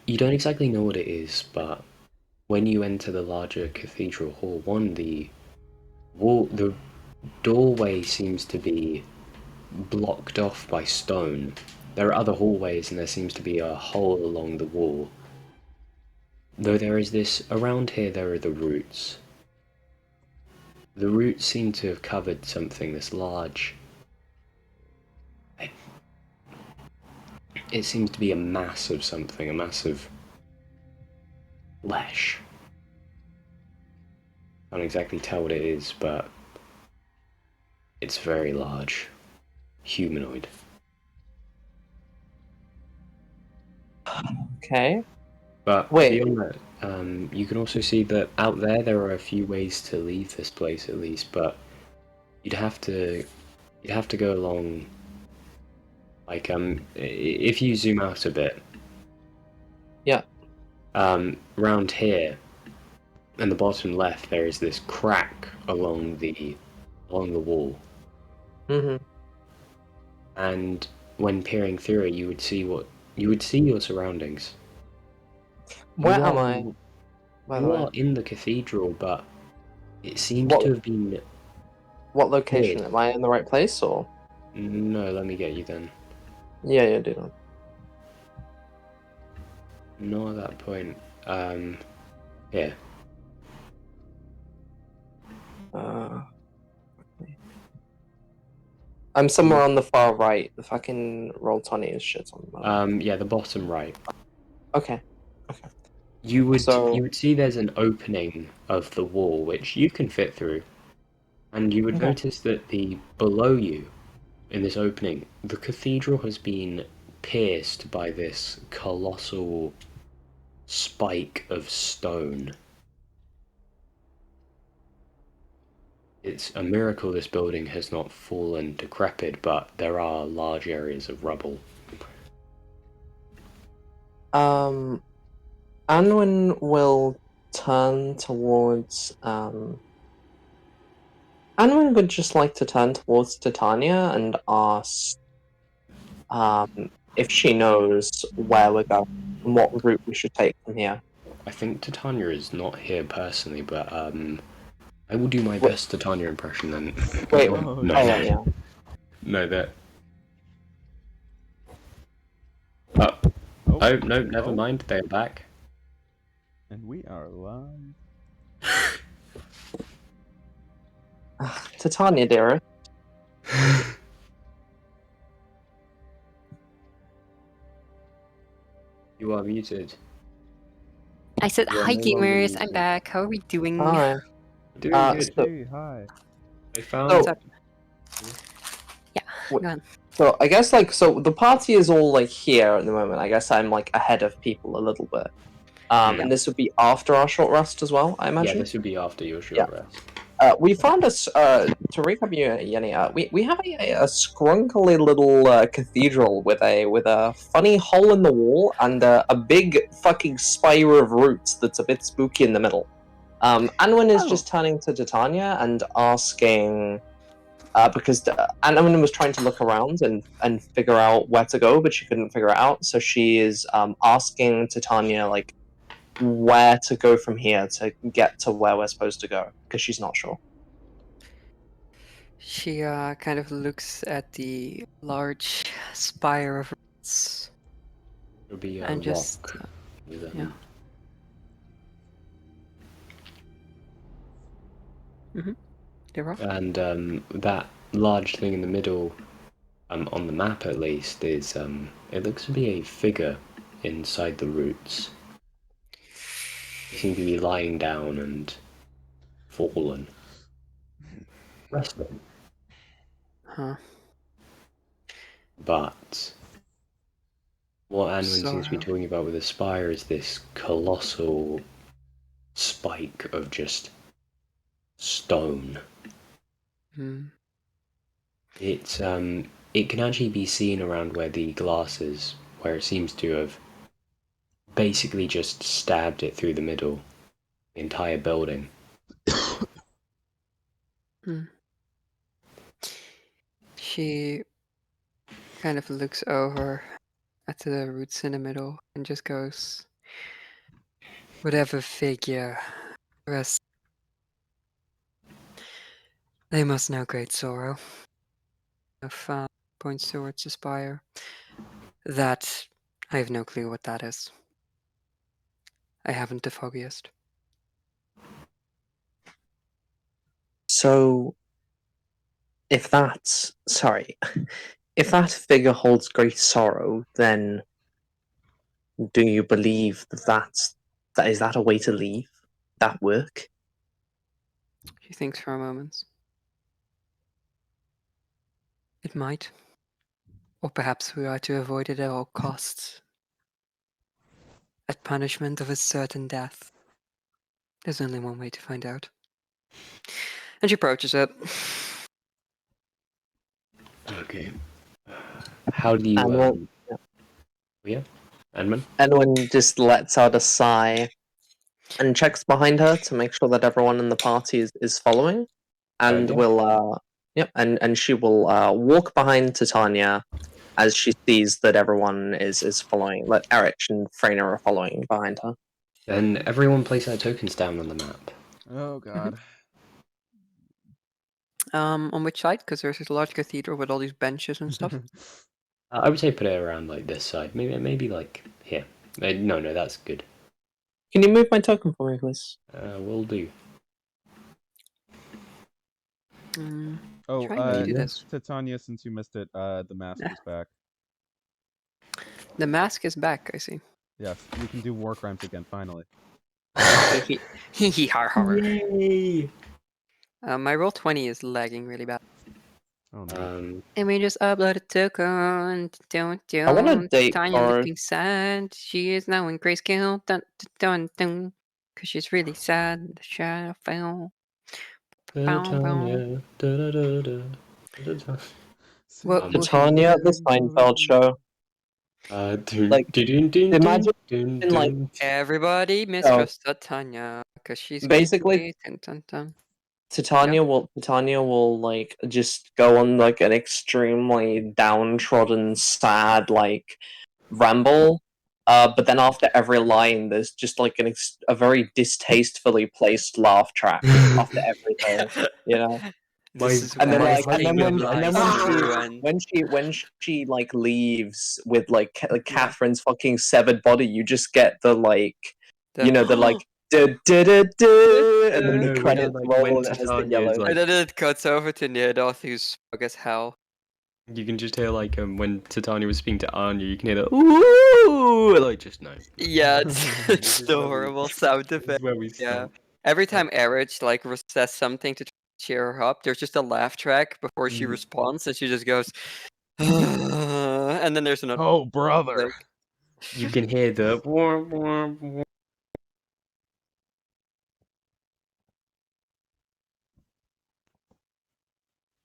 You don't exactly know what it is, but when you enter the larger cathedral hall, the doorway seems to be blocked off by stone. There are other hallways, and there seems to be a hole along the wall. Though there is this, around here there are the roots. The roots seem to have covered something this large. It seems to be a mass of something, a mass of flesh. I can't exactly tell what it is, but it's very large. Humanoid. Okay. But Wait. beyond that, you can also see that out there are a few ways to leave this place at least, but you'd have to go along. Like if you zoom out a bit. Yeah. Round here, in the bottom left, there is this crack along the wall, and when peering through it, you would see your surroundings. Where am I? By the You way, are in the cathedral, but it seems What- to have been. what location? Here. Am I in the right place or? No, let me get you then. Yeah, do that. Not at that point. Here. I'm somewhere on the far right. The fucking roll 20 is shit on that. Yeah, the bottom right. Okay. You would So- see there's an opening of the wall which you can fit through, and you would Okay. notice that below you, in this opening, the cathedral has been pierced by this colossal spike of stone. It's a miracle this building has not fallen decrepit, but there are large areas of rubble. Anwyn will turn towards. Anwyn would just like to turn towards Tatanya and ask if she knows where we're going and what route we should take from here. I think Tatanya is not here personally, but I will do my best Tatanya impression then. Wait, no, yeah. no, that. Oh, Oh, no, never mind. They're back. and we are live. Tatanya, dear. You are muted. I said, You are hi no longer gamers, I'm muted. back. How are we doing? Hi. Doing good. So, Hey, hi. I found. So- What's up? Yeah, Wait. go on. So I guess so the party is all like here at the moment. I guess I'm like ahead of people a little bit. And this would be after our short rest as well, I Yeah, imagine. this would be after your short rest. We found us to recap you, Yenny. We have a scrunkly little cathedral with a funny hole in the wall and a big fucking spire of roots that's a bit spooky in the middle. Anwyn is just turning to Tatanya and asking. Because Anwyn was trying to look around and figure out where to go, but she couldn't figure it out. So she is asking Tatanya like where to go from here to get to where we're supposed to go, because she's not sure. She kind of looks at the large spire of roots It'll be a and rock. just with, yeah. The rock. And that large thing in the middle, on the map at least, is it looks to be a figure inside the roots. They seem to be lying down and fallen, resting. Huh. But what Anwyn seems to be Sorrow. talking about with the spire is this colossal spike of just stone. Hmm. It's it can actually be seen around where the glass is, where it seems to have basically just stabbed it through the middle, the entire building. She kind of looks over at the roots in the middle and just goes, whatever figure rests, they must know great sorrow. Of points towards the spire. That I have no clue what that is. I haven't the foggiest. So, if that figure holds great sorrow, then do you believe that is that a way to leave? That work? She thinks for a moment. It might. Or perhaps we are to avoid it at all costs. At punishment of a certain death. There's only one way to find out. And she approaches it. Okay. How do you Anwyn, yeah, Anwyn? Anwyn just lets out a sigh and checks behind her to make sure that everyone in the party is following, and Yeah. will and she will walk behind Titania as she sees that everyone is following. Like Erich and Freyna are following behind her. Then everyone place their tokens down on the map. Oh god. On which side? Because there's this large cathedral with all these benches and stuff. I would say put it around like this side. Maybe like here. No, that's good. Can you move my token for me, please? Will do. Oh, Trying to do this. Tatanya, since you missed it, the mask is back. The mask is back, I see. Yes, we can do war crimes again, finally. Hee hee har har. Yay! My roll 20 is lagging really bad. Oh no. And we just uploaded Token. I want a date Tanya card. looking sad. She is now in grayscale. Dun dun dun dun. Cause she's really sad. The shadow fell. Tatanya, da-da-da-da, What will he Tatanya, the do? Seinfeld show. Like, imagine like Everybody no, mistrust Tatanya. Cause she's basically cute. Dun, dun, dun. Tatanya will like just go on like an extremely downtrodden, sad like ramble. But then after every line, there's just like a very distastefully placed laugh track after everything, you know. This is And then why like, and then Stephen when she like leaves with like Yeah. Catherine's fucking severed body, you just get the like, The- you know, the like. And then the No, credits like, roll when and it has the Tatanya is, yellow. like- And then it cuts over to Neodoth, who's smug as hell. You can just hear like when Tatanya was speaking to Anya, you can hear the ooh, like just no. Yeah, it's, This it's is the where we- horrible sound This is effect. where we Yeah. stop. Every time Erich like says something to cheer her up, there's just a laugh track before she responds, and she just goes, and then there's another. Oh brother. Like, You can hear the.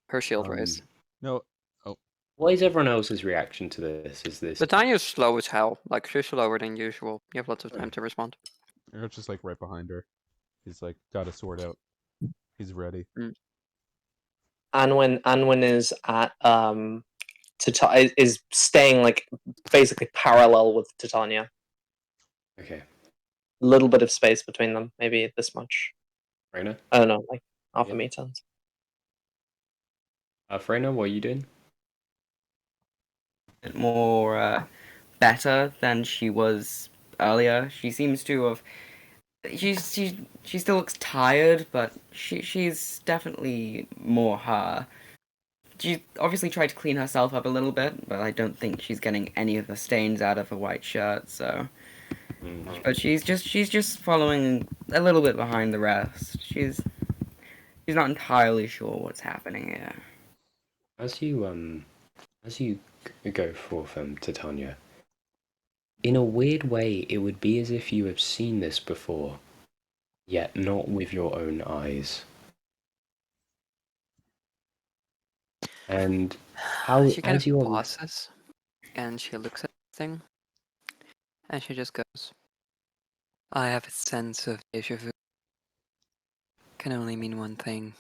her shield raise. No. Oh. What is everyone else's reaction to this? Is this? Tatanya's slow as hell. Like she's slower than usual. You have lots of time to respond. Eric's just like right behind her. He's like got his sword out. He's ready. Anwyn is at is staying like basically parallel with Titania. Okay. A little bit of space between them, maybe this much. Freyna? I don't know, like half Yeah. a meter. Freyna, what are you doing? More better than she was earlier. She seems to have. She still looks tired, but she's definitely more her. She obviously tried to clean herself up a little bit, but I don't think she's getting any of the stains out of her white shirt. So, but she's just following a little bit behind the rest. She's not entirely sure what's happening here. As you go forth, Titania, in a weird way, it would be as if you have seen this before, yet not with your own eyes. And how, she kind as of you are, pauses, and she looks at the thing, and she just goes, "I have a sense of déjà vu. Can only mean one thing."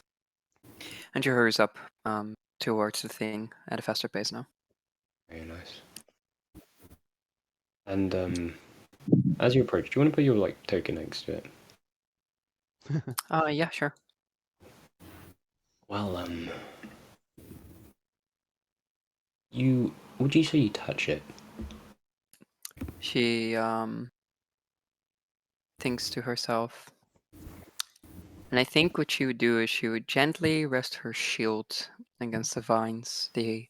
And she hurries up towards the thing at a faster pace now. very nice. And as you approach, do you want to put your like token next to it? Yeah, sure. Well, would you say you touch it? She thinks to herself, and I think what she would do is she would gently rest her shield against the vines, the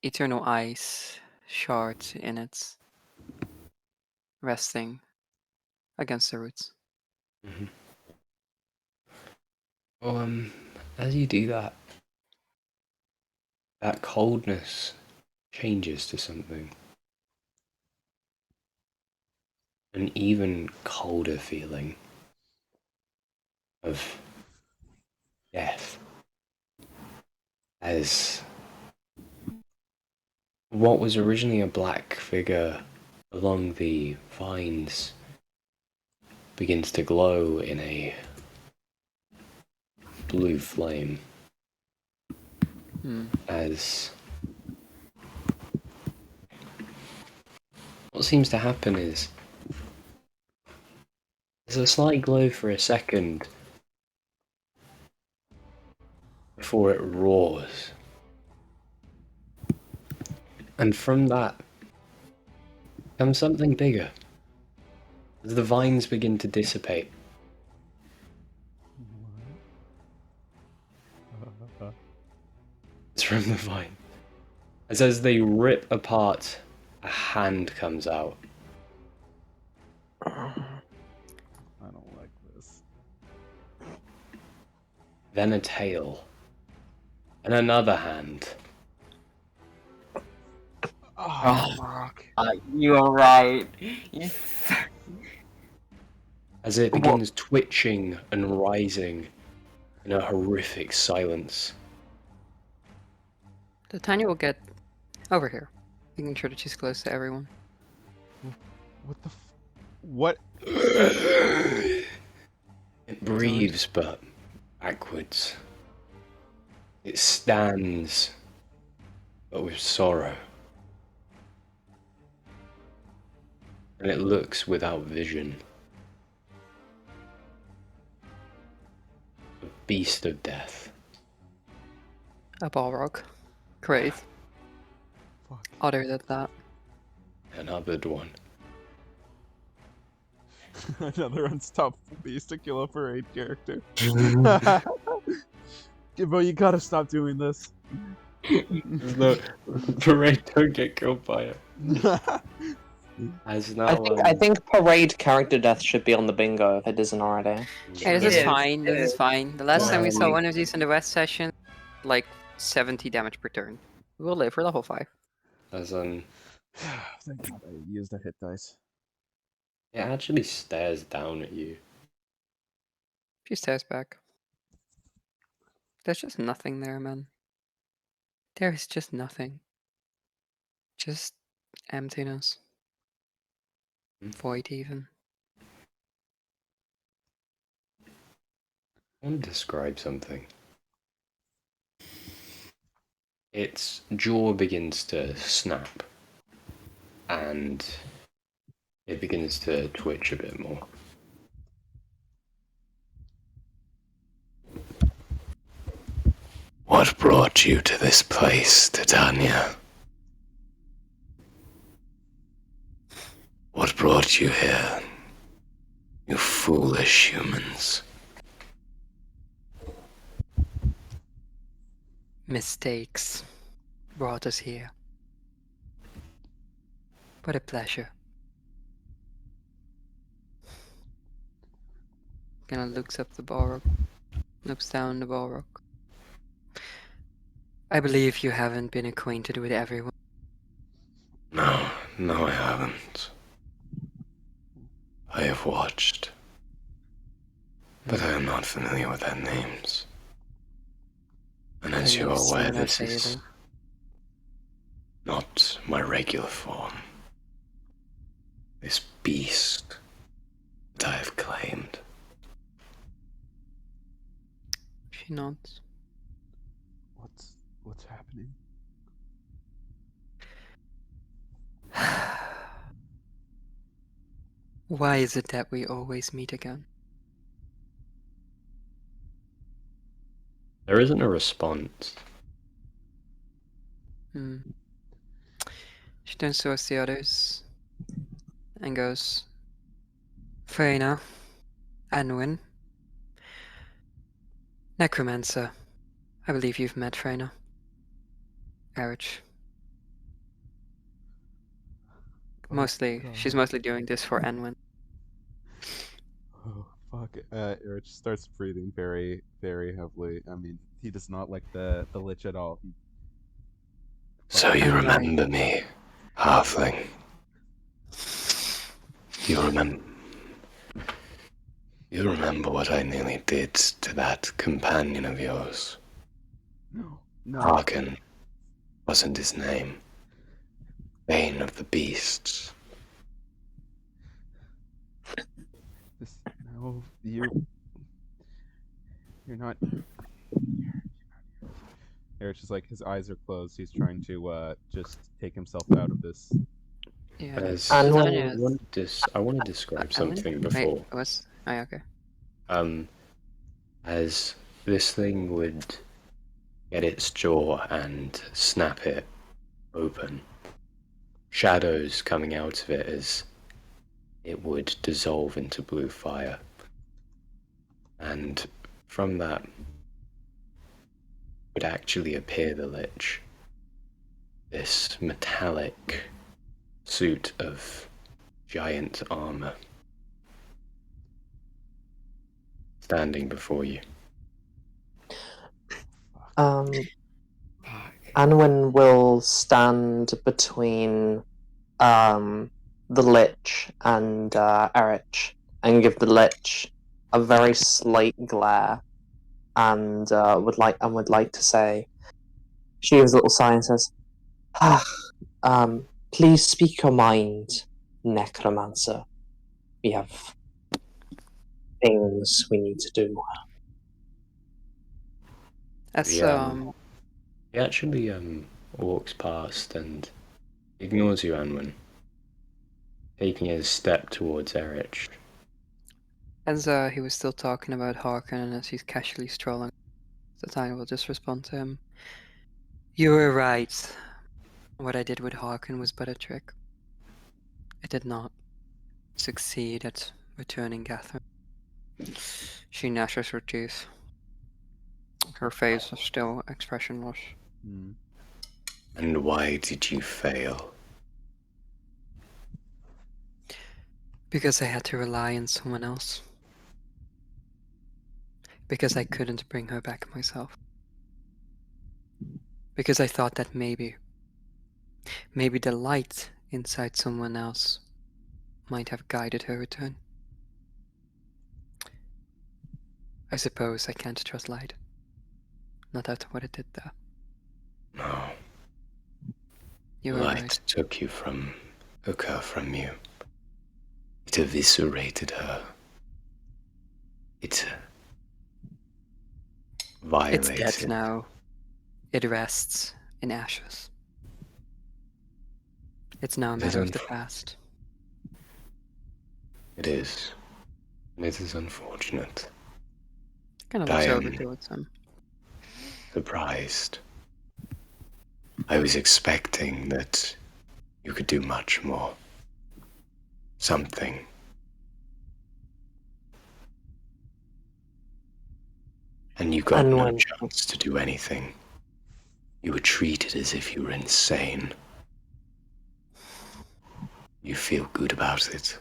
eternal ice shards in it, resting against the roots. Mm-hmm. Well, as you do that, that coldness changes to something. An even colder feeling of death. As what was originally a black figure along the vines begins to glow in a blue flame. As what seems to happen is there's a slight glow for a second before it roars. And from that comes something bigger. As the vines begin to dissipate, it's from the vine. As they rip apart, a hand comes out. I don't like this. Then a tail. and another hand. Oh, fuck. You are right. As it begins twitching and rising in a horrific silence. Tatanya will get over here, making sure that she's close to everyone. What the what? It breathes, but backwards. It stands, but with sorrow. And it looks without vision. A beast of death. A Balrog. Great. Fuck. Other than that. Another one. Another unstoppable beast to kill a parade character. Gibbo, you gotta stop doing this. The parade don't get killed by it. As now, I think parade character death should be on the bingo if it isn't already. Hey, this It is is, fine. it This is is. fine. The last time we saw Um, one of these in the West session, like 70 damage per turn. We will live for the whole 5. As Thank God I used a hit dice. it actually stares down at you. She stares back. There's just nothing there, man. There is just nothing. Just emptiness. Void, even. I want to describe something. Its jaw begins to snap, and it begins to twitch a bit more. What brought you to this place, Tatanya? What brought you here, you foolish humans? Mistakes brought us here. What a pleasure. Kinda looks up the Balrog. Looks down the Balrog. I believe you haven't been acquainted with everyone. No, I haven't. I have watched, but I am not familiar with their names. And as you are aware, this is not my regular form. This beast that I have claimed. She nods. What's happening? Why is it that we always meet again? There isn't a response. She turns towards the others and goes, Freyna, Anwyn, Necromancer. I believe you've met Freyna. Erich. She's mostly doing this for Anwyn. Oh fuck! Erich starts breathing very, very heavily. I mean, he does not like the lich at all. So you remember me, halfling? You remember what I nearly did to that companion of yours? No. Harkin wasn't his name. Bane of the beasts. No, you're not. Erich is like, his eyes are closed. He's trying to just take himself out of this. Yeah. As Tatanya I want to describe something before. Wait, what's... Oh, yeah, okay. As this thing would get its jaw and snap it open, shadows coming out of it as it would dissolve into blue fire. And from that would actually appear the Lich. This metallic suit of giant armor standing before you. Anwyn will stand between the Lich and Erich and give the Lich a very slight glare and would like to say, she gives a little sigh and says, please speak your mind, Necromancer. We have things we need to do. As He actually walks past and ignores you, Anwyn, taking a step towards Erich. as he was still talking about Harkin, and as he's casually strolling, Tatanya will just respond to him. You were right. What I did with Harkin was but a trick. It did not succeed at returning Catherine. She gnashes her teeth. Her face is still expressionless. Hmm. And why did you fail? Because I had to rely on someone else. Because I couldn't bring her back myself. Because I thought that maybe the light inside someone else might have guided her return. I suppose I can't trust light. Not after what it did there. No. You were Light right. took her from you. It eviscerated her. It violated. It's dead now. It rests in ashes. It's now a matter of the past. It is. It is unfortunate. Kind of I looks am over towards him. surprised. I was expecting that you could do much more. Something. And you got no Anwyn, chance to do anything. You were treated as if you were insane. You feel good about it.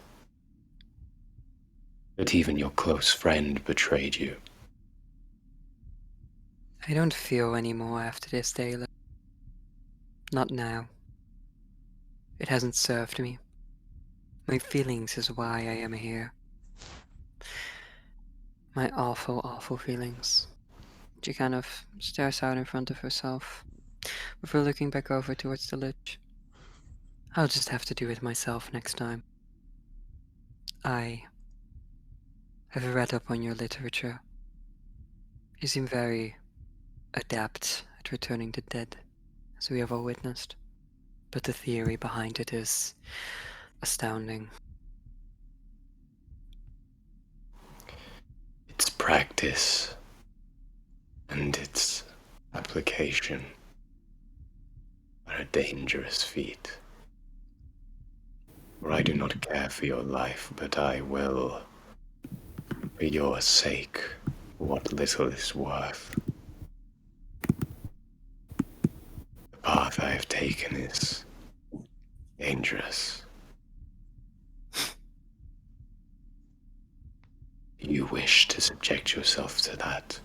But even your close friend betrayed you. I don't feel any more after this day. Not now. It hasn't served me. My feelings is why I am here. My awful, awful feelings. She kind of stares out in front of herself before looking back over towards the lich. I'll just have to do it myself next time. I have read up on your literature. You seem very adept at returning the dead, as we have all witnessed. But the theory behind it is astounding. Its practice and its application are a dangerous feat. For I do not care for your life, but I will, for your sake, what little is worth. The path I have taken is dangerous. Do you wish to subject yourself to that?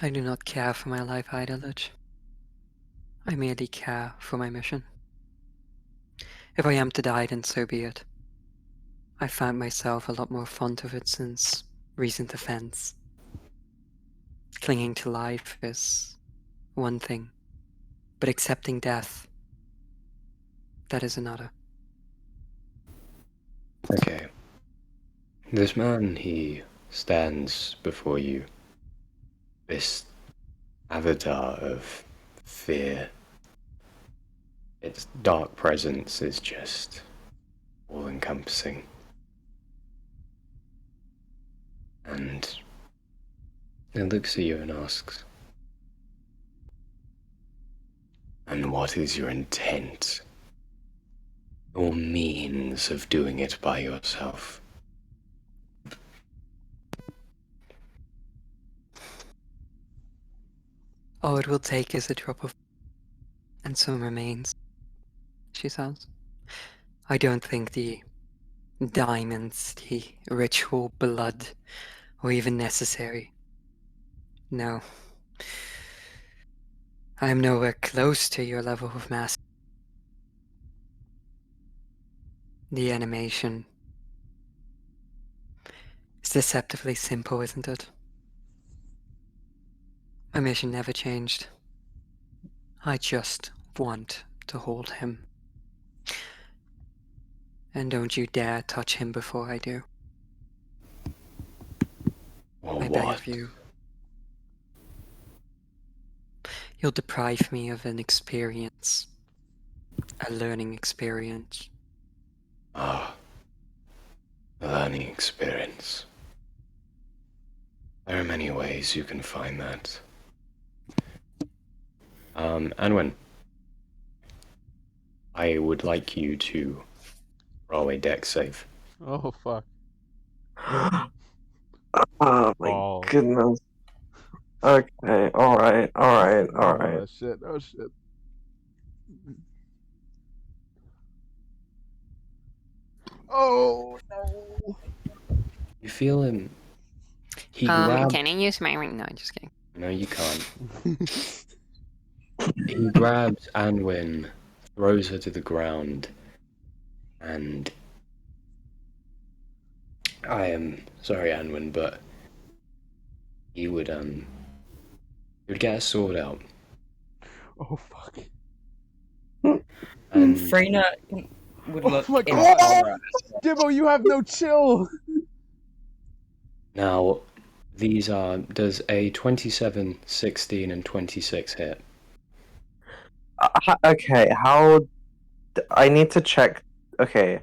I do not care for my life either, Lich. I merely care for my mission. If I am to die, then so be it. I found myself a lot more fond of it since recent events. Clinging to life is one thing, but accepting death, that is another. Okay. This man, he stands before you. This avatar of fear. Its dark presence is just all-encompassing. And it looks at you and asks, And what is your intent? Or means of doing it by yourself? All it will take is a drop of and some remains, she says. I don't think the diamonds, the ritual blood, were even necessary. No. I am nowhere close to your level of mastery. The animation is deceptively simple, isn't it? My mission never changed. I just want to hold him. And don't you dare touch him before I do. Or I beg what? of you. You'll deprive me of an experience. A learning experience. Ah, a learning experience. There are many ways you can find that. Anwyn, I would like you to roll a dex save. Oh fuck. Oh my Balls. goodness. Okay, alright. Oh shit. Oh shit. Oh no. You feel him. He grabs. Can I use my ring? No, just kidding. No, you can't. He grabs Anwyn, throws her to the ground, and I am sorry, Anwyn, but he would get a sword out, Oh fuck. and Freyna would Oh look my in God. horror. Gibbo, you have no chill. now these are does a 27, 16, and 26 hit. Okay, I need to check. Okay,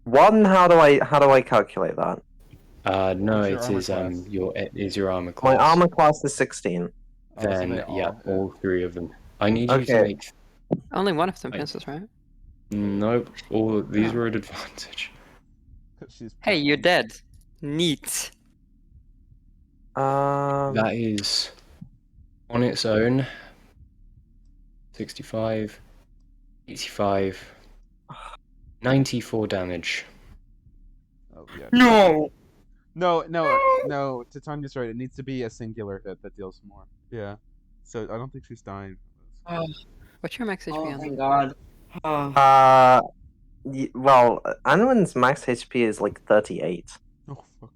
one, how do I calculate that? No, What's your it armor is class? it is your armor My class. armor class is 16. Oh, so Then they yeah, all hit. all three of them. I need you to Okay. make. Only one of them Wait. misses, right? Nope, all these No. were at advantage. She's Hey, you're prone. dead. Neat. That is on its own 65, 85, 94 damage. Oh yeah. No! No. Tatanya's right. It needs to be a singular hit that deals more. Yeah. So I don't think she's dying from this. Oh, What's your max HP oh on thank them? God. Oh. Well, Anwyn's max HP is like 38. Oh fuck.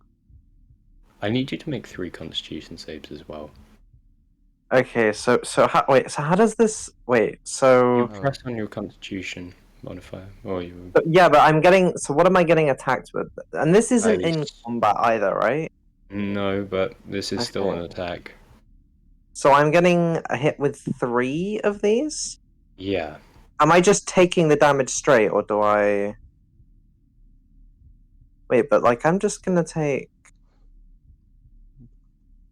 I need you to make 3 constitution saves as well. Okay, so how does this You so press on your constitution modifier, or you. yeah, but I'm getting, so what am I getting attacked with? And this isn't in Nice. combat either, right? No, but this is still an Okay. attack. So I'm getting a hit with 3 of these? Yeah. Am I just taking the damage straight, or do I... Wait, but like, I'm just gonna take...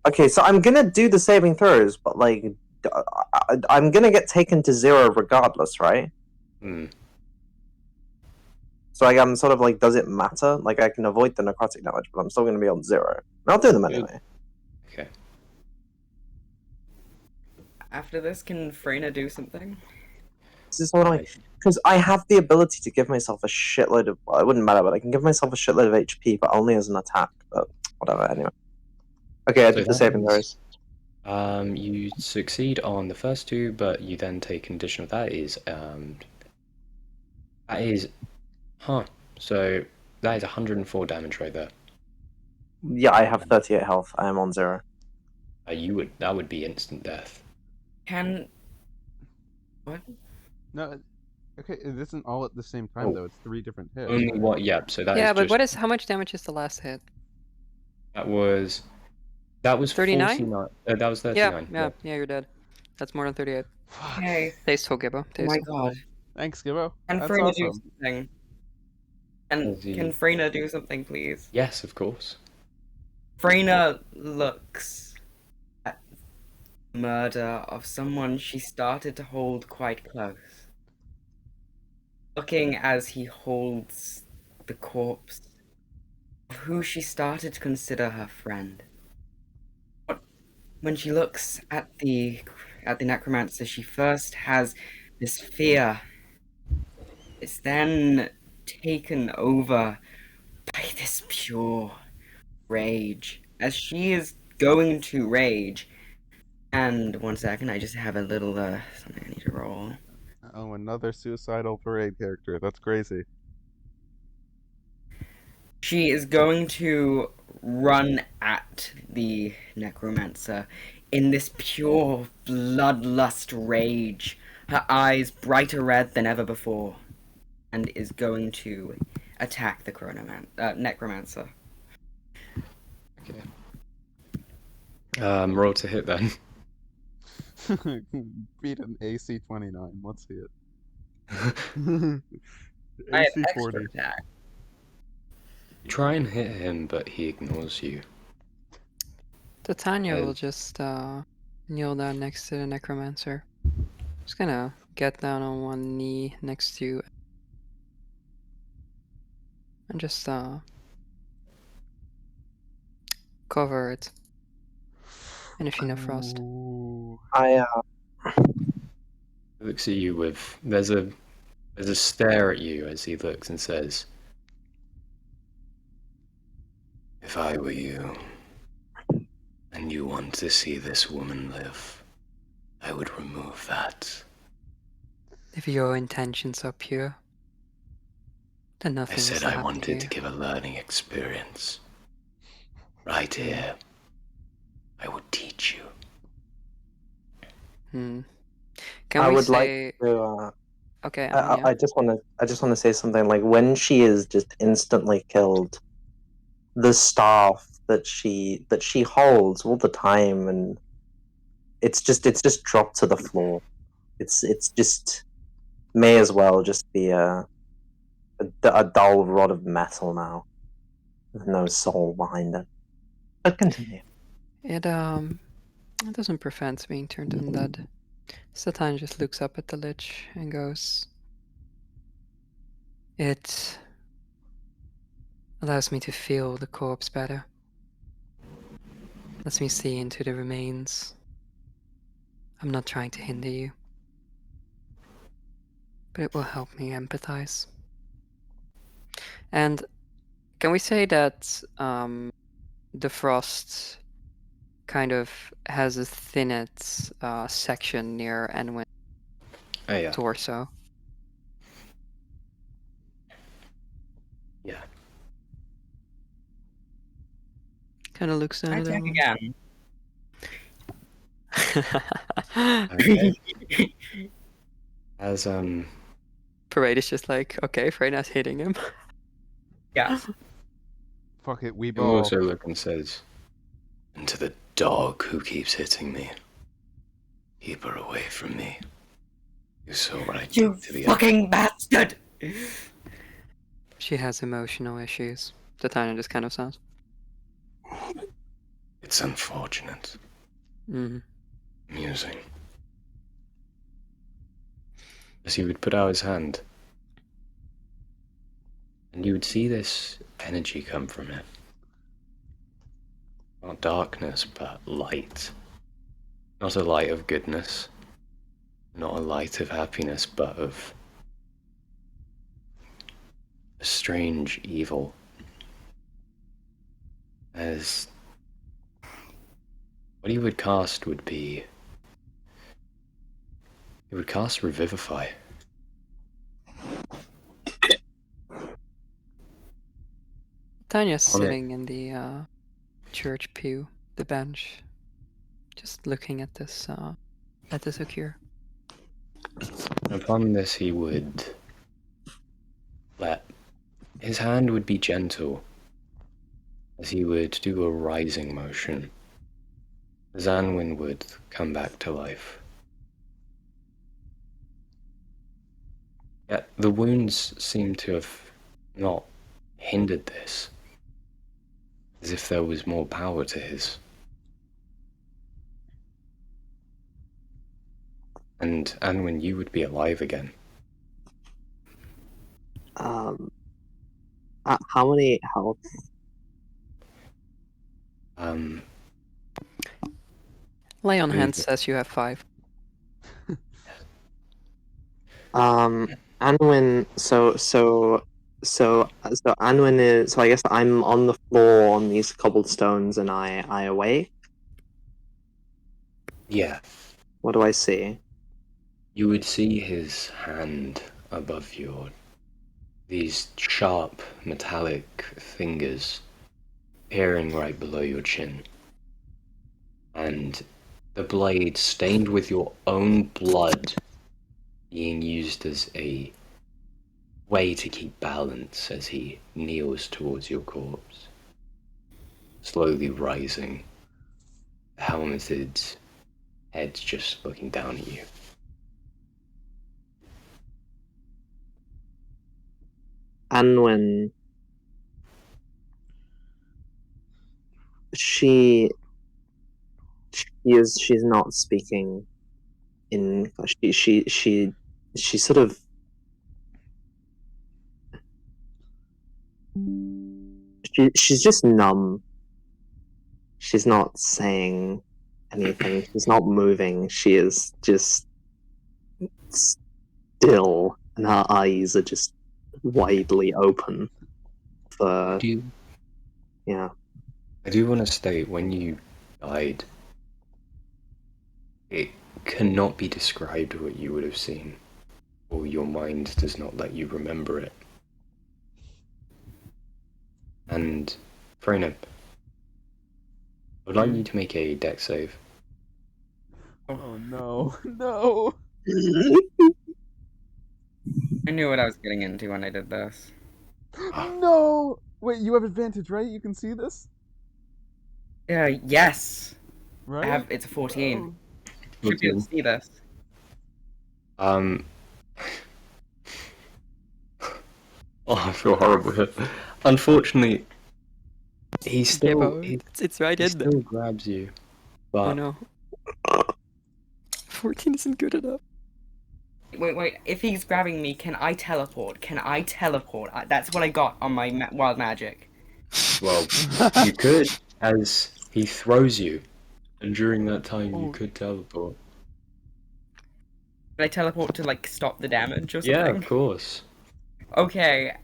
Okay, so I'm gonna do the saving throws, but like, I'm gonna get taken to 0 regardless, right? Hmm. So like, I'm sort of like, does it matter? Like, I can avoid the necrotic damage, but I'm still gonna be on 0. And I'll do them anyway. Okay. After this, can Freyna do something? This is what I... Because I have the ability to give myself a shitload of... Well, it wouldn't matter, but I can give myself a shitload of HP, but only as an attack. But whatever, anyway. Okay, I So did the that saving is- throws. You succeed on the first 2, but you then take an additional. That is, So that is 104 damage right there. Yeah, I have 38 health. I am on 0. That would be instant death. Can... What? No. Okay, it isn't all at the same time Oh. though. It's 3 different hits. Only right? what? Yep. So that is Yeah, but just, how much damage is the last hit? that was 39? 49. That was 39. Yeah, you're dead. That's more than 38. Fuck. Okay. Tasteful, Gibbo. Oh my Tasteful. God. Thanks, Gibbo. Can That's Freyna do awesome. something? Can Freyna do something, please? Yes, of course. Freyna looks at the murder of someone she started to hold quite close. Looking as he holds the corpse of who she started to consider her friend. When she looks at the necromancer, she first has this fear. It's then taken over by this pure rage. As she is going to rage, And 1 second, I just have a little something I need to roll. Oh, another suicidal parade character. That's crazy. She is going to run at the necromancer in this pure bloodlust rage, her eyes brighter red than ever before, and is going to attack the necromancer. Okay. Roll to hit then. Beat an AC 29. Let's see it. I have AC extra 40. attack. You try and hit him, but he ignores you. Tatanya will just kneel down next to the necromancer. Just gonna get down on one knee next to you. And just cover it in a sheen of frost. Ooh. I He looks at you with there's a stare at you as he looks and says, "If I were you, and you want to see this woman live, I would remove that." If your intentions are pure, then I nothing is said to I happen to wanted to you. give a learning experience. Right here. I would teach you. Can I we would say? like to. Okay, Anwyn, yeah. I just want to say something. Like when she is just instantly killed, the staff that she holds all the time, and it's just dropped to the floor. It's just may as well just be a dull rod of metal now, with no soul behind it. But continue. It doesn't prevent being turned undead. Satan just looks up at the lich and goes, "It allows me to feel the corpse better. Lets me see into the remains. I'm not trying to hinder you, but it will help me empathize." And can we say that the frost kind of has a thinned section near Anwyn's Oh yeah. torso? Yeah. Kind of looks down I at attack him. again. Okay. As Parade is just like, okay, Freyna's hitting him. Yeah. Fuck it, we he ball. also looks and says, And to the dog who keeps hitting me. Keep her away from me. You saw what I You did to the fucking bastard! She has emotional issues. Tatanya just kind of sounds. It's unfortunate. Amusing. as he would put out his hand, and you would see this energy come from it. Not darkness, but light. Not a light of goodness, not a light of happiness, but of a strange evil. As what he would cast would be, he would cast Revivify. Tanya's sitting in the church pew, the bench, just looking at this occur. Upon this, he would let his hand would be gentle, as he would do a rising motion, as Anwyn would come back to life. Yet the wounds seem to have not hindered this, as if there was more power to his. And Anwyn, you would be alive again. How many health? Lay on hand Movement. says you have 5. Anwyn. So Anwyn is. So I guess I'm on the floor on these cobblestones, and I awake. Yeah, What do I see? you would see his hand above these sharp metallic fingers peering right below your chin. And the blade stained with your own blood being used as a way to keep balance as he kneels towards your corpse. Slowly rising, the helmeted head just looking down at you. Anwyn, she's not speaking in she sort of she's just numb. She's not saying anything. She's not moving. She is just still, and her eyes are just widely open. For yeah. I do want to state, when you died, it cannot be described what you would have seen, or your mind does not let you remember it. And, Freyna, I would like you to make a dex save. Oh no, no. I knew what I was getting into when I did this. No. Wait, you have advantage, right? You can see this, Yes. right? It's a 14. Oh. Should be able to see this. Oh, I feel horrible here. Unfortunately, he still, it's right he in there. still grabs you, but Oh no. 14 isn't good enough. Wait. If he's grabbing me, can I teleport? That's what I got on my wild magic. well, you could, as he throws you, and during that time you Oh. could teleport. Can I teleport to, like, stop the damage or Yeah, something? of course. Okay.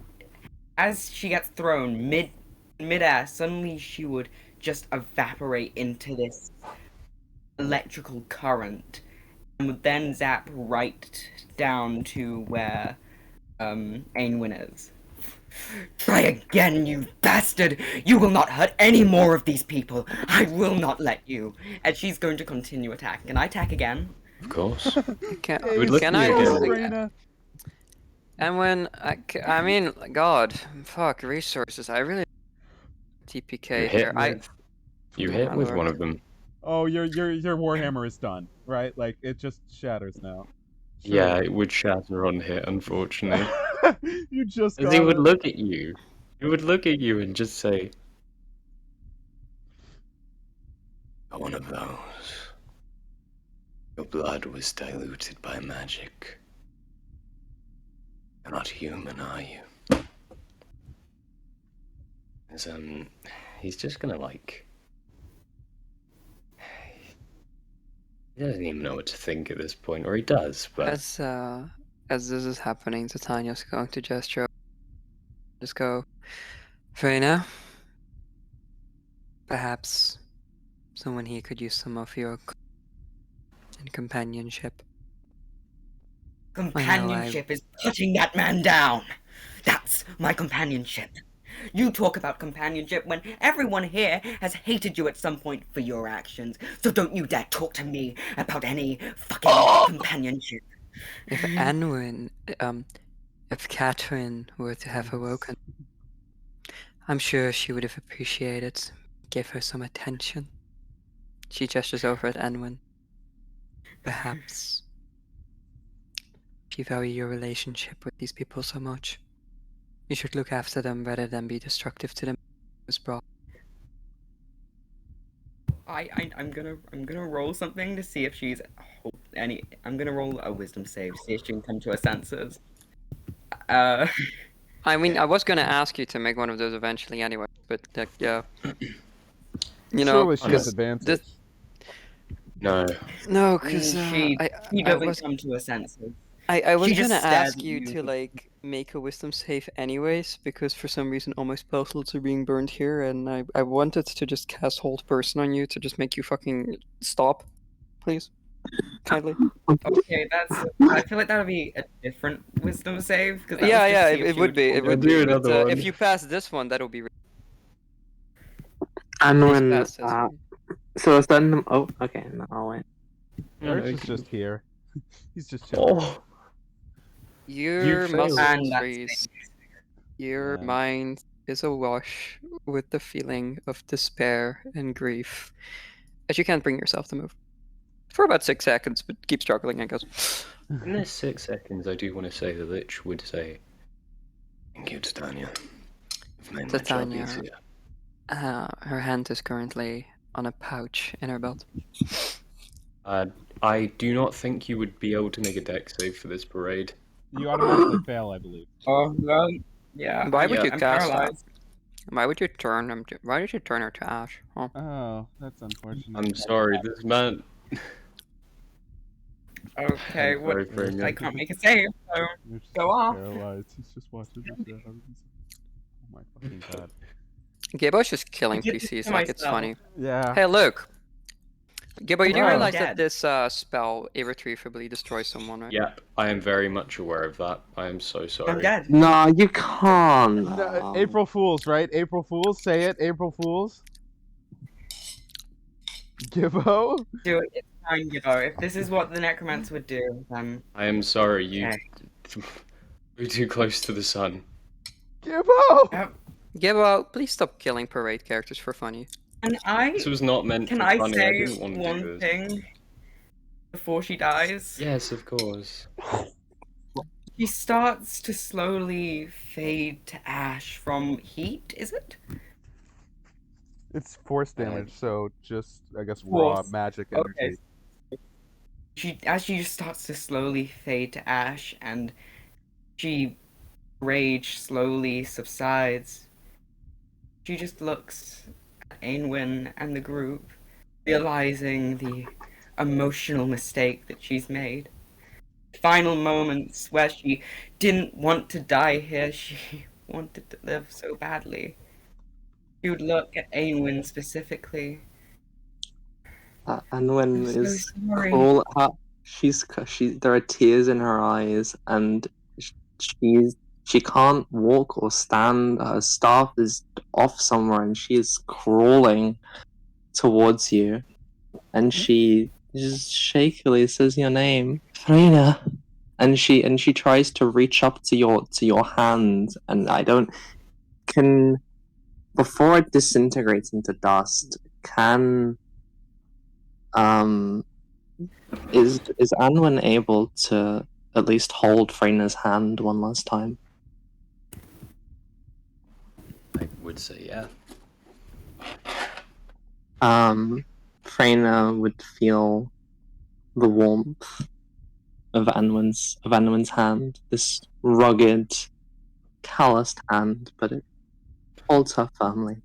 As she gets thrown midair, suddenly she would just evaporate into this electrical current, and would then zap right down to where Anwyn is. Try again, you bastard! You will not hurt any more of these people! I will not let you! And she's going to continue attacking. Can I attack again? Of course. Can, Hey, would look can at I? you again. Freyna. And when I mean, God, fuck resources. I really TPK You here. hit My with lord. one of them. Oh, your warhammer is done, right? Like it just shatters now. Yeah, Sure. it would shatter on hit, unfortunately. You just As got he would it. look at you. He would look at you and just say, "One of those. Your blood was diluted by magic. You're not human, are you?" As, he's just gonna, like... He doesn't even know what to think at this point, or he does, but... As this is happening, Tatanya's going to gesture. Just go, Freyna. Perhaps someone here could use some of your and companionship. Companionship is putting that man down! That's my companionship! You talk about companionship when everyone here has hated you at some point for your actions, so don't you dare talk to me about any fucking companionship. If Anwyn, if Catherine were to have awoken, I'm sure she would have appreciated. Give her some attention. She gestures over at Anwyn. Perhaps if you value your relationship with these people so much, you should look after them rather than be destructive to them. Was brought. I'm gonna roll something to see if she's I'm gonna roll a wisdom save to see if she can come to her senses. I mean, I was gonna ask you to make one of those eventually anyway, but yeah. You know, Surely she has advantage. No. No, because she doesn't come to her senses. I was She just gonna stares ask at you you. to like make a wisdom save anyways, because for some reason all my spell slots are being burned here, and I wanted to just cast hold person on you to just make you fucking stop. please. Kindly. Okay, I feel like that would be a different wisdom save. Because Yeah, it would be. It would do be. But another one. if you pass this one, that'll be. Anwyn, Pass this one. so is that oh, okay, no, I'll wait. Eric's is just here. He's just chilling. Oh, Your failed. muscles And that's freeze. Your Yeah. mind is awash with the feeling of despair and grief, as you can't bring yourself to move for about 6 seconds, but keep struggling, I guess. In this 6 seconds, I do want to say the Lich would say, "Thank you, Tatanya. You've made my job Tatanya. easier." Her hand is currently on a pouch in her belt. I do not think you would be able to make a deck save for this parade. You automatically fail, I believe. Oh well, yeah. Why would you I'm cast that? paralyzed. Why would you turn him? Why did you turn her to ash? Oh. Oh, that's unfortunate. I'm sorry, this man. Okay, I'm what? sorry for him. I can't make a save, so You're just Go off. paralyzed. He's just watching this. Oh my fucking god. Gibbo's just killing I did this PCs to like it's myself. funny. Yeah. Hey, look! Gibbo, you do Wow. realize that Dead. this spell irretrievably destroys someone, right? Yep, I am very much aware of that. I am so sorry. I'm dead. no, you can't. No, April Fools, right? April Fools, say it. April Fools. Gibbo. Do it. It's fine, Gibbo. If this is what the necromancer would do, then I am sorry, you. okay. You're too close to the sun. Gibbo. Gibbo, please stop killing parade characters for funny. And I This was not meant can for I funny. I say didn't want to do one this. thing before she dies? Yes, of course. She starts to slowly fade to ash from heat. Is it? It's force damage, so just I guess raw Force. magic energy. Okay. As she just starts to slowly fade to ash, and rage slowly subsides. She just looks at Anwyn and the group, realizing the emotional mistake that she's made. Final moments where she didn't want to die here, she wanted to live so badly. She would look at Anwyn specifically. Anwyn I'm so is sorry. cool. There are tears in her eyes, and she can't walk or stand. Her staff is off somewhere, and she is crawling towards you. And she just shakily says your name, Freyna. And she tries to reach up to your hand, and I don't can before it disintegrates into dust. Can is Anwyn able to at least hold Freyna's hand one last time? I would say yeah. Freyna would feel the warmth of Anwyn's hand, this rugged, calloused hand, but it holds her firmly.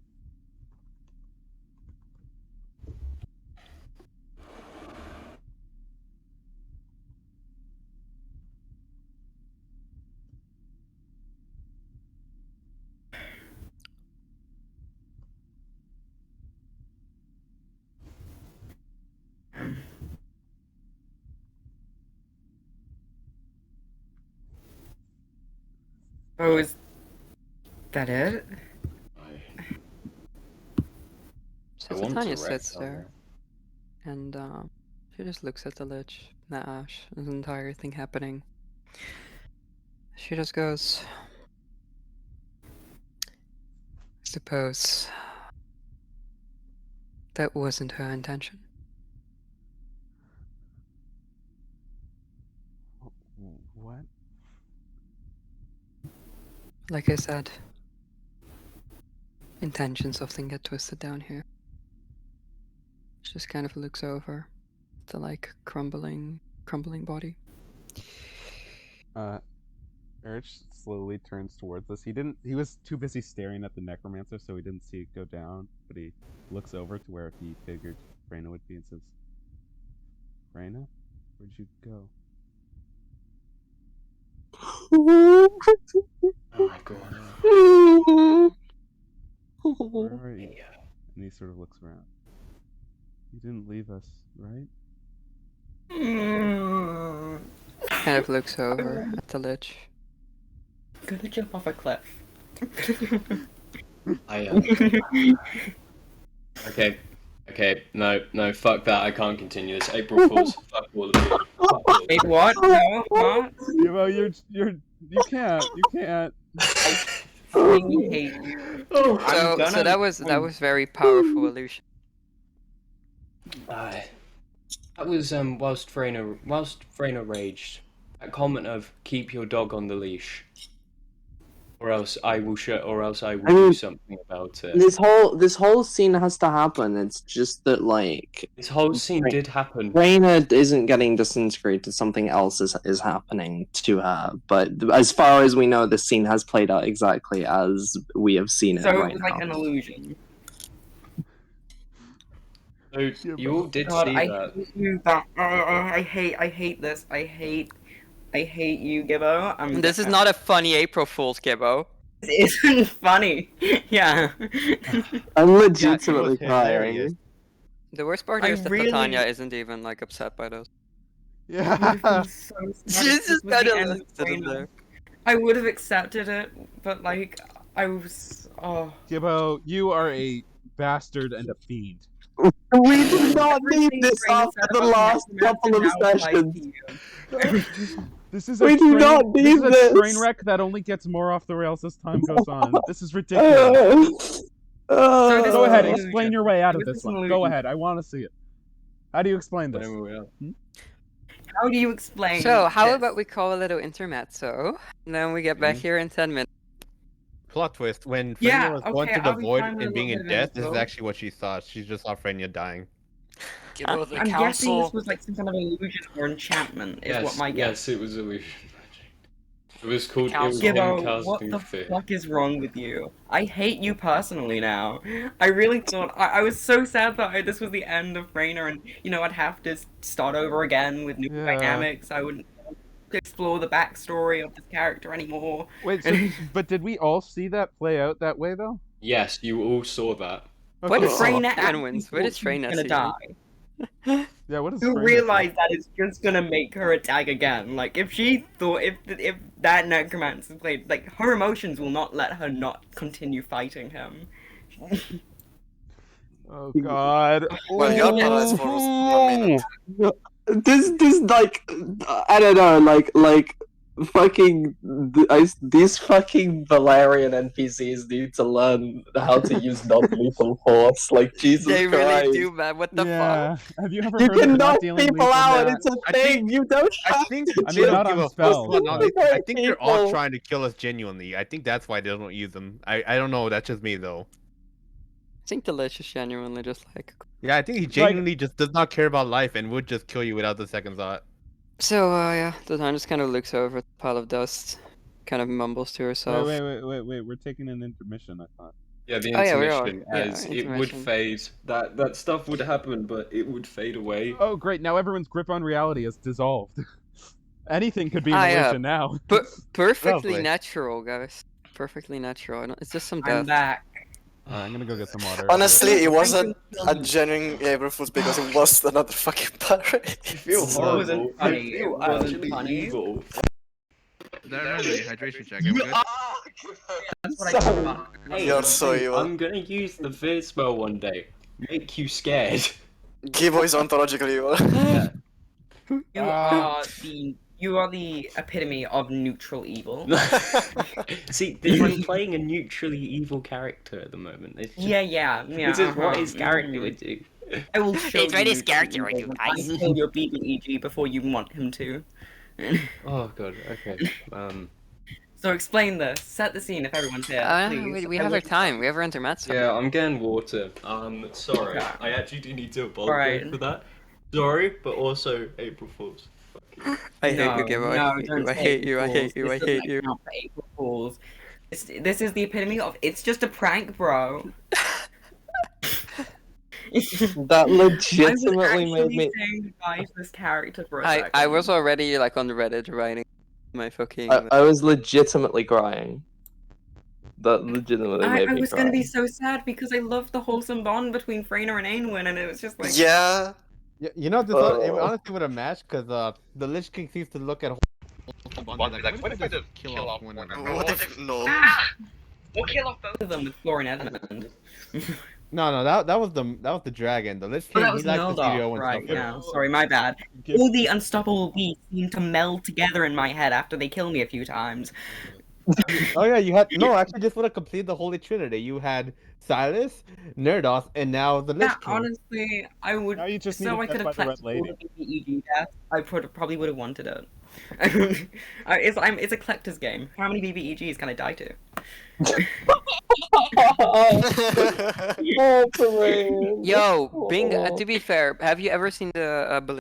Oh, is that it? So I want to Tatanya wreck sits someone. there, and she just looks at the Lich, the ash, this entire thing happening. She just goes, I suppose that wasn't her intention. What? Like I said, intentions often get twisted down here. She just kind of looks over the like crumbling body. Erich slowly turns towards us. He was too busy staring at the necromancer, so he didn't see it go down, but he looks over to where he figured Freyna would be and says, Freyna, where'd you go? Oh my god. Where are you? And he sort of looks around. You didn't leave us, right? Mm. Kind of looks over at the lich. Gonna jump off a cliff. I Okay, no, fuck that. I can't continue this. April Fools. Fuck all of you. Fuck all of you. Wait, what? No, what? Gibbo, you can't. I fucking hate you. I'm So gonna. that was very powerful illusion. That was whilst Freyna raged. That comment of "keep your dog on the leash," or else I will do something about it. This whole scene has to happen. It's just that like This whole scene did happen. Raina isn't getting disintegrated. Something else is happening to her. But as far as we know, this scene has played out exactly as we have seen it So right it was now. like an illusion. So you all did God, see I that. hate you. I hate this. I hate you, Gibbo. This is not a funny April Fool's, Gibbo. This isn't funny. Yeah. I'm Yeah, legitimately it was hilarious. crying. The worst part I is that really- Tatanya isn't even like upset by this. Yeah. So sad if She's this just was the kind end of of sitting Freyna. there. I would have accepted it, but like I was. Oh. Gibbo, you are a bastard and a fiend. We did not need Everything this Freyna after said the about last necromancy couple of now applies to sessions. you. This is We a do train, not this need is a this. train wreck that only gets more off the rails as time goes on. This is ridiculous. So this Go is ahead, an explain illusion. your way out of This this is an one. Go illusion. ahead, I want to see it. How do you explain this? How do you explain? So how this? about we call a little intermezzo, and then we get back here in 10 minutes. Plot twist: when Yeah, Freyna was going okay, through the I'll be void fine with a and being little in bit of death, this is info. actually what she thought. She just saw Freyna dying. Gibbo, the I'm guessing this council. was like some kind of illusion or enchantment. Is what my guess. Yes, it was illusion magic. It was called. It was Council. him Gibbo, what casting the fear. fuck is wrong with you? I hate you personally now. I really thought I was so sad that this was the end of Freyna, and I'd have to start over again with new Yeah. dynamics. I wouldn't explore the backstory of this character anymore. Wait, so, but did we all see that play out that way though? Yes, you all saw that. What is Freyna Anwyn? actually Where did thought she was Freyna gonna see? die. Yeah, what is Who Freyna realized that it's just gonna make her attack again? Like, if she thought, if that necromancer played, like, her emotions will not let her not continue fighting him. Oh god. Well, you're paralyzed for 1 minute. This like I don't know, like fucking these fucking Balerion NPCs need to learn how to use non-lethal force. Like Jesus They Christ. really do, man. What the fuck? Yeah. Have you ever You heard of can not knock dealing people lethal out. damage? It's a I thing. You don't I have think to I they mean, don't not give on a fuck spells, about but- non-lethal. I think they're all People. trying to kill us genuinely. I think that's why they don't use them. I don't know. That's just me though. I think the lich is genuinely just like. Yeah, I think he genuinely just does not care about life and would just kill you without the second thought. So yeah, Tatanya just kind of looks over at the pile of dust, kind of mumbles to herself. Wait, we're taking an intermission, I thought. Yeah, the Oh, yeah, we are. intermission, Yeah, as it would intermission. fade. That stuff would happen, but it would fade away. Oh great, now everyone's grip on reality is dissolved. Anything could be an Ah, yeah. illusion now. Perfectly Lovely. natural, guys. Perfectly natural. It's just some I'm death. back. Alright, I'm gonna go get some water. Honestly, it wasn't I a genuine April Fool's because it was another fucking parade. I feel It horrible. wasn't I funny. feel It wasn't actually funny. evil. That reminds me, hydration check. Am I good? That's what I thought. Hey, You're so hey, evil. I'm gonna use the fear spell one day. Make you scared. Gibbo is ontologically evil. Yeah. You are the epitome of neutral evil. See, I'm playing a neutrally evil character at the moment. It's just, Yeah. This is what his character would do. I will show It's you what his neutral character would evil do, when I guys. kill your BBEG before you want him to. Oh god. Okay. So explain this. Set the scene if everyone's here. Please. We have our time. We have our intermezzo. Yeah, I'm getting water. Sorry. Okay. I actually do need to apologize Alright. for that. Sorry, but also April Fools. I hate you, No, Gibbo. don't I say hate you. I April hate you. Fools. I This hate doesn't you. count for April Fools. This is the epitome of it's just a prank, bro. That legitimately made me. saying goodbye to this character for a I second. was already like on the Reddit writing my fucking. I was legitimately crying. That legitimately made I me was cry. gonna be so sad because I loved the wholesome bond between Freyna and Anwyn, and it was just like Yeah. You know, this it honestly would have matched because the Lich King seems to look at like, what if I just kill off one of them? What if no? We'll kill off both of them with Floor and Edmund. No, that was the dragon. The Lich Oh, King, that he was likes to see Noldor, and right, stuff. yeah. Sorry, my bad. All the unstoppable beasts seem to meld together in my head after they kill me a few times. Oh yeah, you had no. Actually, just would have completed the Holy Trinity. You had Silas, Nerdos, and now the Lich Yeah, King. honestly, I would. Now you just need So to I could death have by the Red collected all Lady. the BBEG deaths. I probably would have wanted it. It's a collector's game. How many BBEGs can I die to? Oh, Parade. Yo, Bing. Oh. To be fair, have you ever seen the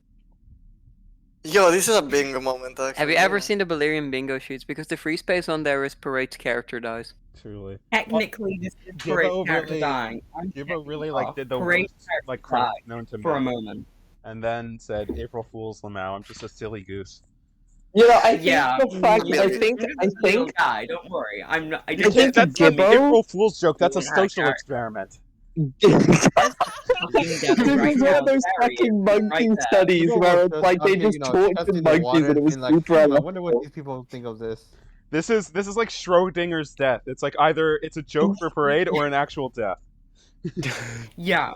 Yo, this is a bingo moment. Actually. Have you ever seen the Balerion bingo shoots? Because the free space on there is Parade's character dies. Truly. Technically, this is Gibbo Parade's character really- dying. Gibbo really like did the Parade's worst character like crap died known to for a man, moment. and then said, "April Fool's, Lamau. I'm just a silly goose." You know, I think Yeah, the fact yeah. I think guy. Don't worry, I'm not. I I think That's not an Gibbo- April Fool's joke. That's a Doesn't have a social character. experiment. this Fucking right is one now, of those there he fucking is, monkey right there. studies People where were it's like they okay, just tortured testing the monkeys water and it was being like, super I wonder what unethical. these people think of this. This is like Schrodinger's death. It's like either it's a joke for Parade or an actual death. Yeah.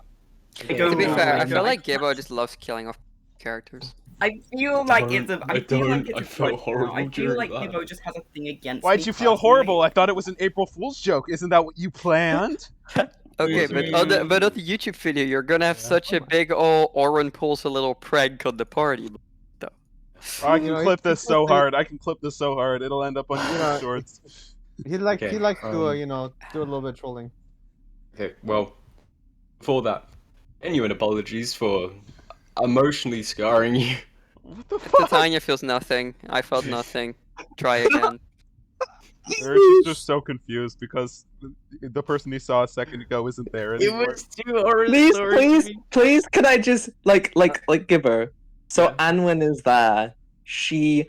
To be fair, I no, feel like Gibbo just loves killing off characters. I feel like it's a. I feel like don't. it's I a felt grudge now. horrible I feel during like that. Gibbo just has a thing against Why'd me you feel personally. horrible? I thought it was an April Fool's joke. Isn't that what you planned? Okay, but on the YouTube video, you're gonna have such a big old Oren pulls a little prank on the party. Oh, I can You know, clip he- this so hard. I can clip this so hard. It'll end up on YouTube Shorts. He likes Okay, to do um, do a little bit of trolling. Okay, well, before that, genuine apologies for emotionally scarring you. What the fuck? Tatanya feels nothing. I felt nothing. Try again. Urge is just so confused because the person he saw a second ago isn't there It anymore. was too horror Please, story to please, me. please, can I just like Gibbo? So Anwyn is there. She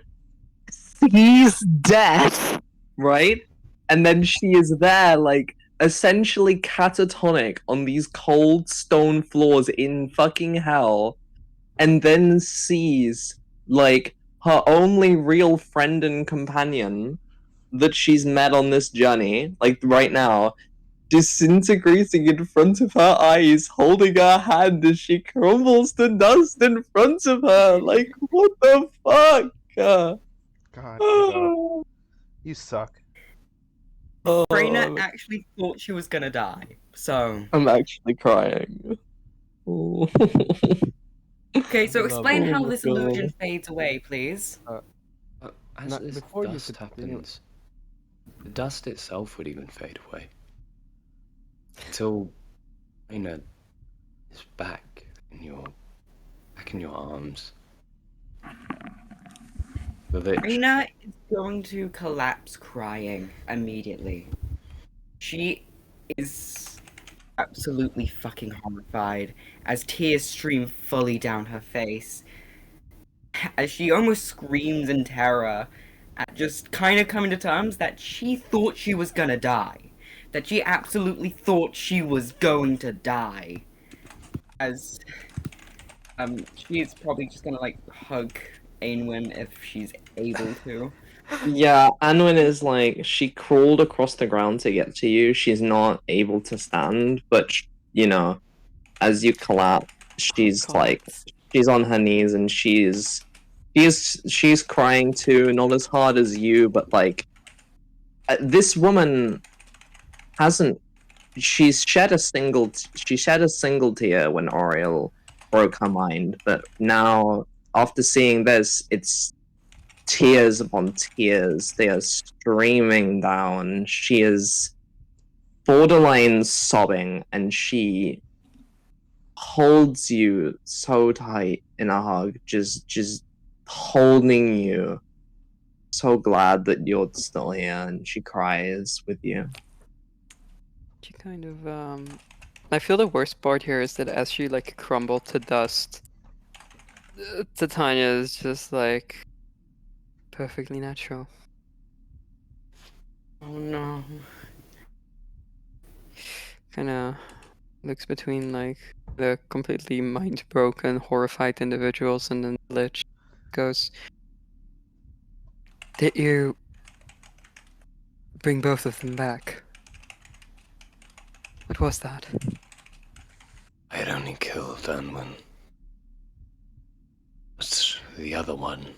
sees death, right? And then she is there, like essentially catatonic on these cold stone floors in fucking hell, and then sees like her only real friend and companion that she's met on this journey, like right now, disintegrating in front of her eyes, holding her hand as she crumbles to dust in front of her. Like, what the fuck? God, Gibbo, you suck. Freyna actually thought she was gonna die. So I'm actually crying. Oh. okay, so explain how Oh, this God. illusion fades away, please. As Now, this before you dust continue- happens, the dust itself would even fade away. Until Raina is back in your arms. The Lich. Freyna is going to collapse crying immediately. She is absolutely fucking horrified as tears stream fully down her face. As she almost screams in terror at just kind of coming to terms that she thought she was gonna die. That she absolutely thought she was going to die. As she's probably just gonna like hug Anwyn if she's able to. Yeah, Anwyn is like, she crawled across the ground to get to you. She's not able to stand, but you know, as you collapse, she's like, she's on her knees and she's crying too, not as hard as you, but like, this woman hasn't. She shed a single tear when Oriel broke her mind, but now after seeing this, it's tears upon tears. They are streaming down. She is borderline sobbing, and she holds you so tight in a hug, just holding you. So glad that you're still here, and she cries with you. She kind of I feel the worst part here is that as she like crumbled to dust, Tatanya is just like perfectly natural. Oh no. Kind of looks between like the completely mind-broken, horrified individuals, and then the Lich goes, "Did you bring both of them back? What was that?" I had only killed Anwyn. But the other one,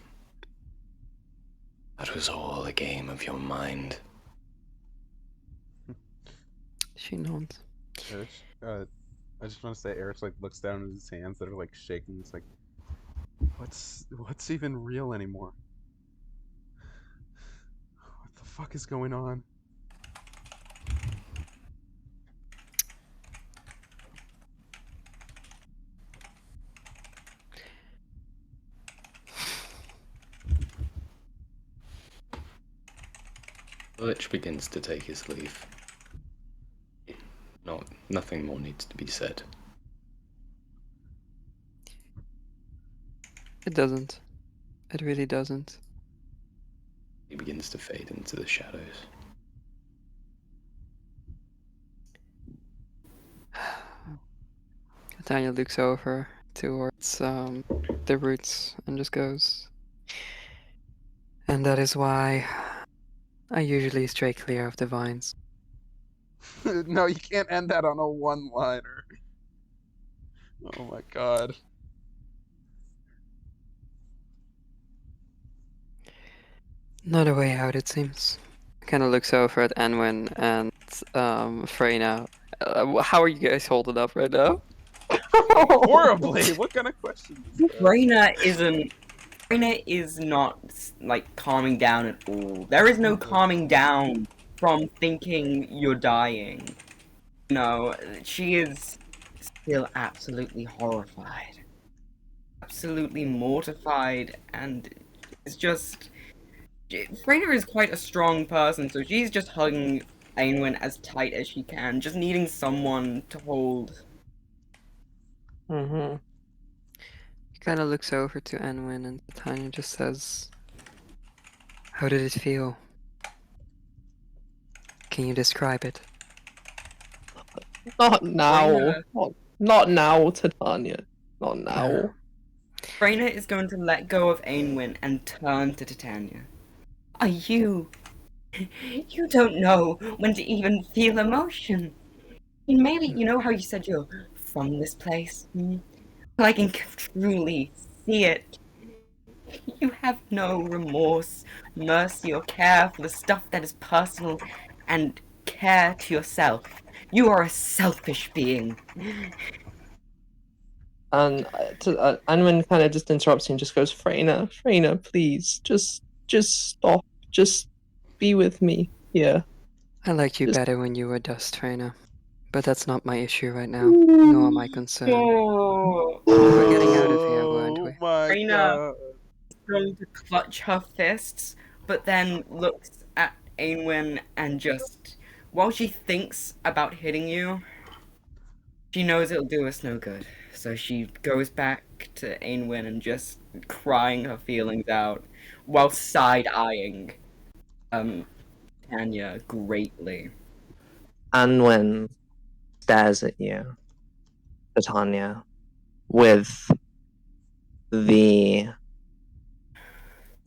that was all a game of your mind. She nods. Eric, I just want to say, Eric like looks down at his hands that are like shaking. It's like, what's even real anymore? What the fuck is going on? The Lich begins to take his leave. Nothing more needs to be said. It doesn't. It really doesn't. He begins to fade into the shadows. Tatanya looks over towards the roots and just goes, "And that is why I usually stray clear of the vines." No, you can't end that on a one-liner. Oh my god. Not a way out, it seems. Kind of looks over at Anwyn and Freyna. How are you guys holding up right now? Horribly. What kind of question is that? Raina is not like calming down at all. There is no calming down from thinking you're dying. No, she is still absolutely horrified, absolutely mortified, and it's just. Raina is quite a strong person, so she's just hugging Anwyn as tight as she can, just needing someone to hold. Mm-hmm. He kind of looks over to Anwyn and Tatanya just says, "How did it feel? Can you describe it?" Not now. Raina, Not now, Tatanya. Not now. Raina is going to let go of Anwyn and turn to Tatanya. Are you? You don't know when to even feel emotion. Maybe you know how you said you're from this place? I can truly see it. You have no remorse, mercy, or care for the stuff that is personal, and care to yourself. You are a selfish being. And Anwyn kind of just interrupts you and just goes, Freyna, please, just stop. Just be with me here. I liked you Just- better when you were dust, Freyna. But that's not my issue right now, nor my concern. Oh, We're getting out of here, weren't we? Oh my Raina god. is going to clutch her fists, but then looks at Anwyn and just, while she thinks about hitting you, she knows it'll do us no good. So she goes back to Anwyn and just crying her feelings out while side-eyeing Tanya greatly. Anwyn stares at you, Tatanya, with the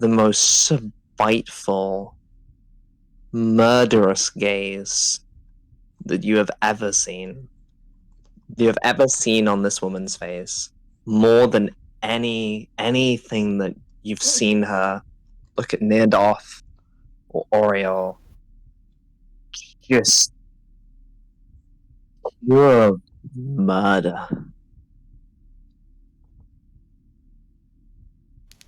most spiteful, murderous gaze that you have ever seen. You have ever seen on this woman's face, more than anything that you've seen her look at Nirdoff or Oriole. Just pure murder.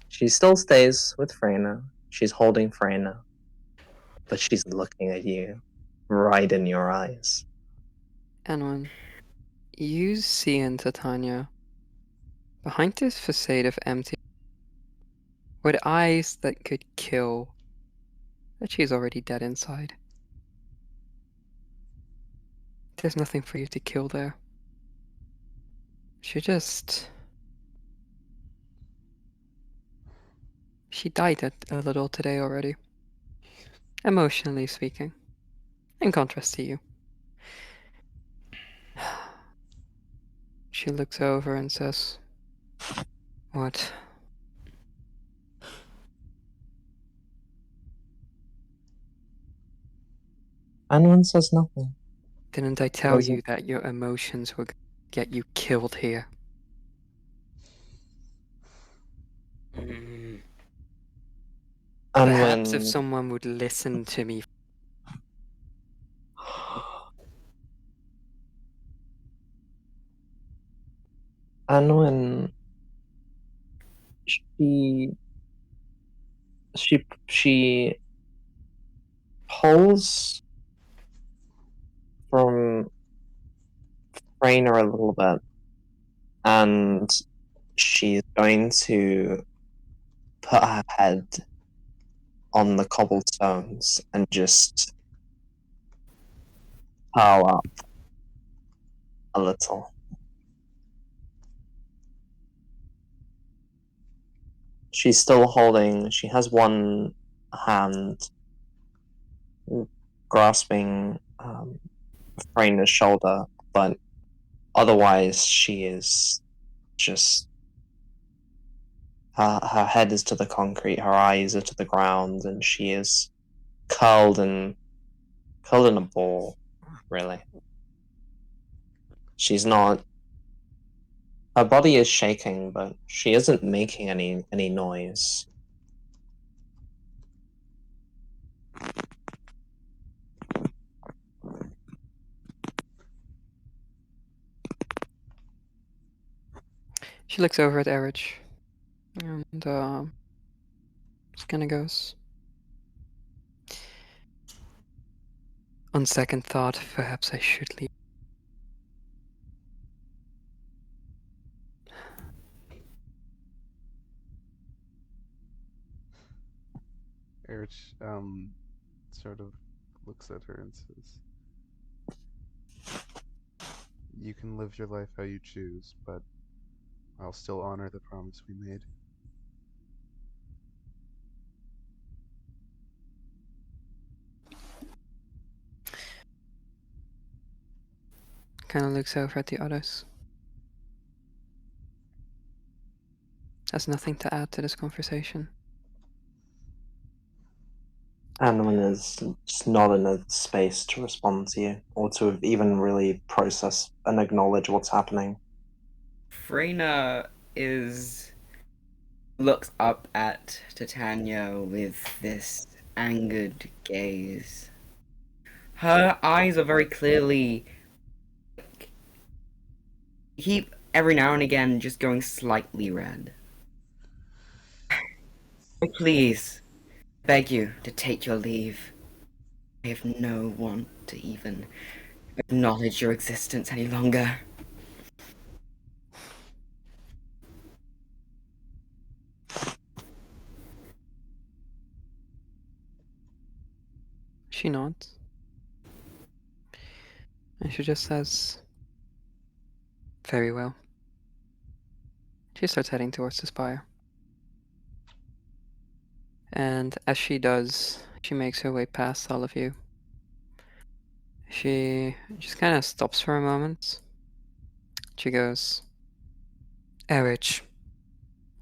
She still stays with Freyna. She's holding Freyna. But she's looking at you right in your eyes. Anwyn, you see in Tatanya, behind this facade of empty, with eyes that could kill, that she's already dead inside. There's nothing for you to kill there. She died a little today already. Emotionally speaking. In contrast to you. She looks over and says, "What?" Anwyn says nothing. Didn't I tell Doesn't- you that your emotions would get you killed here? Mm, Perhaps if Anwyn. someone would listen to me. Anwyn. She pulls from Rainer a little bit, and she's going to put her head on the cobblestones and just curl up a little. She's still holding, she has one hand grasping Rainer's shoulder, but otherwise she is just, her head is to the concrete, her eyes are to the ground, and she is curled in a ball, really. She's not, her body is shaking, but she isn't making any noise. She looks over at Erich and just kind of goes, "On second thought, perhaps I should leave." Erich sort of looks at her and says, "You can live your life how you choose, but I'll still honor the promise we made." Kind of looks over at the others. Has nothing to add to this conversation. Anwyn is just not in a space to respond to you, or to even really process and acknowledge what's happening. Freyna looks up at Tatanya with this angered gaze. Her eyes are very clearly keep every now and again just going slightly red. Oh, please, beg you to take your leave. I have no want to even acknowledge your existence any longer. She nods. And she just says, "Very well." She starts heading towards the spire. And as she does, she makes her way past all of you. She just kind of stops for a moment. She goes, "Erich,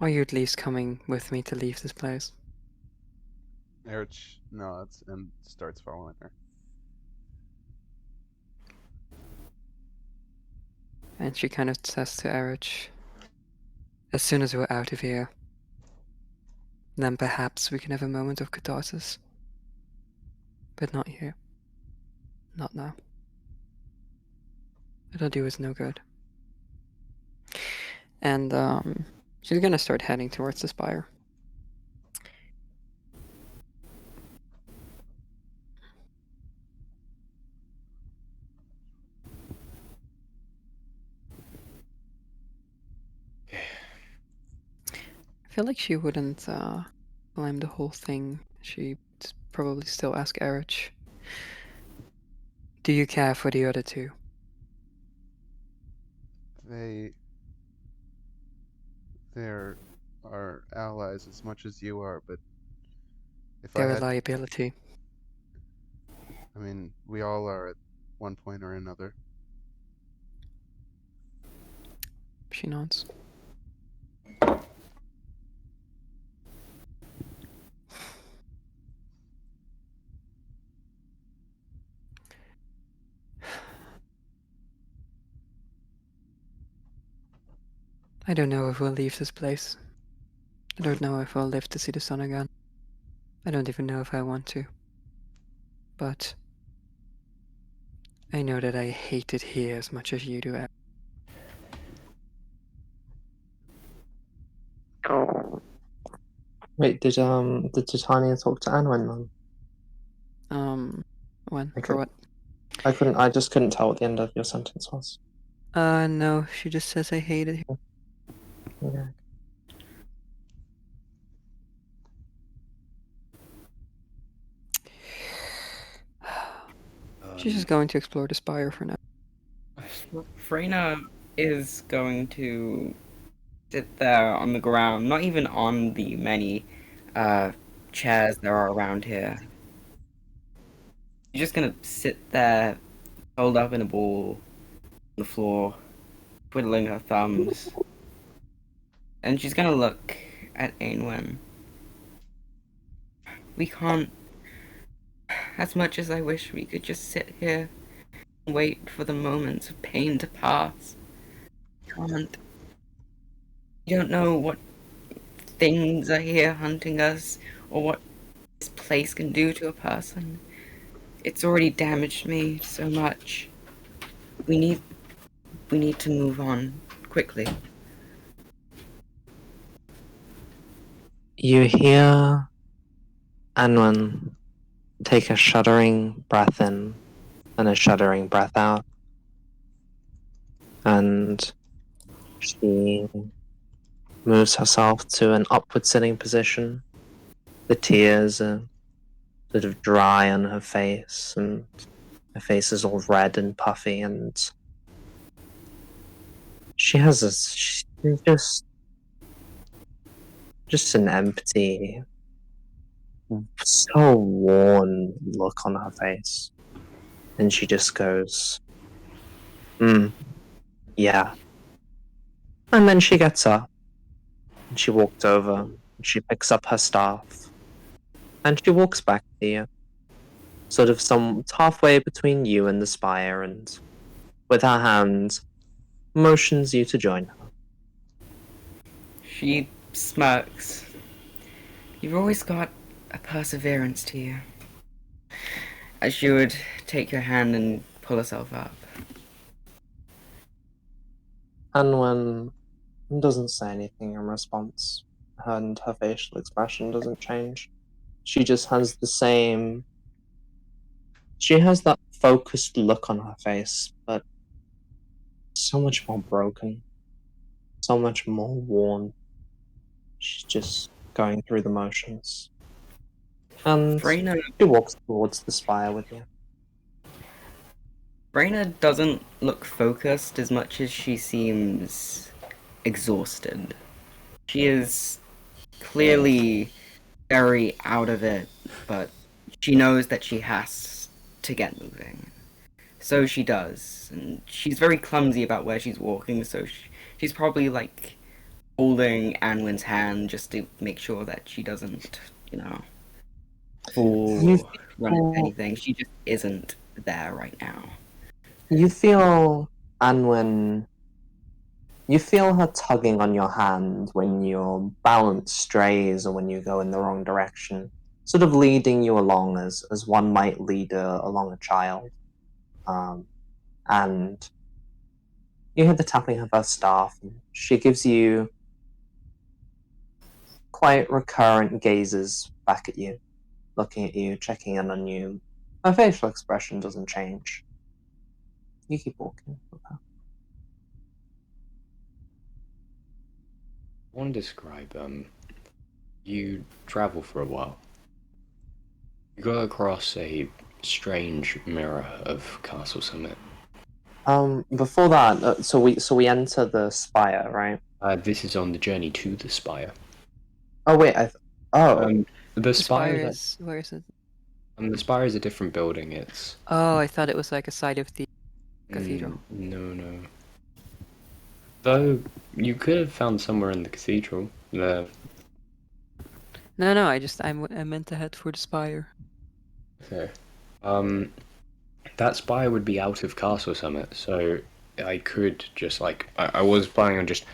are you at least coming with me to leave this place?" Erich nods and starts following her. And she kind of says to Erich, "As soon as we're out of here, then perhaps we can have a moment of catharsis. But not here. Not now. It'll do us no good." And she's gonna start heading towards the spire. I feel like she wouldn't climb the whole thing. She'd probably still ask Erich, "Do you care for the other two?" They're our allies as much as you are, but if I They're a had, liability. I mean, we all are at one point or another. She nods. I don't know if we'll leave this place. I don't know if I'll live to see the sun again. I don't even know if I want to. But I know that I hate it here as much as you do. Wait, did Tatanya talk to Anwyn then? When? Okay. For what? I just couldn't tell what the end of your sentence was. No, she just says I hate it here. Okay. She's just going to explore the spire for now. Freyna is going to sit there on the ground, not even on the many chairs there are around here. She's just gonna sit there, curled up in a ball on the floor, twiddling her thumbs. And she's gonna look at Anwyn. We can't. As much as I wish we could just sit here and wait for the moments of pain to pass. We can't. You don't know what things are here hunting us, or what this place can do to a person. It's already damaged me so much. We need to move on quickly. You hear Anwyn take a shuddering breath in and a shuddering breath out. And she moves herself to an upward sitting position. The tears are sort of dry on her face, and her face is all red and puffy, and she has she's just an empty, so worn look on her face. And she just goes, yeah. And then she gets up, and she walks over, and she picks up her staff, and she walks back to you. Sort of some halfway between you and the spire, and with her hand, motions you to join her. She smirks. You've always got a perseverance to you. As she would take your hand and pull herself up. Anwyn doesn't say anything in response, and her facial expression doesn't change. She just has the same. She has that focused look on her face, but so much more broken, so much more worn. She's just going through the motions. And Freyna she walks towards the spire with you. doesn't look focused as much as she seems exhausted. She is clearly very out of it, but she knows that she has to get moving. So she does, and she's very clumsy about where she's walking, so she's probably like holding Anwyn's hand just to make sure that she doesn't, fall or run into anything. She just isn't there right now. You feel Anwyn. You feel her tugging on your hand when your balance strays or when you go in the wrong direction, sort of leading you along as one might lead along a child. And you hear the tapping of her staff. And she gives you quite recurrent gazes back at you, looking at you, checking in on you. Her facial expression doesn't change. You keep walking with her. I want to describe, you travel for a while. You go across a strange mirror of Castle Summit. Before that, so we enter the spire, right? This is on the journey to the spire. Oh wait, The spire is where is it? The spire is a different building. It's. Oh, I thought it was like a side of the cathedral. No. Though you could have found somewhere in the cathedral. There. No, I meant to head for the spire. Okay. That spire would be out of Castle Summit, so I could just like I was planning on just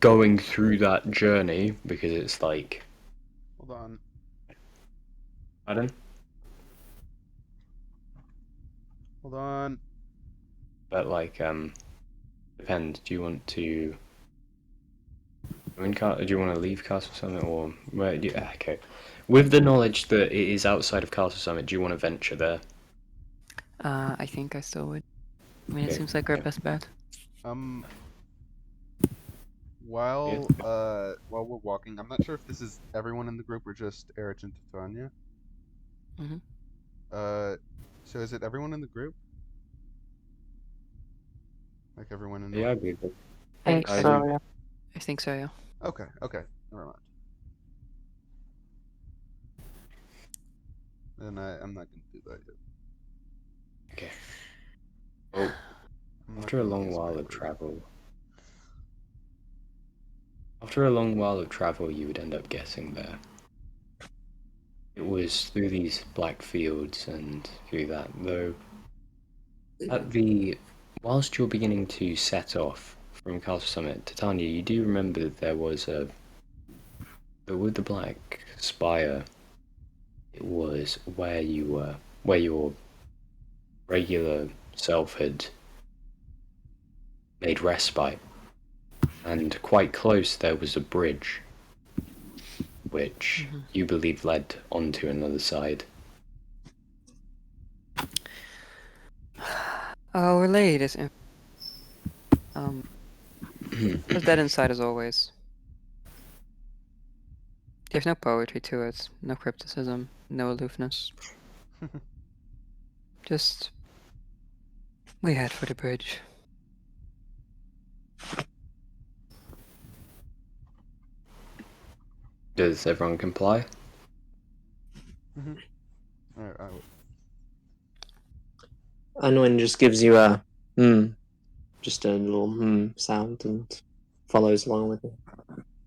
going through that journey because it's like. Hold on. Pardon? Hold on. But like depends. Do you want to? I mean, do you want to leave Castle Summit or where? Okay. With the knowledge that it is outside of Castle Summit, do you want to venture there? I think I still would. I mean, it Okay. seems like our best bet. While we're walking, I'm not sure if this is everyone in the group or just Erich and Tatanya. Mhm. So is it everyone in the group? Like everyone in Yeah, I North? believe it. I think I so, do. yeah. I think so, yeah. Okay, never mind. Then I'm not gonna do that yet. Okay. Well, I'm not after a gonna long use while my of word. travel. After a long while of travel, you would end up getting there. It was through these black fields and through that, though. Whilst you're beginning to set off from Castle Summit, Tatanya, you do remember that there was but with the black spire, it was where you were, where your regular self had made respite, and quite close there was a bridge, which you believe led onto another side. Our latest was dead inside as always. There's no poetry to it, no crypticism, no aloofness. Just we head for the bridge. Does everyone comply? Alright, I will. Anwyn just gives you a just a little sound and follows along with it.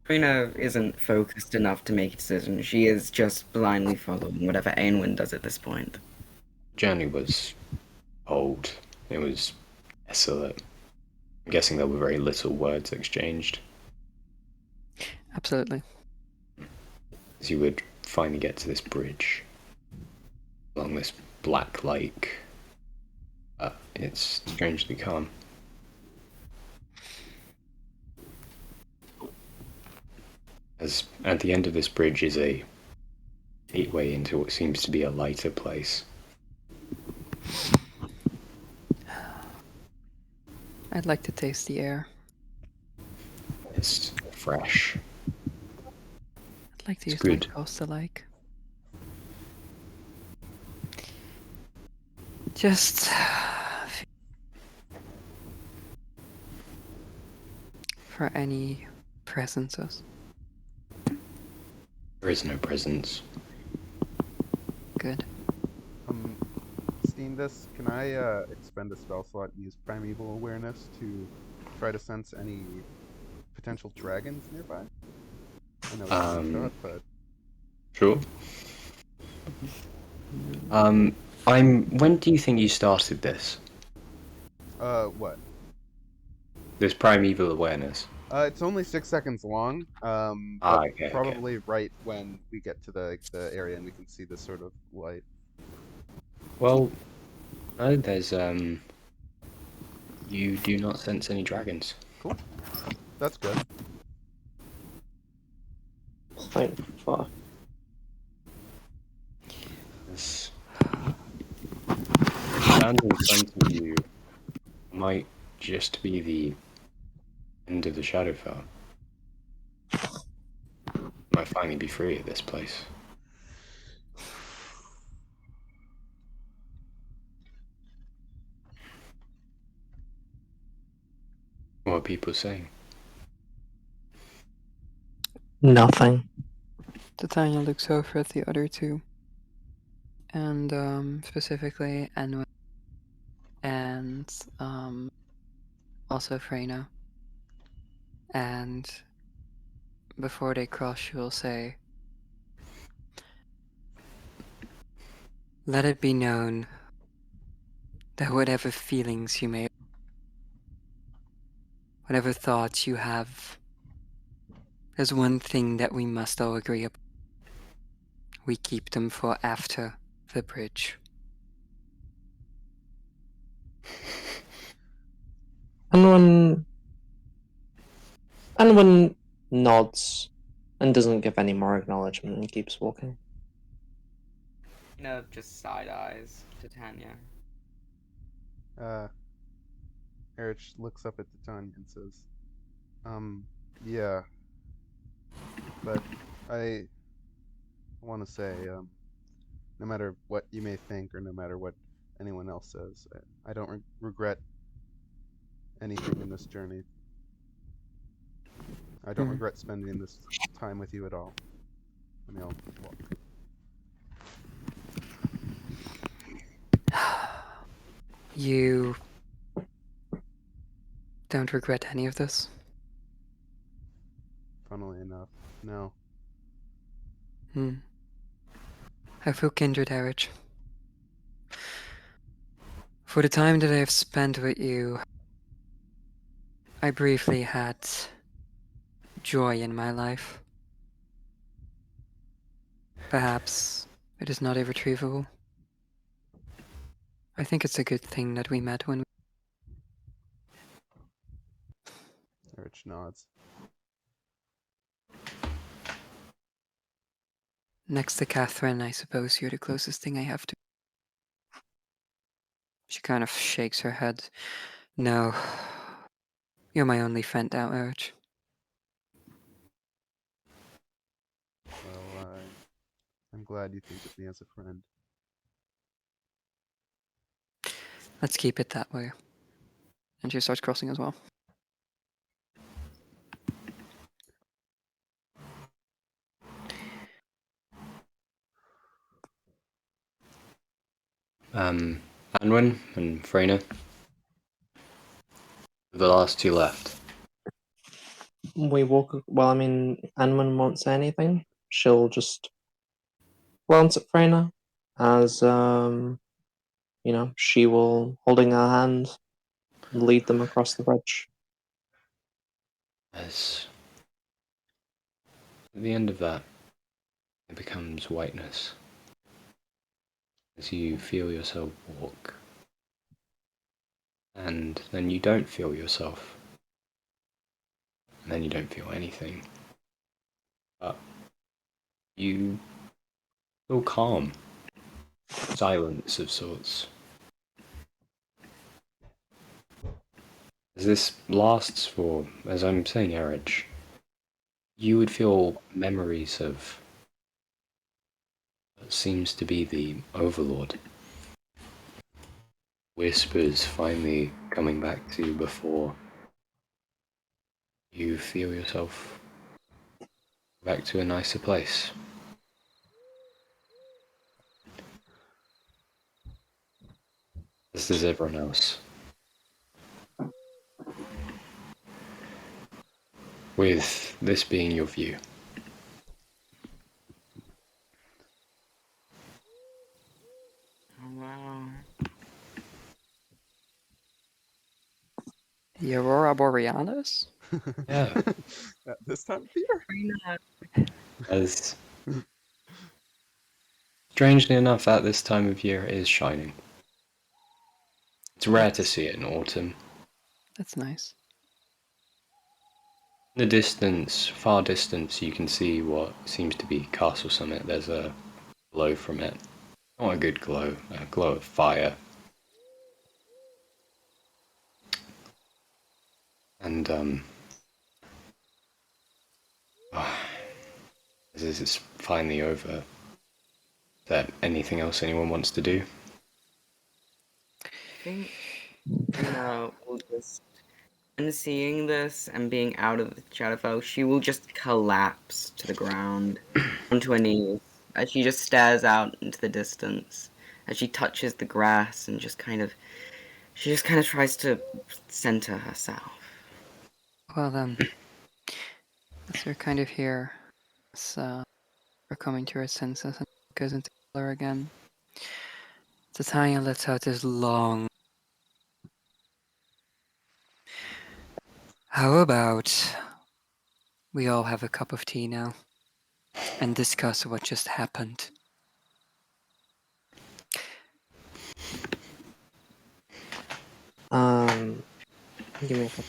Freyna isn't focused enough to make a decision. She is just blindly following whatever Anwyn does at this point. Journey was old. It was desolate. I'm guessing there were very little words exchanged. Absolutely. As you would finally get to this bridge along this black lake, it's strangely calm. As at the end of this bridge is a gateway into what seems to be a lighter place. I'd like to taste the air. It's fresh. I'd like to It's use my good. coast-alike. Just for any presences. There is no presence. Good. Steendus, can I expend a spell slot and use Primeval Awareness to try to sense any potential dragons nearby? I know it's a shot, but Sure. When do you think you started this? What? This primeval awareness? It's only 6 seconds long. Okay, probably right when we get to the area and we can see this sort of light. Well, no, there's you do not sense any dragons. Cool. That's good. Thank fuck. This stand in front of you might just be the end of the Shadowfell. Might finally be free of this place. What are people saying? Nothing. Tatanya looks over at the other two. And specifically Anwyn and also Freyna. And before they cross, she will say, "Let it be known that whatever feelings you may, whatever thoughts you have, there's one thing that we must all agree upon. We keep them for after the bridge." Anwyn nods and doesn't give any more acknowledgement and keeps walking. Just side eyes to Tanya. Erich looks up at Tatanya and says, yeah, but I want to say, no matter what you may think or no matter what anyone else says, I don't regret anything in this journey. I don't regret spending this time with you at all. And they'll walk. You don't regret any of this? Funnily enough, no. I feel kindred, Erich. For the time that I have spent with you, I briefly had joy in my life. Perhaps it is not irretrievable. I think it's a good thing that we met when we... Erich nods. Next to Catherine, I suppose you're the closest thing I have to. She kind of shakes her head. No, you're my only friend now, Erich. Well, I'm glad you think of me as a friend. Let's keep it that way. And she starts crossing as well. Anwyn and Freyna. The last two left. We walk. Well, I mean, Anwyn won't say anything. She'll just glance at Freyna as she will, holding her hand, lead them across the bridge. As at the end of that, it becomes whiteness. As you feel yourself walk. And then you don't feel yourself. And then you don't feel anything. But you feel calm. Silence of sorts. As this lasts for, as I'm saying, Erich, you would feel memories of what seems to be the Overlord. Whispers finally coming back to you before you feel yourself back to a nicer place. As does everyone else. With this being your view. Oh, wow. The Aurora Borealis? Yeah. At this time of year? As strangely enough, at this time of year, it is shining. It's rare to see it in autumn. That's nice. In the distance, far distance, you can see what seems to be Castle Summit. There's a glow from it. Not a good glow, a glow of fire. And, as this is finally over, is there anything else anyone wants to do? I think we'll just, and seeing this and being out of the Shadowfell, she will just collapse to the ground onto her knees as she just stares out into the distance as she touches the grass and just kind of tries to center herself. Well then, So you're kind of here. So we're coming to our senses and goes into color again. Tatanya lets out this long. How about we all have a cup of tea now and discuss what just happened? Give me a couple.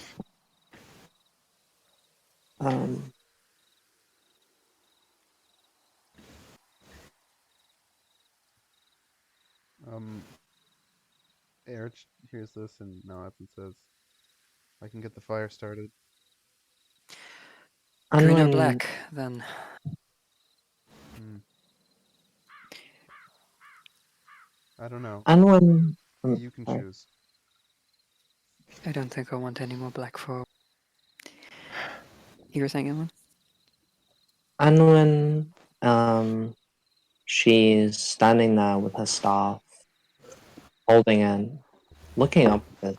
Erich hears this and nods and says, I can get the fire started. Green or Anwyn, black, then? I don't know. Anwyn, You can sorry. choose. I don't think I want any more black for. You were saying, Anwyn? Anwyn, she's standing there with her staff, holding it, looking up at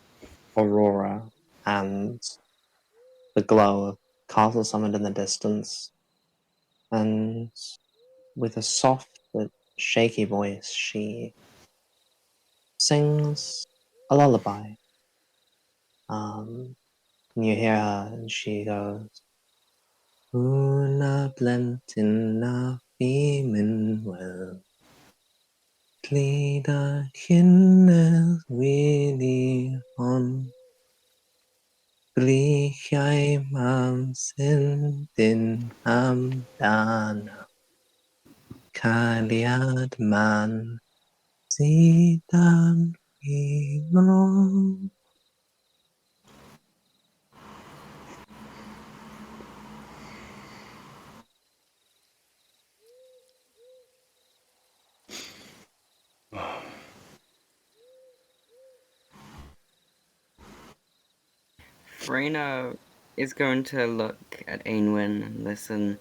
Aurora and the glow of Castle Summit in the distance, and with a soft but shaky voice, she sings a lullaby. You hear her, and she goes, Una blentin Well, Glida Hinnel Willi on Griechai Mam Sin Hamdana Kaliad Man Sidan Vino. Freyna is going to look at Anwyn and listen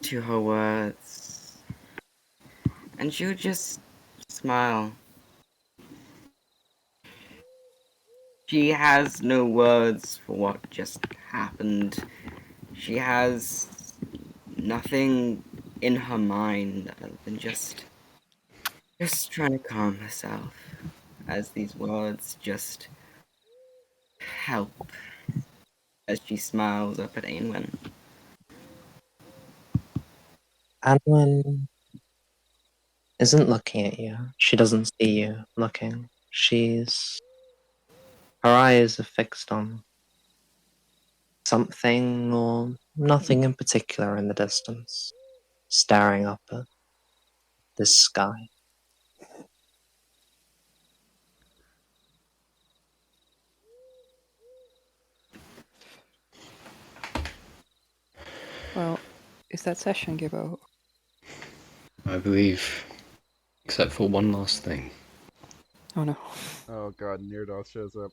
to her words. And she'll just smile. She has no words for what just happened. She has nothing in her mind other than just trying to calm herself as these words just help as she smiles up at Anwyn. Anwyn isn't looking at you. She doesn't see you looking. Her eyes are fixed on something or nothing in particular in the distance, staring up at the sky. Well, is that session, Gibbo? I believe, except for one last thing. Oh no. Oh god, Neardoth shows up.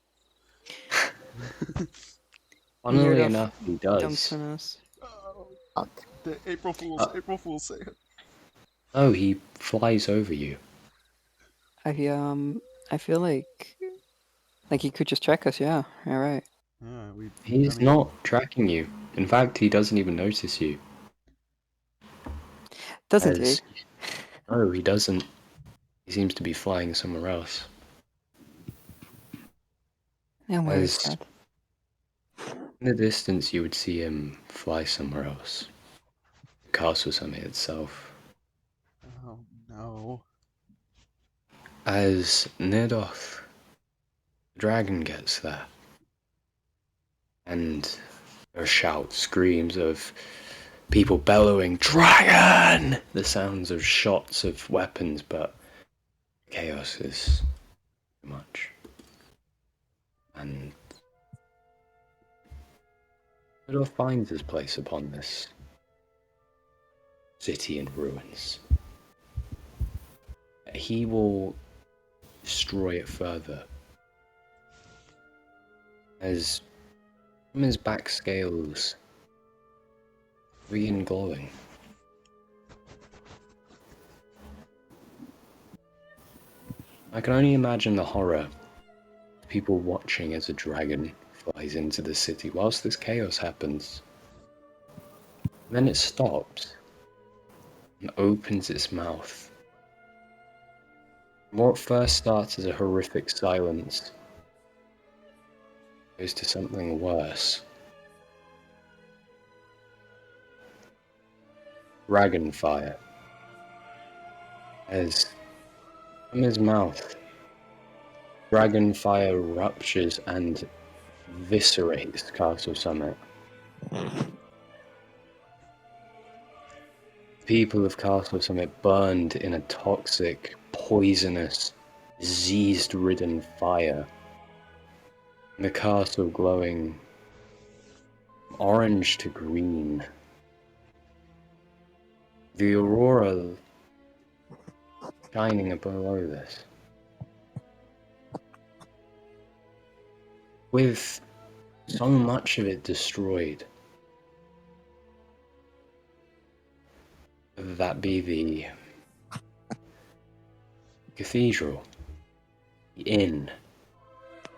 Funnily Neardoff enough, he Dunks does. on us. Oh, the April Fools, April Fools say it. Oh, he flies over you. I feel like he could just track us. Yeah. All right. He's not tracking you. In fact, he doesn't even notice you. Doesn't he? No, he doesn't. He seems to be flying somewhere else. And where is that? In the distance, you would see him fly somewhere else. The castle summit itself. Oh no. As Nedoth, the dragon, gets there, and there are shouts, screams of people bellowing, "Dragon!" The sounds of shots of weapons, but chaos is too much. And Nedoth finds his place upon this city in ruins. He will destroy it further. As from his back scales begin glowing. I can only imagine the horror of people watching as a dragon flies into the city whilst this chaos happens. Then it stops and opens its mouth. What first starts as a horrific silence goes to something worse. Dragonfire. As from his mouth, dragonfire ruptures and eviscerates Castle Summit. People of Castle Summit burned in a toxic, poisonous, disease-ridden fire. And the castle glowing orange to green. The aurora shining below this. With so much of it destroyed. Whether that be the cathedral, the inn,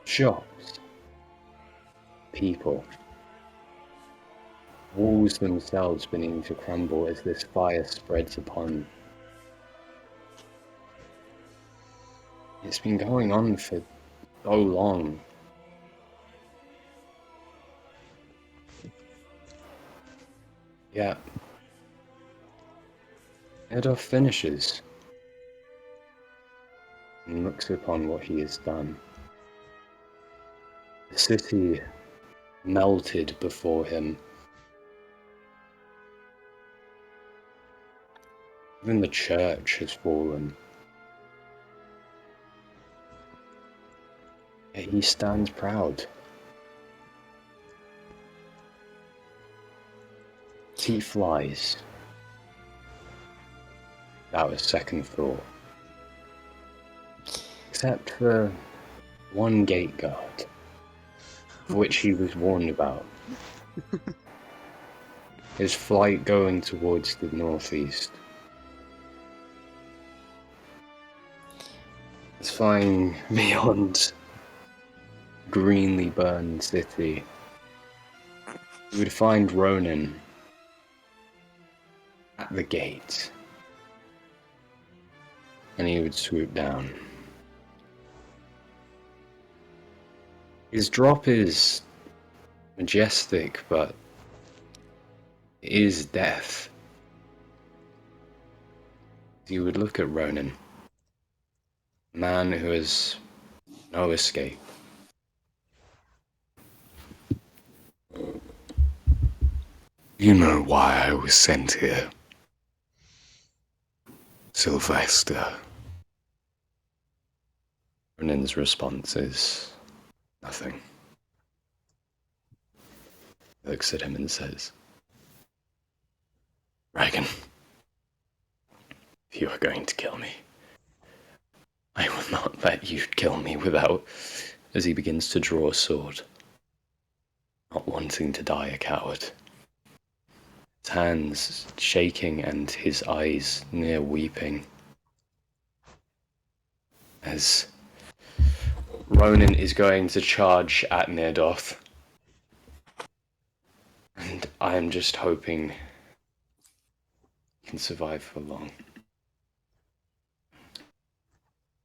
shops, people. Walls themselves beginning to crumble as this fire spreads upon. It's been going on for so long. Yeah. Edolf finishes and looks upon what he has done. The city melted before him. Even the church has fallen. Yet he stands proud. He flies. Without a second thought. Except for one gate guard, of which he was warned about. His flight going towards the northeast. It's flying beyond greenly burned city. You would find Ronan at the gate. And he would swoop down. His drop is majestic, but it is death. You would look at Ronan, a man who has no escape. You know why I was sent here, Sylvester. Ronan's response is nothing. He looks at him and says, Dragon, if you are going to kill me, I will not let you kill me without, as he begins to draw a sword, not wanting to die a coward. His hands shaking and his eyes near weeping. As Ronan is going to charge at Nirdoth. And I am just hoping he can survive for long.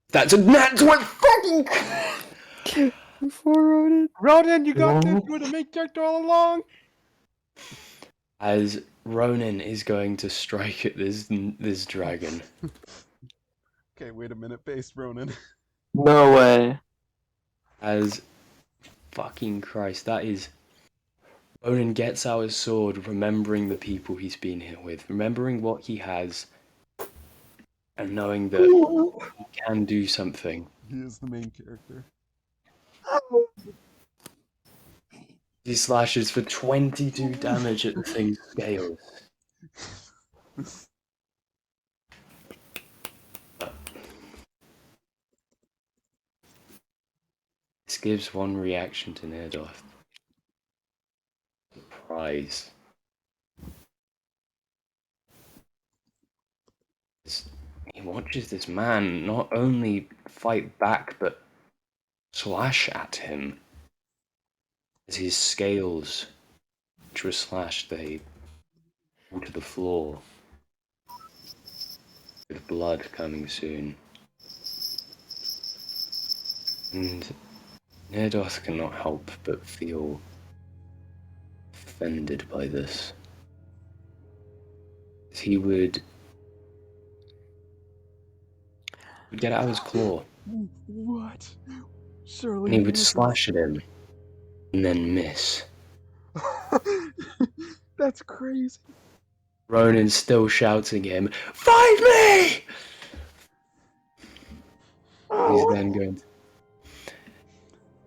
That's a nat 20 fucking Before Ronan. Ronan, you got this. You were the main character all along. As Ronan is going to strike at this dragon. Okay, wait a minute, base Ronan. No way. As fucking Christ, that is. Ronan gets out his sword, remembering the people he's been here with, remembering what he has, and knowing that he can do something. He is the main character. He slashes for 22 damage at the thing's scales. This gives one reaction to Nirdoth. Surprise. He watches this man not only fight back, but slash at him. As his scales, which were slashed, they fall to the floor, with blood coming soon. And Neardoth cannot help but feel offended by this. He would get out his claw. What? Surely And he would this is- slash at him, and then miss. That's crazy. Ronan's still shouting at him, "Fight me!" He's then going.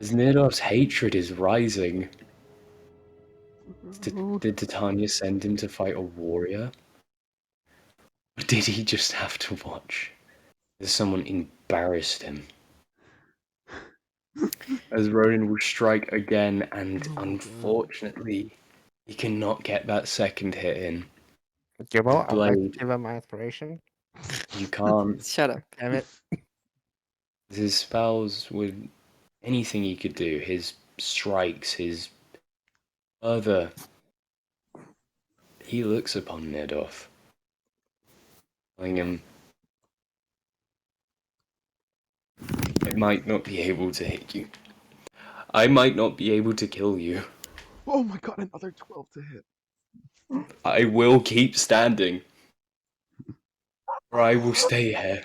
As Nirdoff's hatred is rising. Did Tatanya send him to fight a warrior? Or did he just have to watch as someone embarrassed him? As Ronan will strike again, and unfortunately, he cannot get that second hit in. Gibbo, His I'd like to blade, give him my inspiration. you can't. Shut up. Damn it. His spells would anything he could do. His strikes, his other. He looks upon Nirdoff, telling him, "I might not be able to hit you. I might not be able to kill you. Oh my god, another 12 to hit. I will keep standing. Or I will stay here.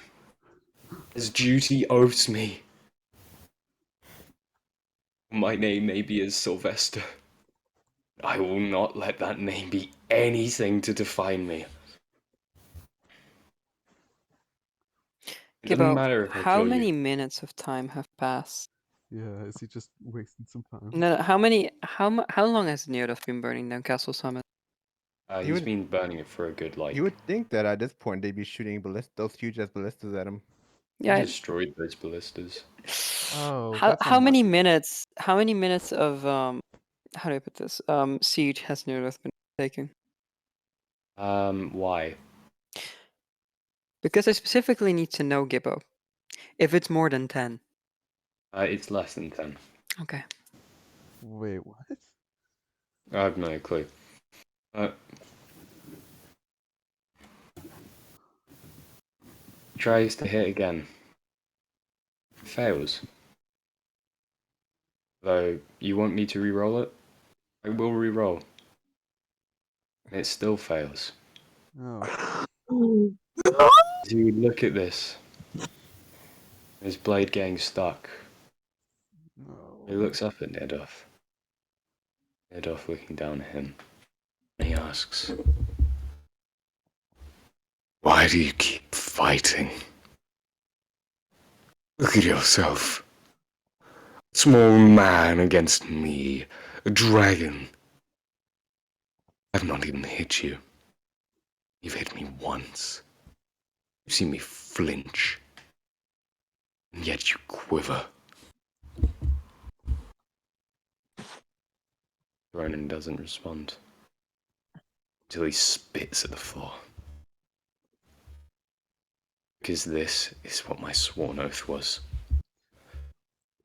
As duty oaths me. My name may be as Sylvester. I will not let that name be anything to define me. It doesn't Gibbo, matter if I how kill many you. minutes of time have passed? Yeah, is he just wasting some time? No, how long has Neodoth been burning down Castle Summit? He's would- been burning it for a good, You would think that at this point they'd be shooting those huge ass ballistas at him. Yeah. destroyed those ballistas. Oh, How that's how many unlucky. minutes? How many minutes of how do I put this? Siege has Neodoth been taking? Why? Because I specifically need to know, Gibbo, if it's more than 10. It's less than 10. Okay. Wait, what? I have no clue. Tries to hit again. Fails. Though, you want me to re-roll it? I will re-roll. And it still fails. Oh. As you would look at this, his blade getting stuck. No. He looks up at Nedoff. Nedoff looking down at him. And he asks, Why do you keep fighting? Look at yourself. A small man against me, a dragon. I've not even hit you. You've hit me once. You've seen me flinch. And yet you quiver. Ronan doesn't respond. Until he spits at the floor. Because this is what my sworn oath was.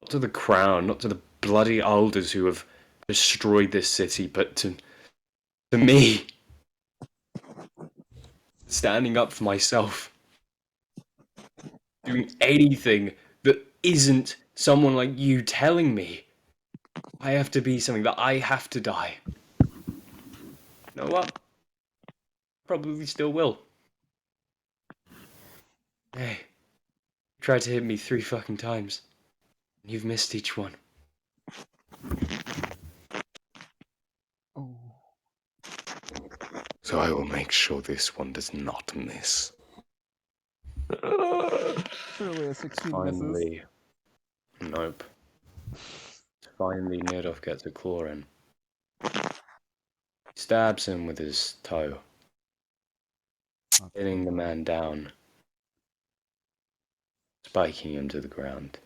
Not to the crown, not to the bloody elders who have destroyed this city, but to me. Standing up for myself. Doing anything that isn't someone like you telling me I have to be something, that I have to die. You know what? Probably still will. Hey, you tried to hit me 3 fucking times. And you've missed each one. Oh. So I will make sure this one does not miss. Surely a 16 misses. Finally. Nope. Finally, Nirdoff gets a claw in. He stabs him with his toe, pinning the man down, spiking him to the ground.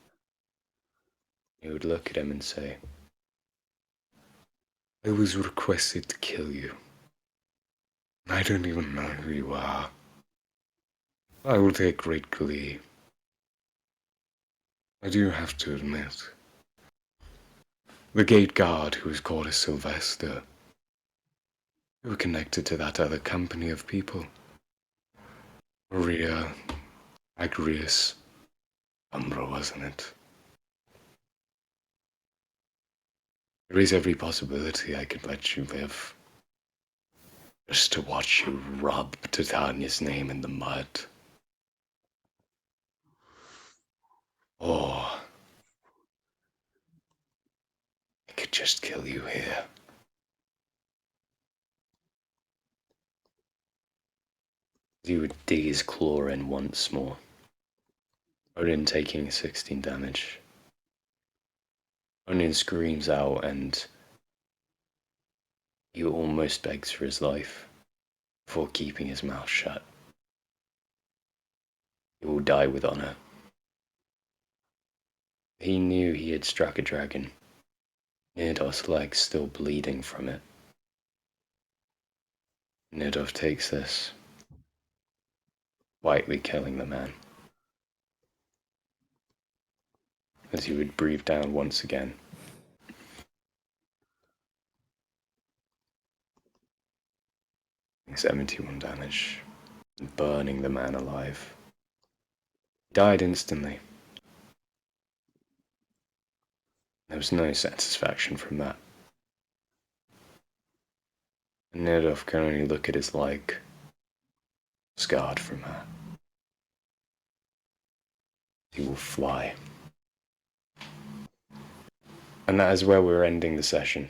He would look at him and say, I was requested to kill you. I don't even know who you are. I will take great glee. I do have to admit, the gate guard who was called a Sylvester You were connected to that other company of people. Maria, Agrius, Umbra, wasn't it? There is every possibility I could let you live. Just to watch you rub Tatanya's name in the mud. Or I could just kill you here. He would dig his claw in once more. Odin taking 16 damage. Odin screams out and he almost begs for his life before keeping his mouth shut. He will die with honor. He knew he had struck a dragon. Nirdov's legs still bleeding from it. Nirdov takes this, quietly killing the man. As he would breathe down once again. 71 damage, burning the man alive. He died instantly. There was no satisfaction from that. And Nirdov can only look at his leg, scarred from that. He will fly. And that is where we're ending the session.